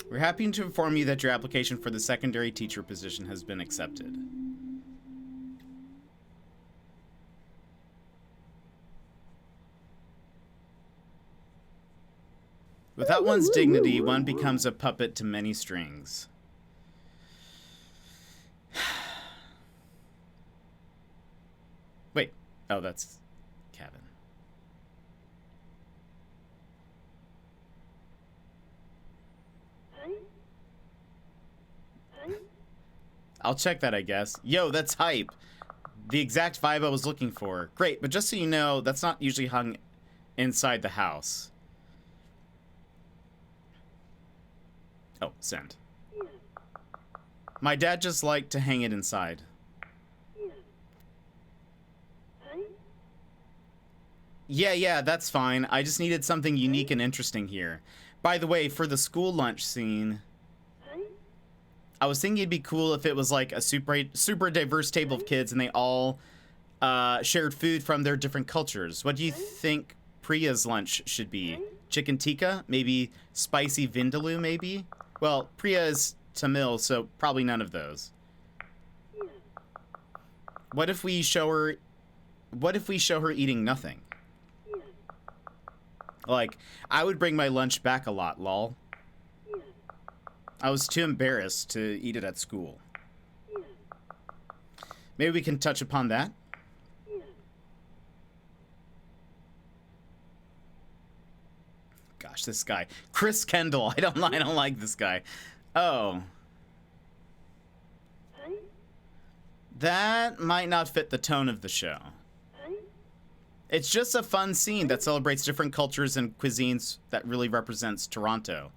We're happy to inform you that your application for the secondary teacher position has been accepted. Without one's dignity, one becomes a puppet to many strings. Wait. Oh, that's Kevin. I'll check that, I guess. Yo, that's hype. The exact vibe I was looking for. Great, but just so you know, that's not usually hung inside the house. Oh, send. My dad just liked to hang it inside. Yeah, that's fine. I just needed something unique and interesting here. By the way, for the school lunch scene, I was thinking it'd be cool if it was like a super diverse table of kids and they all shared food from their different cultures. What do you think Priya's lunch should be? Chicken tikka? Maybe spicy vindaloo, maybe? Well, Priya is Tamil, so probably none of those. What if we show her eating nothing? Like, I would bring my lunch back a lot, lol. I was too embarrassed to eat it at school. Maybe we can touch upon that. Gosh, this guy. Chris Kendall. I don't like this guy. Oh. That might not fit the tone of the show. It's just a fun scene that celebrates different cultures and cuisines that really represents Toronto.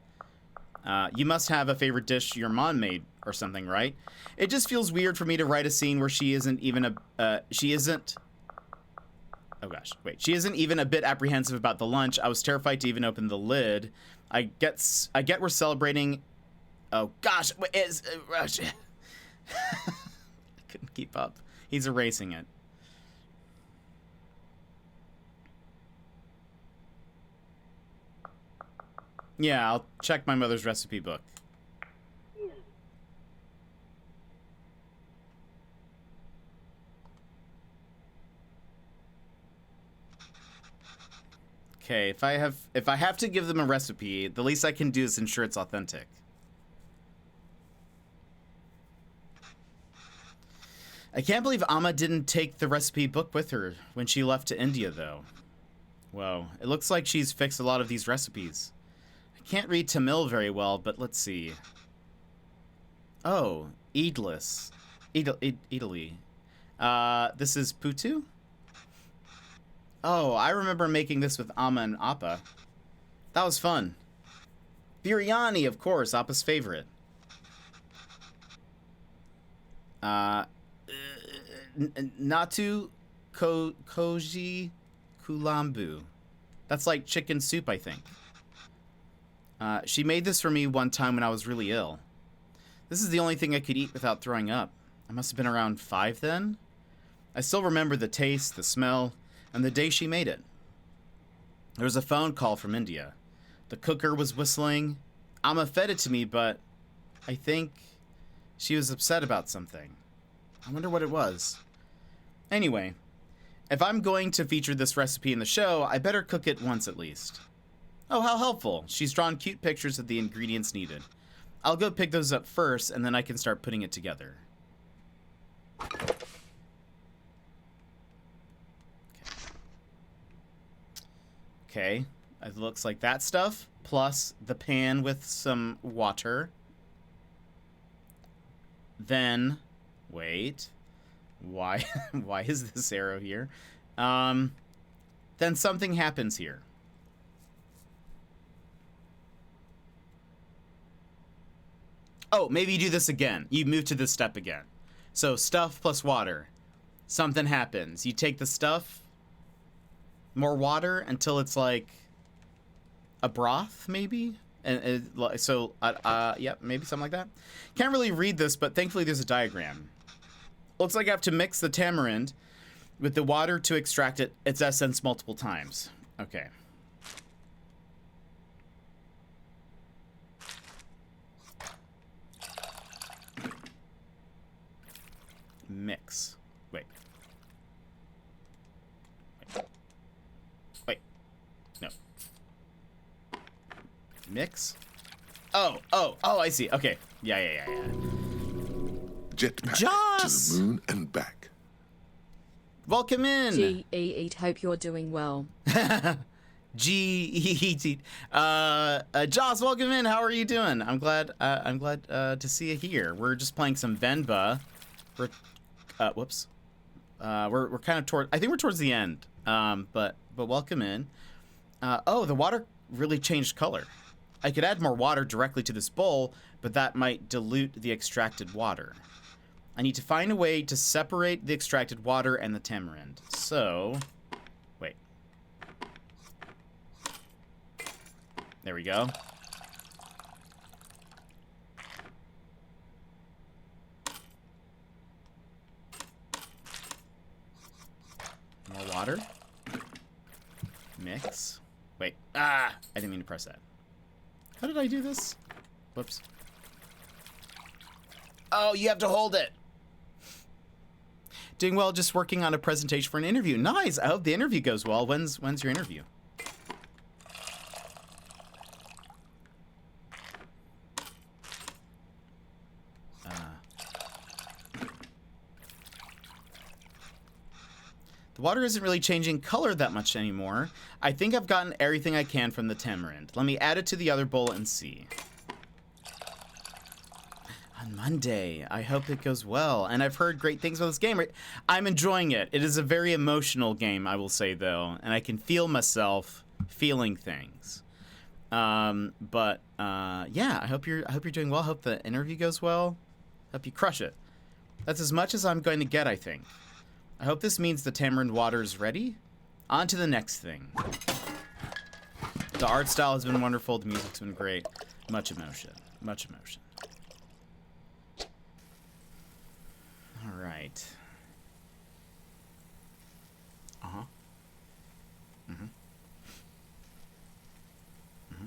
You must have a favorite dish your mom made or something, right? It just feels weird for me to write a scene where she isn't even a bit apprehensive about the lunch. I was terrified to even open the lid. I get we're celebrating. Oh gosh, I couldn't keep up. He's erasing it. Yeah, I'll check my mother's recipe book. Okay, if I have to give them a recipe, the least I can do is ensure it's authentic. I can't believe Amma didn't take the recipe book with her when she left to India, though. Whoa, it looks like she's fixed a lot of these recipes. I can't read Tamil very well, but let's see. Oh, Idlis. Italy. This is Putu? Oh, I remember making this with Amma and Appa. That was fun. Biryani, of course, Appa's favorite. Natu Koji Kulambu. That's like chicken soup, I think. She made this for me one time when I was really ill. This is the only thing I could eat without throwing up. I must have been around 5 then. I still remember the taste, the smell, and the day she made it. There was a phone call from India. The cooker was whistling. Amma fed it to me, but I think she was upset about something. I wonder what it was. Anyway, if I'm going to feature this recipe in the show, I better cook it once at least. Oh, how helpful. She's drawn cute pictures of the ingredients needed. I'll go pick those up first, and then I can start putting it together. Okay, it looks like that stuff, plus the pan with some water. Then, wait, why is this arrow here? Then something happens here. Oh, maybe you do this again. You move to this step again. So stuff plus water. Something happens. You take the stuff, more water until it's like a broth, maybe? And yep, maybe something like that. Can't really read this, but thankfully there's a diagram. Looks like I have to mix the tamarind with the water to extract its essence multiple times. Okay. Mix. Wait. No. Mix? Oh, I see. Okay. Yeah. Jetpack Joss! to the moon and back. Welcome in. G.E. Hope you're doing well. G-E-E-T. Joss, welcome in. How are you doing? I'm glad to see you here. We're just playing some Venba. We're, whoops. We're kind of toward, I think we're towards the end. But welcome in. Oh, the water really changed color. I could add more water directly to this bowl, but that might dilute the extracted water. I need to find a way to separate the extracted water and the tamarind. So, wait. There we go. More water. Mix. Wait. Ah! I didn't mean to press that. How did I do this? Whoops. Oh, you have to hold it. Doing well, just working on a presentation for an interview. Nice. I hope the interview goes well. When's your interview? The water isn't really changing color that much anymore. I think I've gotten everything I can from the tamarind. Let me add it to the other bowl and see. On Monday. I hope it goes well. And I've heard great things about this game. I'm enjoying it. It is a very emotional game, I will say, though. And I can feel myself feeling things. Yeah, I hope you're doing well. Hope the interview goes well. Hope you crush it. That's as much as I'm going to get, I think. I hope this means the tamarind water is ready. On to the next thing. The art style has been wonderful. The music's been great. Much emotion. Much emotion. All right. Uh-huh. Mm-hmm. Mm-hmm.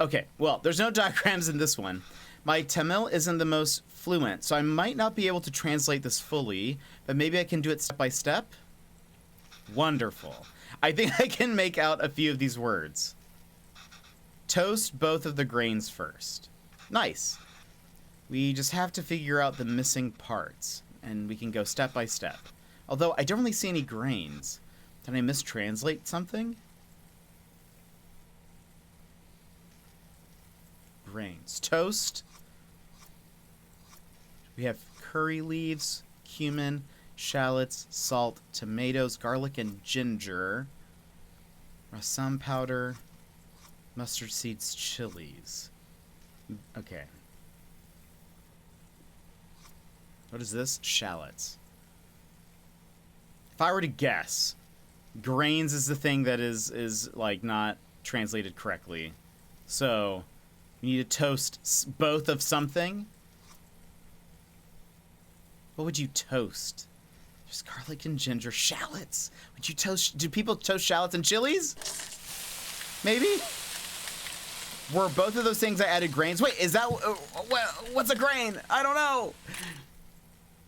Okay, well, there's no diagrams in this one. My Tamil isn't the most fluent, so I might not be able to translate this fully, but maybe I can do it step by step. Wonderful. I think I can make out a few of these words. Toast both of the grains first. Nice. We just have to figure out the missing parts, and we can go step by step. Although I don't really see any grains. Did I mistranslate something? Grains. Toast. We have curry leaves, cumin, shallots, salt, tomatoes, garlic, and ginger. Rasam powder, mustard seeds, chilies. Okay. What is this? Shallots. If I were to guess, grains is the thing that is like not translated correctly. So, we need to toast both of something. What would you toast? Just garlic and ginger. Shallots. Would you toast? Do people toast shallots and chilies? Maybe? Were both of those things I added grains? Wait, is that... what's a grain? I don't know.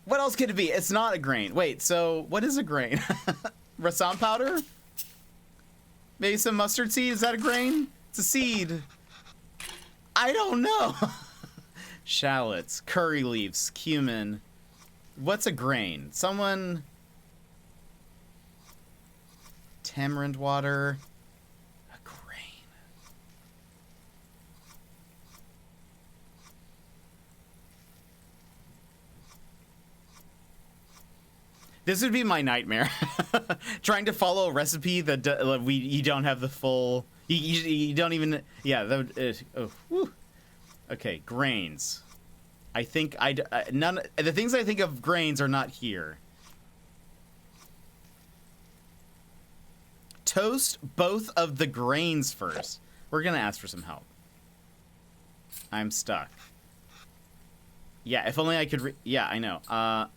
What else could it be? It's not a grain. Wait, so what is a grain? Rasam powder? Maybe some mustard seed? Is that a grain? It's a seed. I don't know. Shallots, curry leaves, cumin. What's a grain? Someone... Tamarind water. A grain. This would be my nightmare. Trying to follow a recipe that you don't have the full... You don't even... Yeah, that would... oh, whew. Okay, grains. I think none... The things I think of grains are not here. Toast both of the grains first. We're gonna ask for some help. I'm stuck. Yeah, if only I could... yeah, I know. I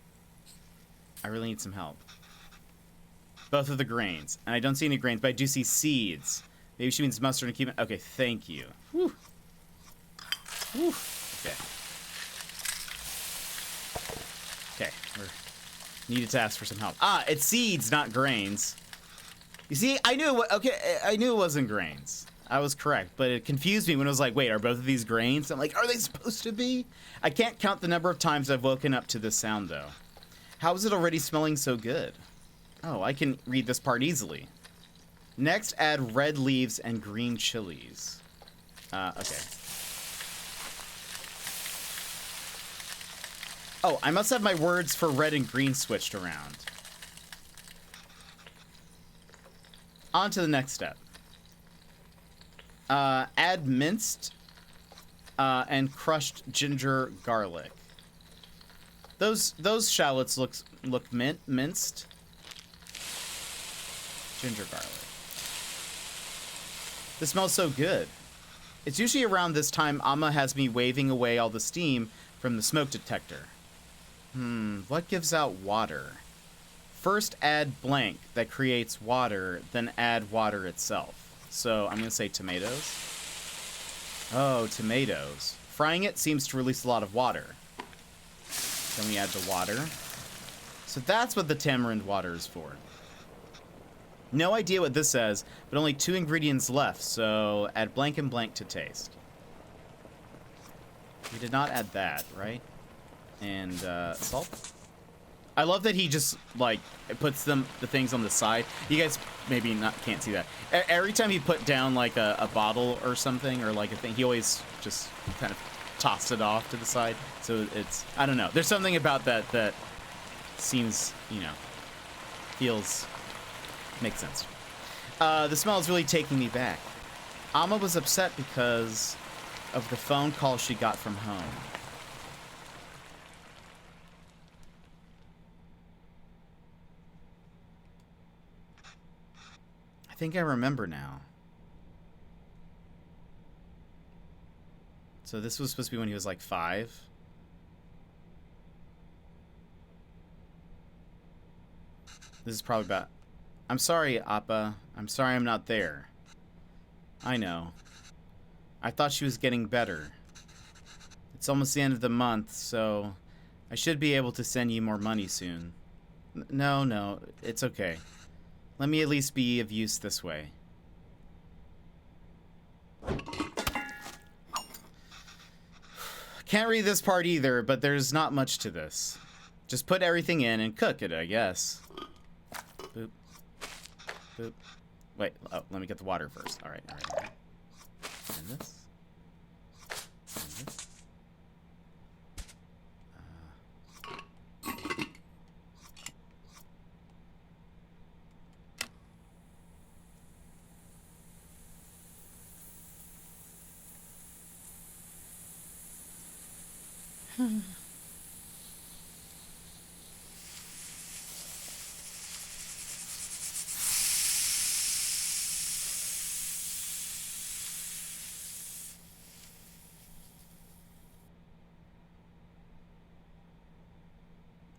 really need some help. Both of the grains. And I don't see any grains, but I do see seeds. Maybe she means mustard and cumin. Okay, thank you. Whew. Whew. Okay. Okay, we needed to ask for some help. Ah, it's seeds, not grains. You see, I knew it wasn't grains. I was correct, but it confused me when it was like, wait, are both of these grains? I'm like, are they supposed to be? I can't count the number of times I've woken up to this sound, though. How is it already smelling so good? Oh, I can read this part easily. Next, add red leaves and green chilies. Okay. Oh, I must have my words for red and green switched around. On to the next step. Add minced and crushed ginger garlic. Those shallots look minced. Ginger garlic. This smells so good. It's usually around this time Amma has me waving away all the steam from the smoke detector. What gives out water? First add blank that creates water, then add water itself. So I'm gonna say tomatoes. Oh, tomatoes. Frying it seems to release a lot of water. Then we add the water. So that's what the tamarind water is for. No idea what this says, but only 2 ingredients left, so add blank and blank to taste. We did not add that, right? And salt. I love that he just like puts the things on the side. You guys maybe can't see that. Every time he put down like a bottle or something or like a thing, he always just kind of tossed it off to the side. So it's, I don't know. There's something about that seems, you know, makes sense. The smell is really taking me back. Amma was upset because of the phone call she got from home. I think I remember now. So this was supposed to be when he was like 5. This is probably about... I'm sorry, Appa. I'm sorry I'm not there. I know. I thought she was getting better. It's almost the end of the month, so I should be able to send you more money soon. No, it's okay. Let me at least be of use this way. Can't read this part either, but there's not much to this. Just put everything in and cook it, I guess. Boop. Boop. Wait, oh, let me get the water first. All right. And this. And this.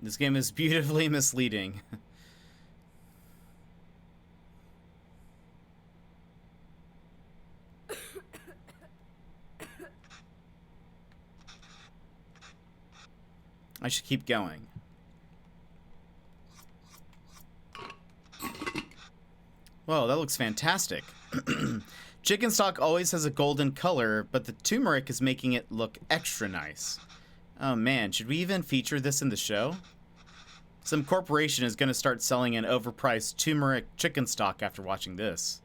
This game is beautifully misleading. I should keep going. Whoa, that looks fantastic. Chicken stock always has a golden color, but the turmeric is making it look extra nice. Oh man, should we even feature this in the show? Some corporation is going to start selling an overpriced turmeric chicken stock after watching this.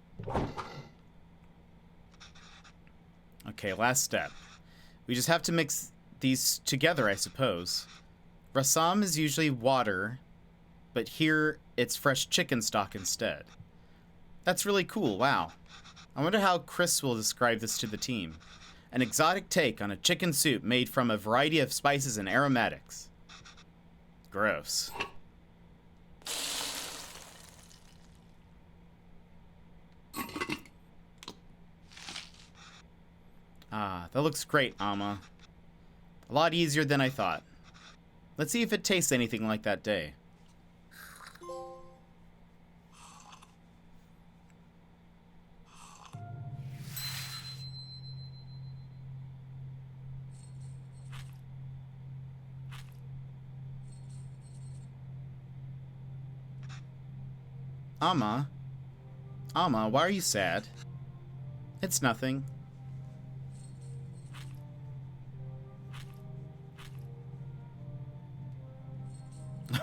Okay, last step. We just have to mix these together, I suppose. Rasam is usually water, but here it's fresh chicken stock instead. That's really cool, wow. I wonder how Chris will describe this to the team. An exotic take on a chicken soup made from a variety of spices and aromatics. Gross. Ah, that looks great, Amma. A lot easier than I thought. Let's see if it tastes anything like that day. Amma? Amma, why are you sad? It's nothing.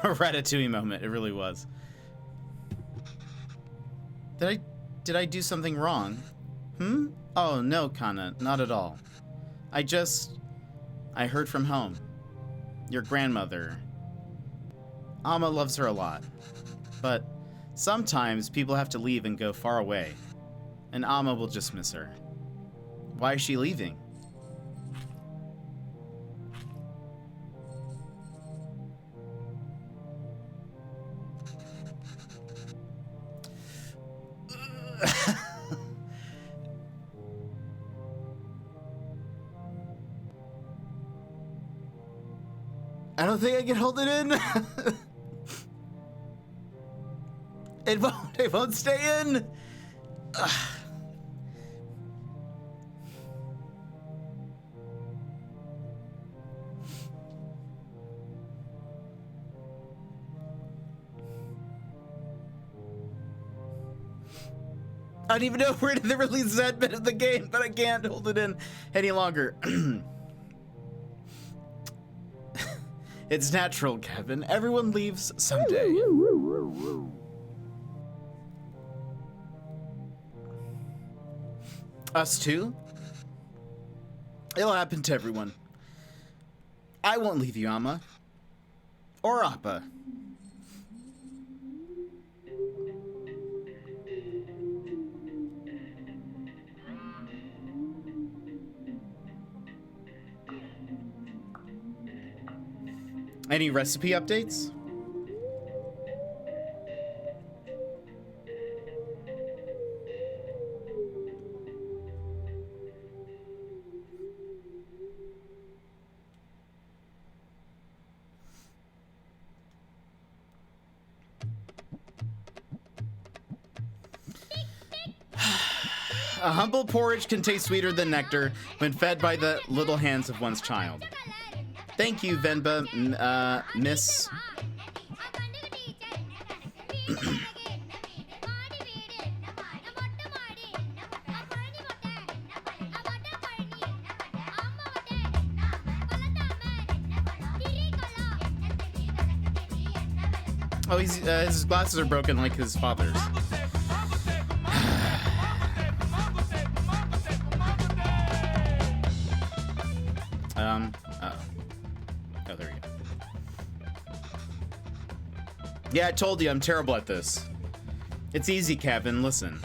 A Ratatouille moment, it really was. Did Did I do something wrong? Oh, no, Kana, not at all. I heard from home. Your grandmother. Amma loves her a lot. But sometimes people have to leave and go far away. And Amma will just miss her. Why is she leaving? I don't think I can hold it in. It won't stay in. Ugh. I don't even know where to release that bit of the game, but I can't hold it in any longer. It's natural, Kevin. Everyone leaves someday. Us too? It'll happen to everyone. I won't leave you, Amma. Or Appa. Any recipe updates? A humble porridge can taste sweeter than nectar when fed by the little hands of one's child. Thank you, Venba, Miss. Oh, his glasses are broken like his father's. Oh, there you go. Yeah, I told you I'm terrible at this. It's easy, Kevin. Listen.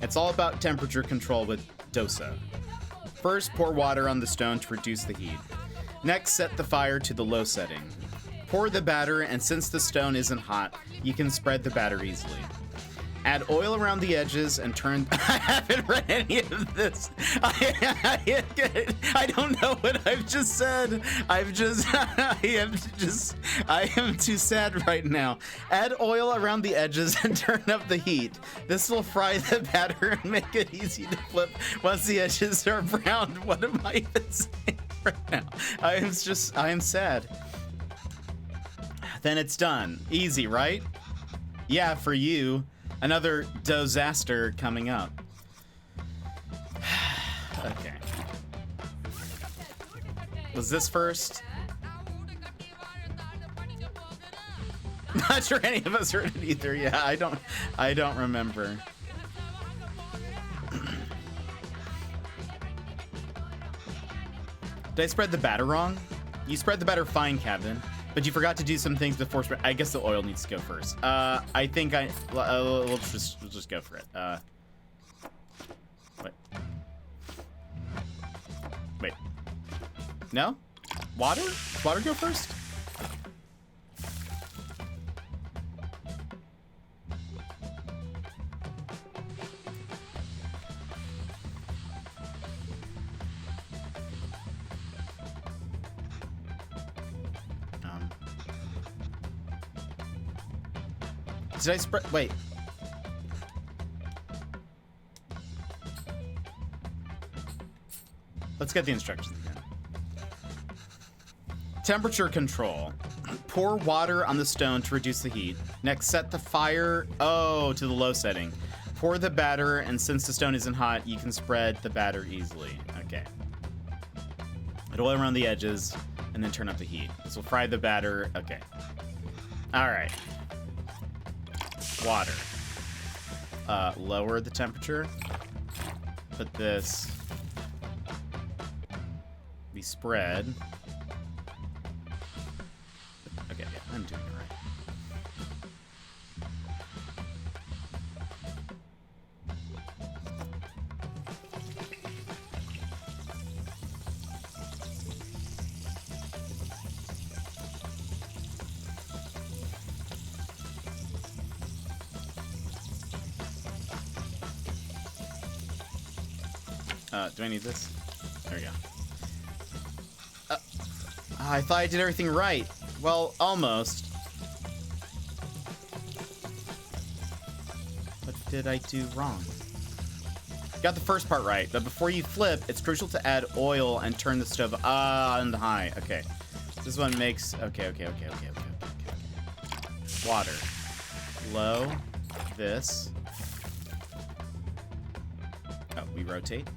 It's all about temperature control with dosa. First, pour water on the stone to reduce the heat. Next, set the fire to the low setting. Pour the batter, and since the stone isn't hot, you can spread the batter easily. Add oil around the edges and turn... I haven't read any of this. I don't know what I've just said. I am too sad right now. Add oil around the edges and turn up the heat. This will fry the batter and make it easy to flip once the edges are brown. What am I even saying right now? I am sad. Then it's done. Easy, right? Yeah, for you. Another disaster coming up. Okay. Was this first? Not sure any of us heard it either. Yeah, I don't remember. Did I spread the batter wrong? You spread the batter fine, Kevin. But you forgot to do some things before spread. I guess the oil needs to go first. I think we'll just go for it. Wait. No? Water? Water go first? Did I spread? Wait. Let's get the instructions again. Temperature control. Pour water on the stone to reduce the heat. Next, set the fire, to the low setting. Pour the batter, and since the stone isn't hot, you can spread the batter easily. Okay. Add oil around the edges, and then turn up the heat. This will fry the batter. Okay. All right. Water. lower the temperature. Put this. We spread. Okay, yeah, I'm doing it right. Do I need this? There we go. I thought I did everything right. Well, almost. What did I do wrong? Got the first part right, but before you flip, it's crucial to add oil and turn the stove on high. Okay. This one makes... Okay. Water. Low. This. Oh, we rotate.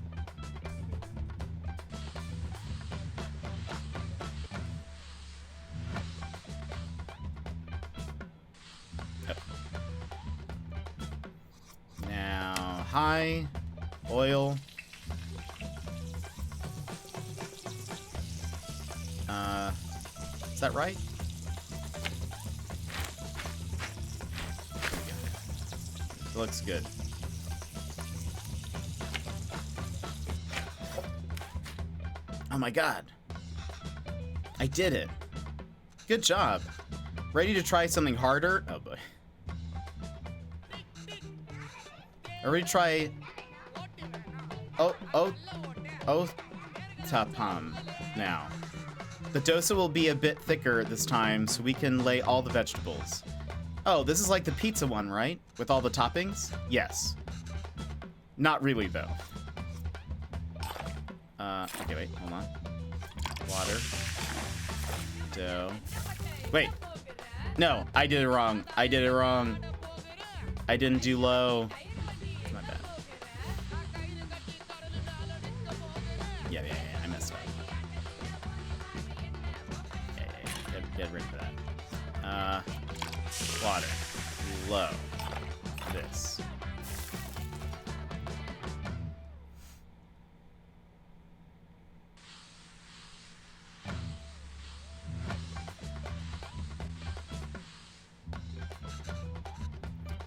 High, oil. Is that right? It looks good. Oh my god. I did it. Good job. Ready to try something harder? Oh boy. I'm ready to try Tapam now. The dosa will be a bit thicker this time, so we can lay all the vegetables. Oh, this is like the pizza one, right? With all the toppings? Yes. Not really, though. Okay, wait, hold on. Water. Dough. Wait. No, I did it wrong. I didn't do low. My bad. Yeah, I messed up. Get rid of that. Water. Low. This.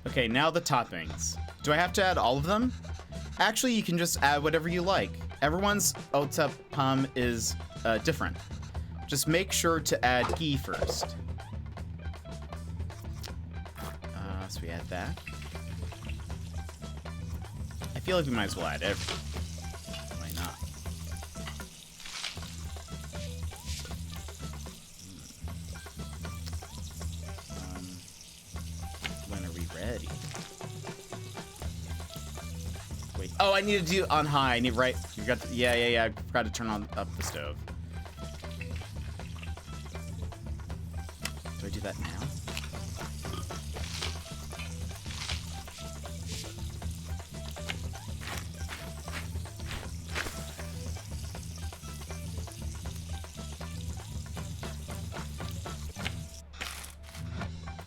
Okay, now the toppings. Do I have to add all of them? Actually, you can just add whatever you like. Everyone's otapam is different. Just make sure to add ghee first. So we add that. I feel like we might as well add everything. Why not? When are we ready? Wait. Oh, I need to do on high. I need right. You got. Yeah. I forgot to turn on up the stove. Do I do that now?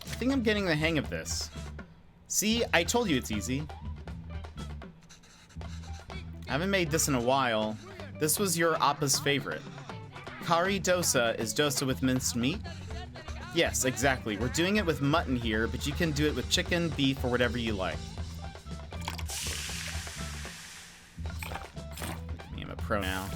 I think I'm getting the hang of this. See, I told you it's easy. I haven't made this in a while. This was your Appa's favorite. Kari dosa is dosa with minced meat? Yes, exactly. We're doing it with mutton here, but you can do it with chicken, beef, or whatever you like. I'm a pro now.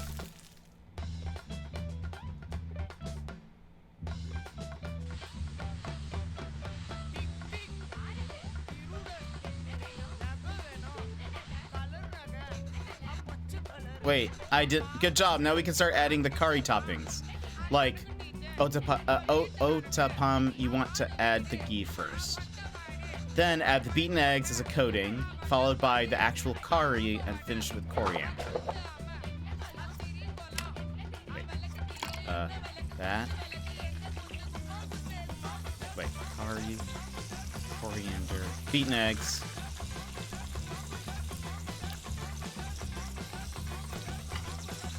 Wait, I did. Good job. Now we can start adding the curry toppings. Like, otapam, you want to add the ghee first. Then add the beaten eggs as a coating, followed by the actual curry, and finish with coriander. Wait. That. Wait, curry, coriander, beaten eggs.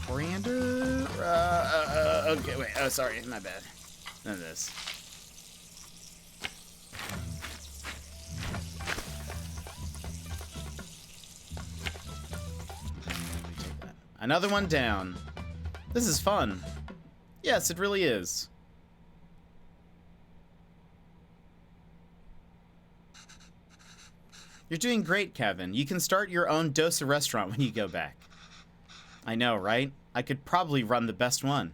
Coriander? Okay, wait. Oh, sorry. My bad. None of this. Another one down. This is fun. Yes, it really is. You're doing great, Kevin. You can start your own dosa restaurant when you go back. I know, right? I could probably run the best one.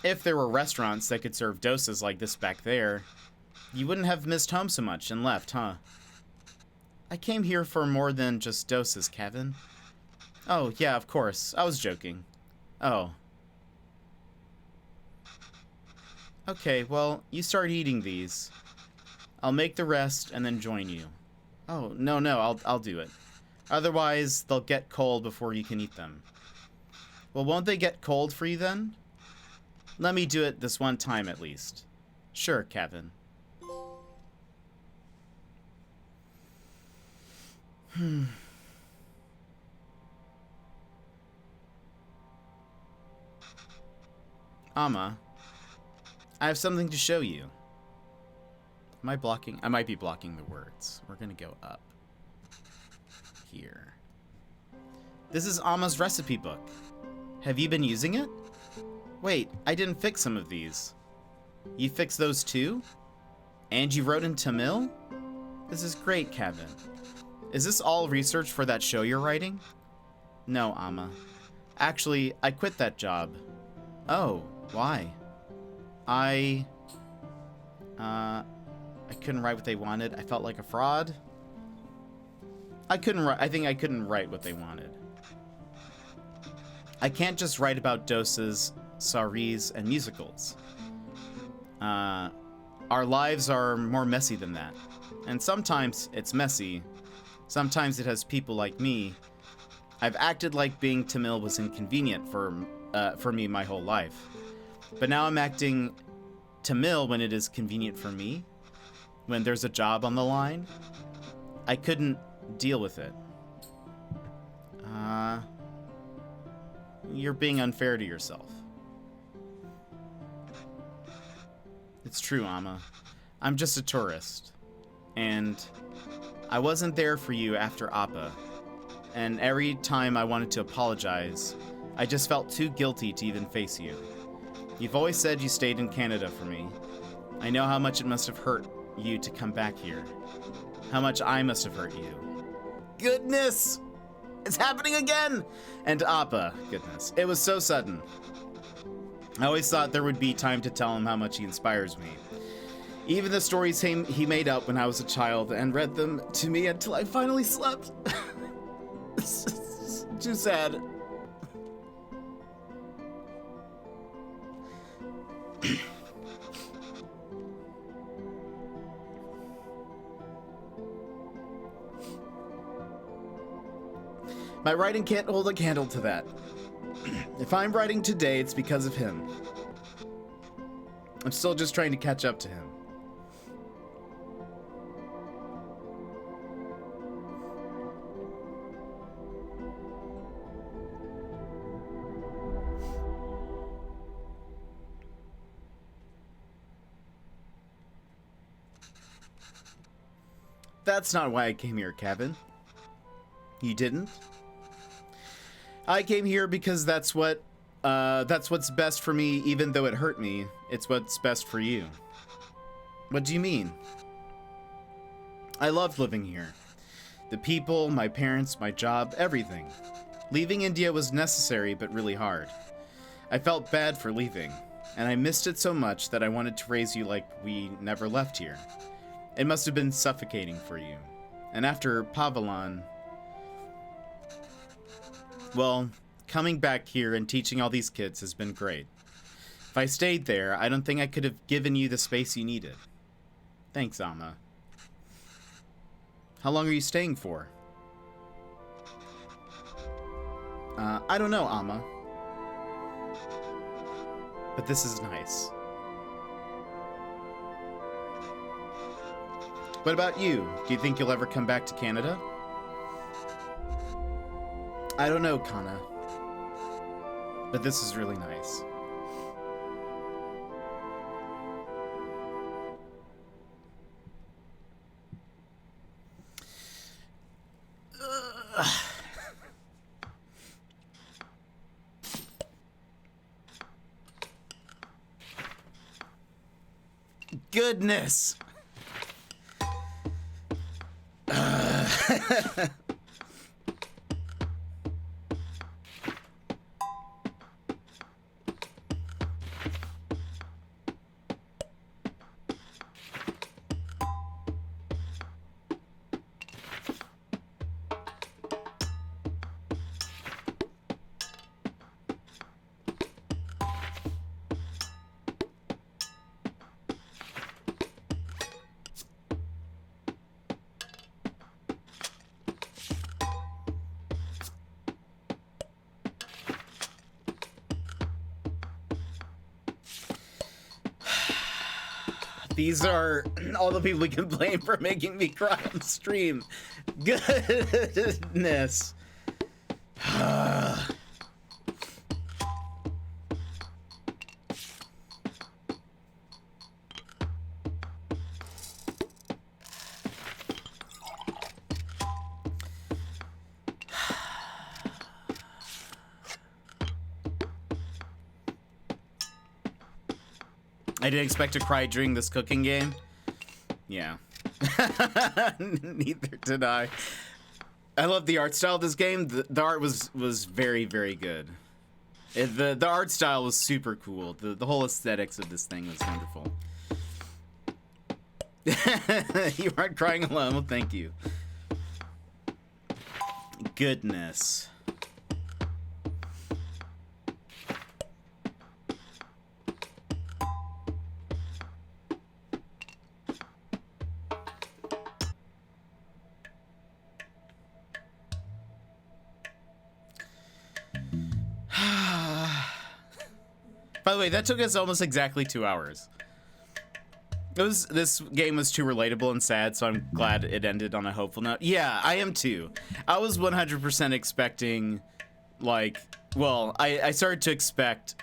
If there were restaurants that could serve dosas like this back there, you wouldn't have missed home so much and left, huh? I came here for more than just dosas, Kevin. Oh, yeah, of course. I was joking. Oh. Okay, well, you start eating these. I'll make the rest and then join you. Oh, no, I'll do it. Otherwise, they'll get cold before you can eat them. Well, won't they get cold for you then? Let me do it this one time at least. Sure, Kevin. Amma, I have something to show you. Am I blocking? I might be blocking the words. We're gonna go up here. This is Amma's recipe book. Have you been using it? Wait, I didn't fix some of these. You fixed those too? And you wrote in Tamil? This is great, Kevin. Is this all research for that show you're writing? No, Amma. Actually, I quit that job. Oh, why? I couldn't write what they wanted. I felt like a fraud. I think I couldn't write what they wanted. I can't just write about doses, saris, and musicals. Our lives are more messy than that. And sometimes it's messy. Sometimes it has people like me. I've acted like being Tamil was inconvenient for me my whole life. But now I'm acting Tamil when it is convenient for me. When there's a job on the line. I couldn't deal with it. You're being unfair to yourself. It's true, Amma. I'm just a tourist. And I wasn't there for you after Appa. And every time I wanted to apologize, I just felt too guilty to even face you. You've always said you stayed in Canada for me. I know how much it must have hurt you to come back here. How much I must have hurt you. Goodness! It's happening again! And Appa, goodness. It was so sudden. I always thought there would be time to tell him how much he inspires me. Even the stories he made up when I was a child and read them to me until I finally slept. It's too sad. My writing can't hold a candle to that. If I'm writing today, it's because of him. I'm still just trying to catch up to him. That's not why I came here, Kevin. You didn't? I came here because that's what's best for me, even though it hurt me. It's what's best for you. What do you mean? I loved living here. The people, my parents, my job, everything. Leaving India was necessary, but really hard. I felt bad for leaving, and I missed it so much that I wanted to raise you like we never left here. It must have been suffocating for you. And after Pavelan, well, coming back here and teaching all these kids has been great. If I stayed there, I don't think I could have given you the space you needed. Thanks, Amma. How long are you staying for? I don't know, Amma. But this is nice. What about you? Do you think you'll ever come back to Canada? I don't know, Kana. But this is really nice. Goodness. These are all the people we can blame for making me cry on stream. Goodness. I didn't expect to cry during this cooking game. Yeah. Neither did I. I love the art style of this game. The art was very, very good. The art style was super cool. The whole aesthetics of this thing was wonderful. You aren't crying alone. Well, thank you. Goodness. By the way, that took us almost exactly 2 hours. This game was too relatable and sad, so I'm glad it ended on a hopeful note. Yeah, I am too. I was 100% expecting, like, well, I started to expect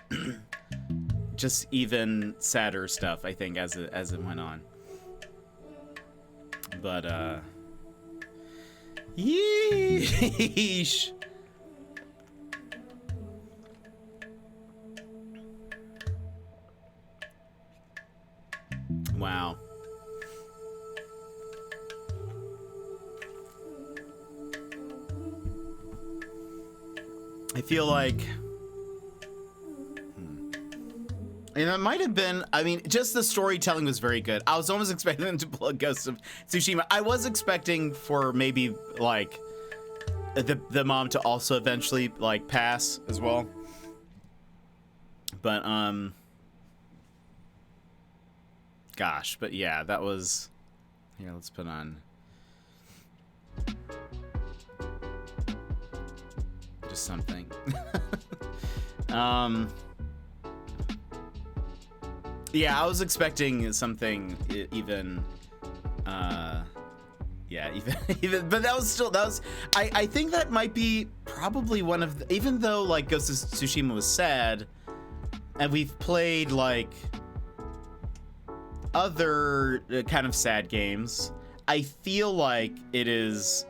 just even sadder stuff, I think, as it went on. But, yeesh. Wow. I feel like... And it might have been, I mean, just the storytelling was very good. I was almost expecting them to pull a Ghost of Tsushima. I was expecting for maybe, like, the mom to also eventually, like, pass as well. But, gosh, but yeah, that was... Here, let's put on... just something. Yeah, I was expecting something even... yeah, even... But that was... I think that might be probably one of the... Even though, like, Ghost of Tsushima was sad, and we've played, like... other kind of sad games, I feel like it is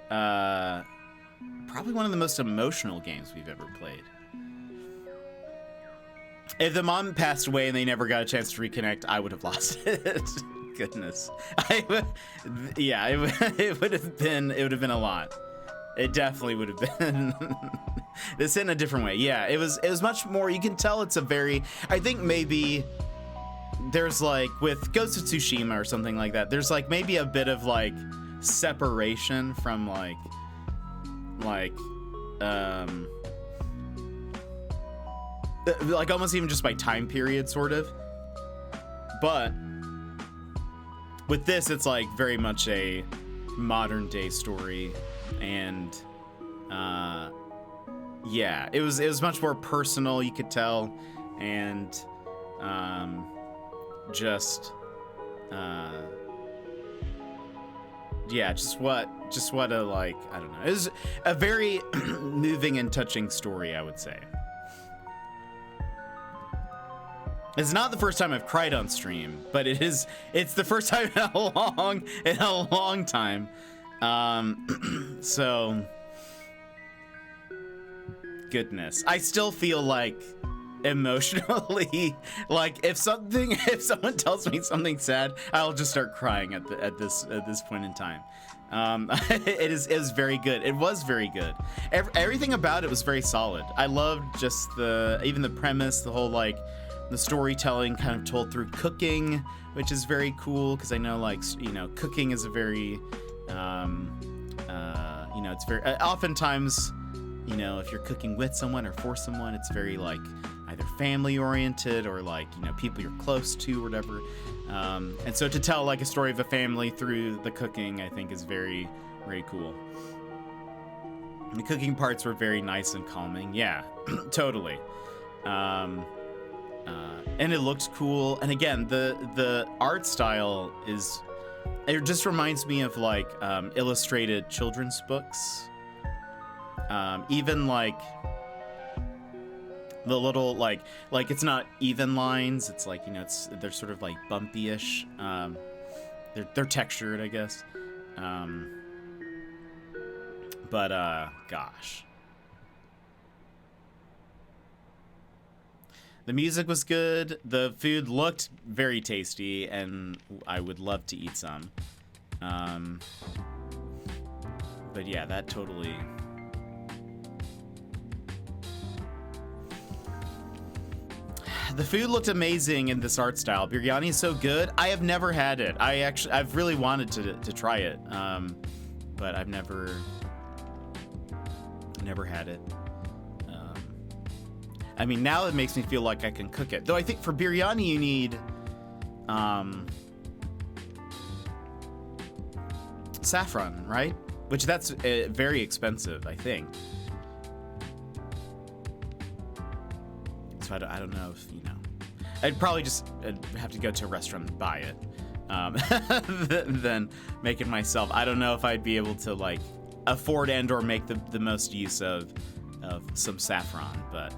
probably one of the most emotional games we've ever played. If the mom passed away and they never got a chance to reconnect, I would have lost it. Goodness. Yeah, it would have been a lot. It definitely would have been. This in a different way. Yeah, it was much more, you can tell it's a very, I think maybe there's like with Ghost of Tsushima or something like that, there's like maybe a bit of like separation from like almost even just by time period sort of. But with this, it's like very much a modern day story, and yeah, it was much more personal, you could tell, and just yeah, just what a, like, I don't know, it was a very moving and touching story, I would say. It's not the first time I've cried on stream, but it's the first time in a long time. So goodness, I still feel like emotionally, like if someone tells me something sad, I'll just start crying at this point in time. It is very good. It was very good. Everything about it was very solid. I loved just even the premise, the whole like the storytelling kind of told through cooking, which is very cool because I know like cooking is a very it's very oftentimes if you're cooking with someone or for someone, it's very like either family oriented or like people you're close to or whatever. And so to tell like a story of a family through the cooking, I think is very, very cool. The cooking parts were very nice and calming. Yeah, totally. And it looked cool. And again, the art style it just reminds me of like illustrated children's books. Even like the little like it's not even lines. It's like they're sort of like bumpy-ish. They're textured, I guess. But gosh, the music was good. The food looked very tasty, and I would love to eat some. But yeah, that totally. The food looked amazing in this art style. Biryani is so good. I have never had it. I've really wanted to try it, but I've never had it. I mean, now it makes me feel like I can cook it. Though I think for biryani you need saffron, right? Which that's very expensive, I think. So I don't know if I'd probably just have to go to a restaurant and buy it, than make it myself. I don't know if I'd be able to like afford and/or make the most use of some saffron, but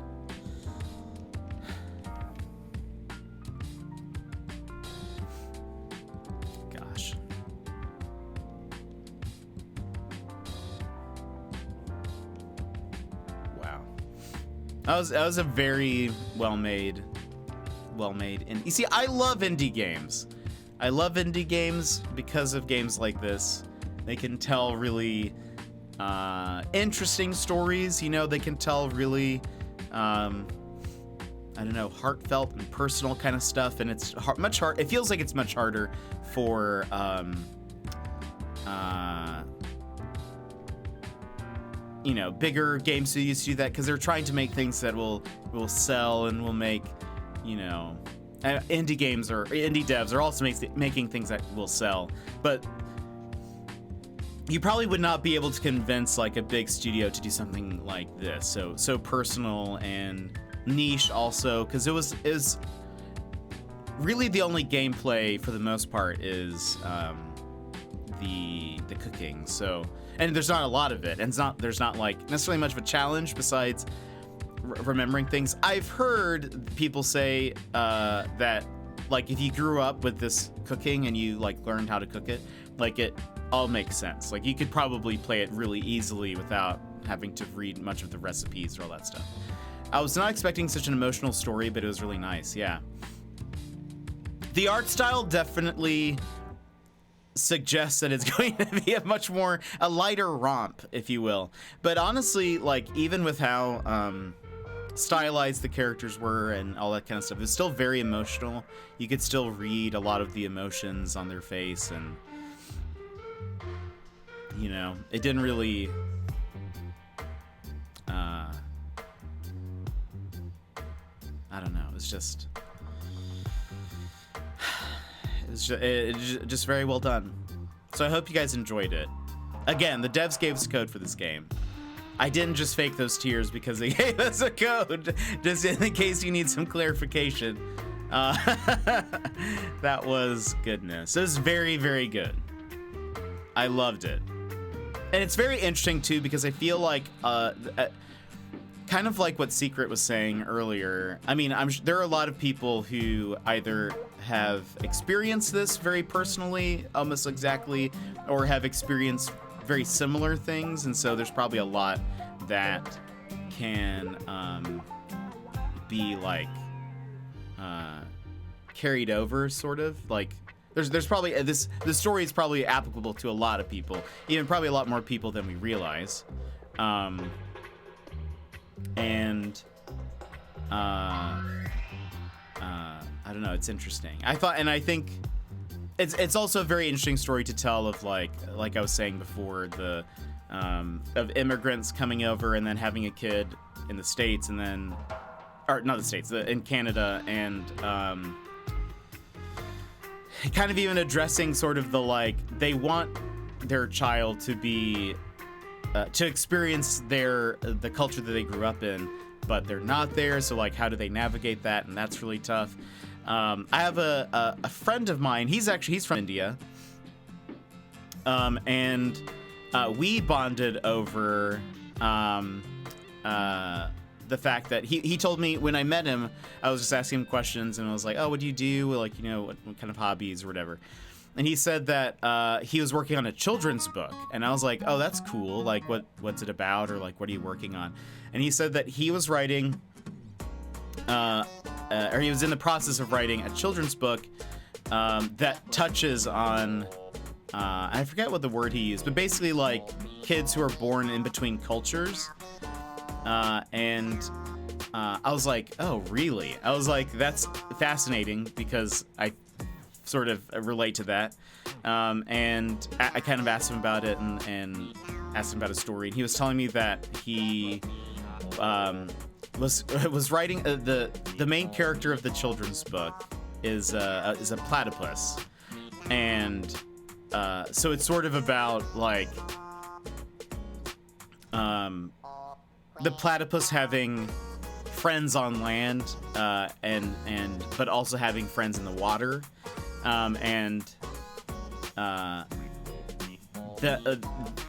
gosh. Wow. That was a very well made. And you see, I love indie games. I love indie games because of games like this. They can tell really interesting stories. They can tell really, I don't know, heartfelt and personal kind of stuff. And it's much hard. It feels like it's much harder for bigger game studios to do that because they're trying to make things that will sell and will make. Indie games or indie devs are also making things that will sell, but you probably would not be able to convince like a big studio to do something like this. So personal and niche also, because it was really the only gameplay for the most part is the cooking. So, and there's not a lot of it, and there's not like necessarily much of a challenge besides remembering things. I've heard people say that like if you grew up with this cooking and you like learned how to cook it, like it all makes sense. Like you could probably play it really easily without having to read much of the recipes or all that stuff. I was not expecting such an emotional story, but it was really nice. Yeah. The art style definitely suggests that it's going to be a lighter romp, if you will. But honestly, like even with how stylized the characters were and all that kind of stuff, it's still very emotional. You could still read a lot of the emotions on their face, and it didn't really I don't know, it was just very well done. So I hope you guys enjoyed it. Again, the devs gave us a code for this game. I didn't just fake those tears because they gave us a code, just in case you need some clarification. That was goodness. It was very, very good. I loved it. And it's very interesting, too, because I feel like, kind of like what Secret was saying earlier. I mean, there are a lot of people who either have experienced this very personally, almost exactly, or have experienced very similar things, and so there's probably a lot that can be like carried over, sort of like. There's probably this story is probably applicable to a lot of people, even probably a lot more people than we realize, and I don't know, it's interesting. I think it's also a very interesting story to tell of like I was saying before, the of immigrants coming over and then having a kid in the States, and then, or not the States, in Canada, and kind of even addressing sort of the like, they want their child to be to experience the culture that they grew up in, but they're not there, so like how do they navigate that? And that's really tough. I have a friend of mine, he's from India, and we bonded over the fact that he told me when I met him, I was just asking him questions, and I was like, oh, what do you do? Like, you know, what kind of hobbies or whatever. And he said that he was working on a children's book, and I was like, oh, that's cool. Like, what's it about, or like, what are you working on? And he said that he was writing, or he was in the process of writing a children's book that touches on, I forget what the word he used, but basically like kids who are born in between cultures. And I was like, oh, really? I was like, that's fascinating, because I sort of relate to that. And I kind of asked him about it, and asked him about his story. And he was telling me that he was writing the main character of the children's book is a platypus, and so it's sort of about like the platypus having friends on land, and but also having friends in the water, and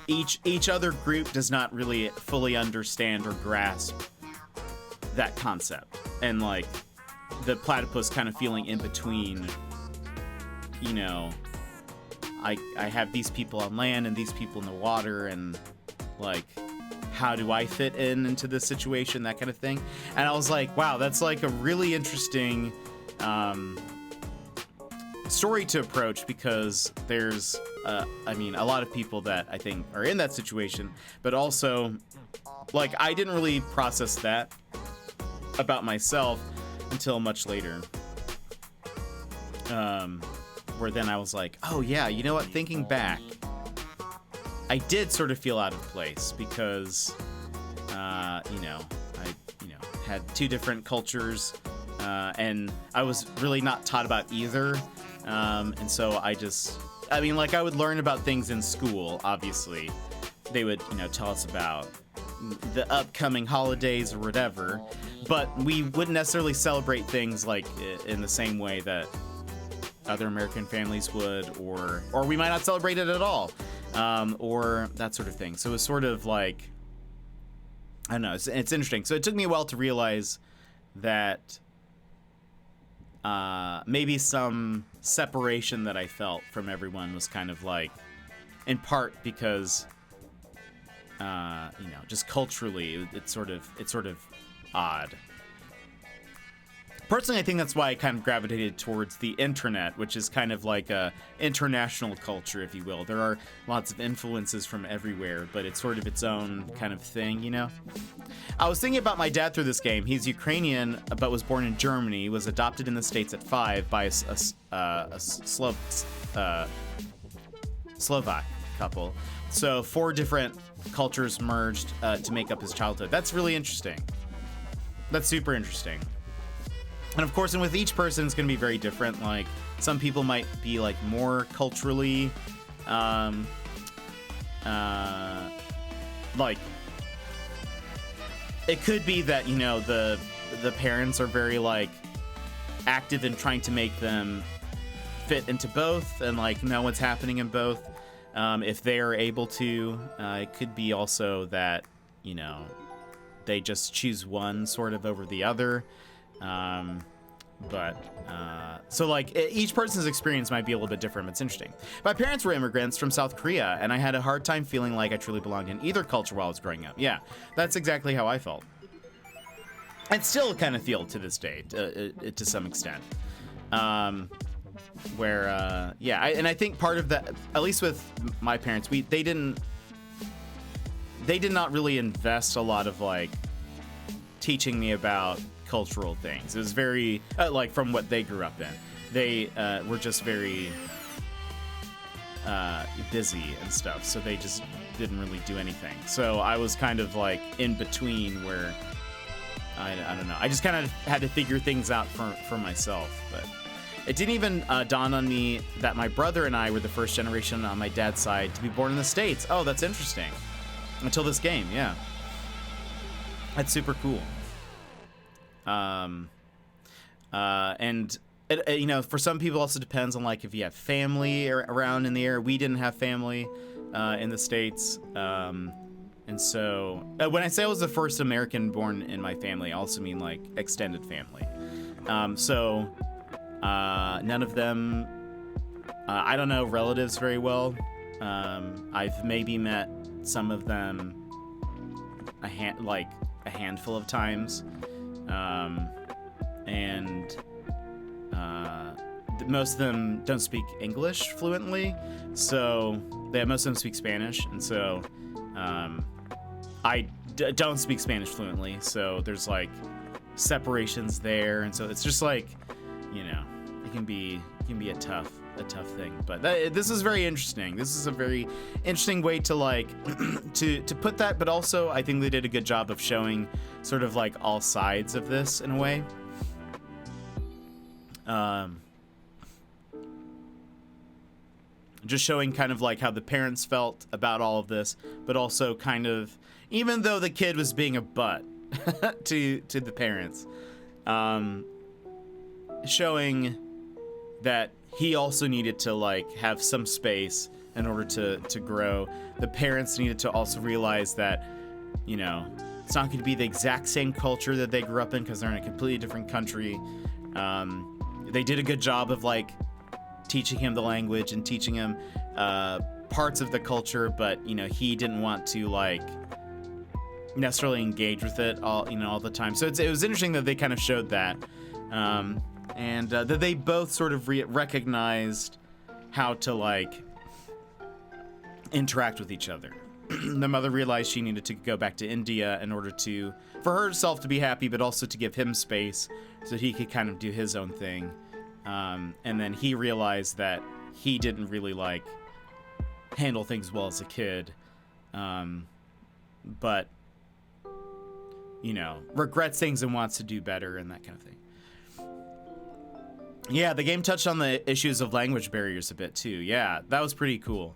each other group does not really fully understand or grasp that concept, and like the platypus kind of feeling in between, you know, I have these people on land and these people in the water, and like, how do I fit into this situation, that kind of thing. And I was like, wow, that's like a really interesting story to approach, because there's I mean, a lot of people that I think are in that situation, but also like I didn't really process that about myself until much later, where then I was like, oh yeah, you know what, thinking back, I did sort of feel out of place, because you know, I had two different cultures, and I was really not taught about either, and so I mean, like, I would learn about things in school. Obviously, they would, you know, tell us about the upcoming holidays or whatever, but we wouldn't necessarily celebrate things like in the same way that other American families would, or we might not celebrate it at all, or that sort of thing. So it was sort of like, I don't know, it's interesting. So it took me a while to realize that maybe some separation that I felt from everyone was kind of like, in part because, you know, just culturally, it's sort of odd. Personally, I think that's why I kind of gravitated towards the internet, which is kind of like a international culture, if you will. There are lots of influences from everywhere, but it's sort of its own kind of thing, you know? I was thinking about my dad through this game. He's Ukrainian, but was born in Germany, was adopted in the States at 5 by a Slovak couple. So 4 different cultures merged to make up his childhood. That's really interesting. That's super interesting. And of course, and with each person, it's going to be very different. Like, some people might be like more culturally, like, it could be that, you know, the parents are very like active in trying to make them fit into both and like know what's happening in both. If they are able to, it could be also that, you know, they just choose one sort of over the other. So like each person's experience might be a little bit different. It's interesting. My parents were immigrants from South Korea, and I had a hard time feeling like I truly belonged in either culture while I was growing up. Yeah, that's exactly how I felt. and still kind of feel to this day, to some extent. I think part of that, at least with my parents, they did not really invest a lot of like teaching me about cultural things. It was very like from what they grew up in. They were just very busy and stuff, so they just didn't really do anything. So I was kind of like in between where I don't know. I just kind of had to figure things out for myself. But it didn't even dawn on me that my brother and I were the first generation on my dad's side to be born in the States. Oh, that's interesting. Until this game, yeah. That's super cool. And it, you know, for some people, also depends on like if you have family around in the area. We didn't have family in the States, and so when I say I was the first American born in my family, I also mean like extended family. So none of them, I don't know relatives very well. I've maybe met some of them a handful of times, and most of them don't speak English fluently, so most of them speak Spanish, and so I don't speak Spanish fluently, so there's like separations there, and so it's just like, you know, it can be a tough thing. But this is very interesting. This is a very interesting way to like to put that, but also I think they did a good job of showing sort of like all sides of this in a way. Just showing kind of like how the parents felt about all of this, but also kind of, even though the kid was being a butt to the parents, showing that he also needed to like have some space in order to grow. The parents needed to also realize that, you know, it's not going to be the exact same culture that they grew up in because they're in a completely different country. They did a good job of like teaching him the language and teaching him parts of the culture, but you know, he didn't want to like necessarily engage with it all the time. So it was interesting that they kind of showed that, and that they both sort of recognized how to like interact with each other. The mother realized she needed to go back to India in order for herself to be happy, but also to give him space so that he could kind of do his own thing. And then he realized that he didn't really like handle things well as a kid, but you know, regrets things and wants to do better and that kind of thing. Yeah, the game touched on the issues of language barriers a bit too. Yeah, that was pretty cool.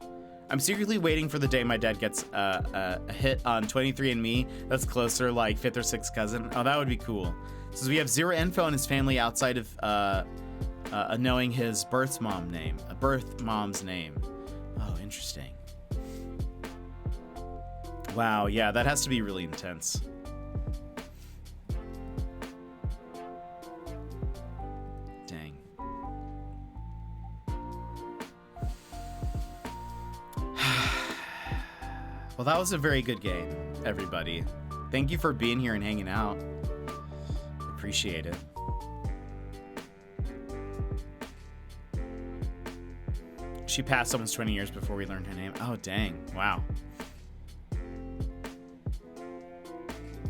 I'm secretly waiting for the day my dad gets a hit on 23andMe that's closer, like 5th or 6th cousin. Oh, that would be cool. So we have zero info on his family outside of knowing his birth mom's name. Oh, interesting. Wow, yeah, that has to be really intense. Dang. Well, that was a very good game, everybody. Thank you for being here and hanging out. Appreciate it. She passed almost 20 years before we learned her name. Oh, dang. Wow.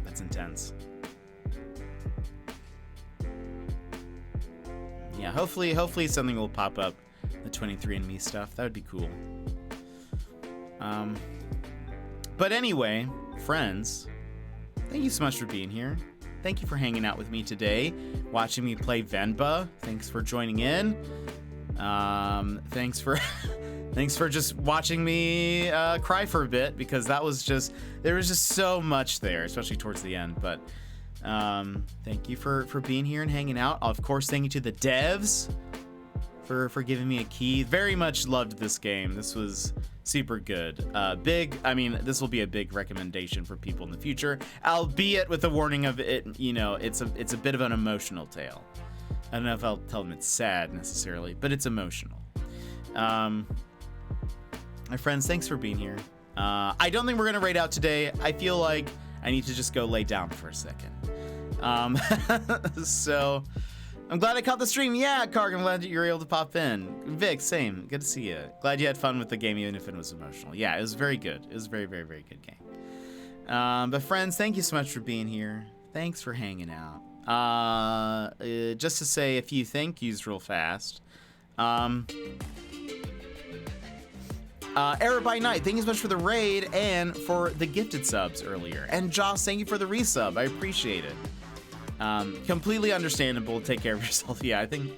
That's intense. Yeah, hopefully something will pop up, the 23andMe stuff. That would be cool. But anyway, friends, thank you so much for being here. Thank you for hanging out with me today, watching me play Venba. Thanks for joining in. Thanks for just watching me cry for a bit, because there was just so much there, especially towards the end. But thank you for being here and hanging out. Of course, thank you to the devs for giving me a key. Very much loved this game. This was super good. This will be a big recommendation for people in the future, albeit with the warning of it, you know, it's a bit of an emotional tale. I don't know if I'll tell them it's sad necessarily, but it's emotional. My friends, thanks for being here. I don't think we're gonna raid out today. I feel like I need to just go lay down for a second. So I'm glad I caught the stream. Yeah, Karg, I'm glad you were able to pop in. Vic, same. Good to see you. Glad you had fun with the game, even if it was emotional. Yeah, it was very good. It was a very, very, very good game. But friends, thank you so much for being here. Thanks for hanging out. Just to say a few thank yous real fast. Error by Night, thank you so much for the raid and for the gifted subs earlier. And Joss, thank you for the resub. I appreciate it. Completely understandable. Take care of yourself. Yeah, I think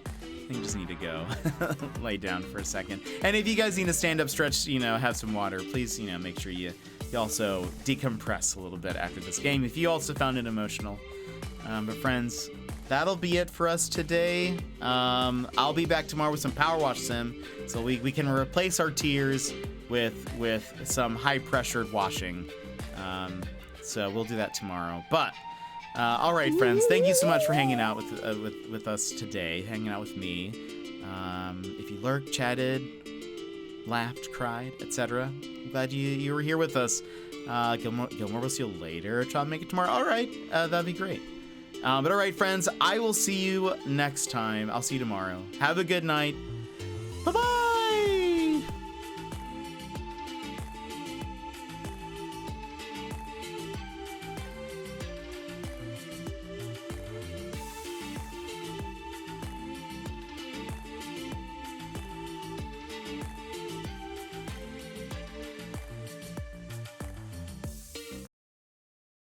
you just need to go lay down for a second. And if you guys need a stand-up stretch, have some water, please, make sure you also decompress a little bit after this game if you also found it emotional. But friends, that'll be it for us today. I'll be back tomorrow with some Power Wash Sim, so we can replace our tears with some high-pressured washing. So we'll do that tomorrow. But all right, friends, thank you so much for hanging out with us today, hanging out with me. If you lurked, chatted, laughed, cried, etc., I'm glad you were here with us. Gilmore, we'll see you later. Try to make it tomorrow. All right, that'd be great. But all right, friends, I will see you next time. I'll see you tomorrow. Have a good night. Bye-bye.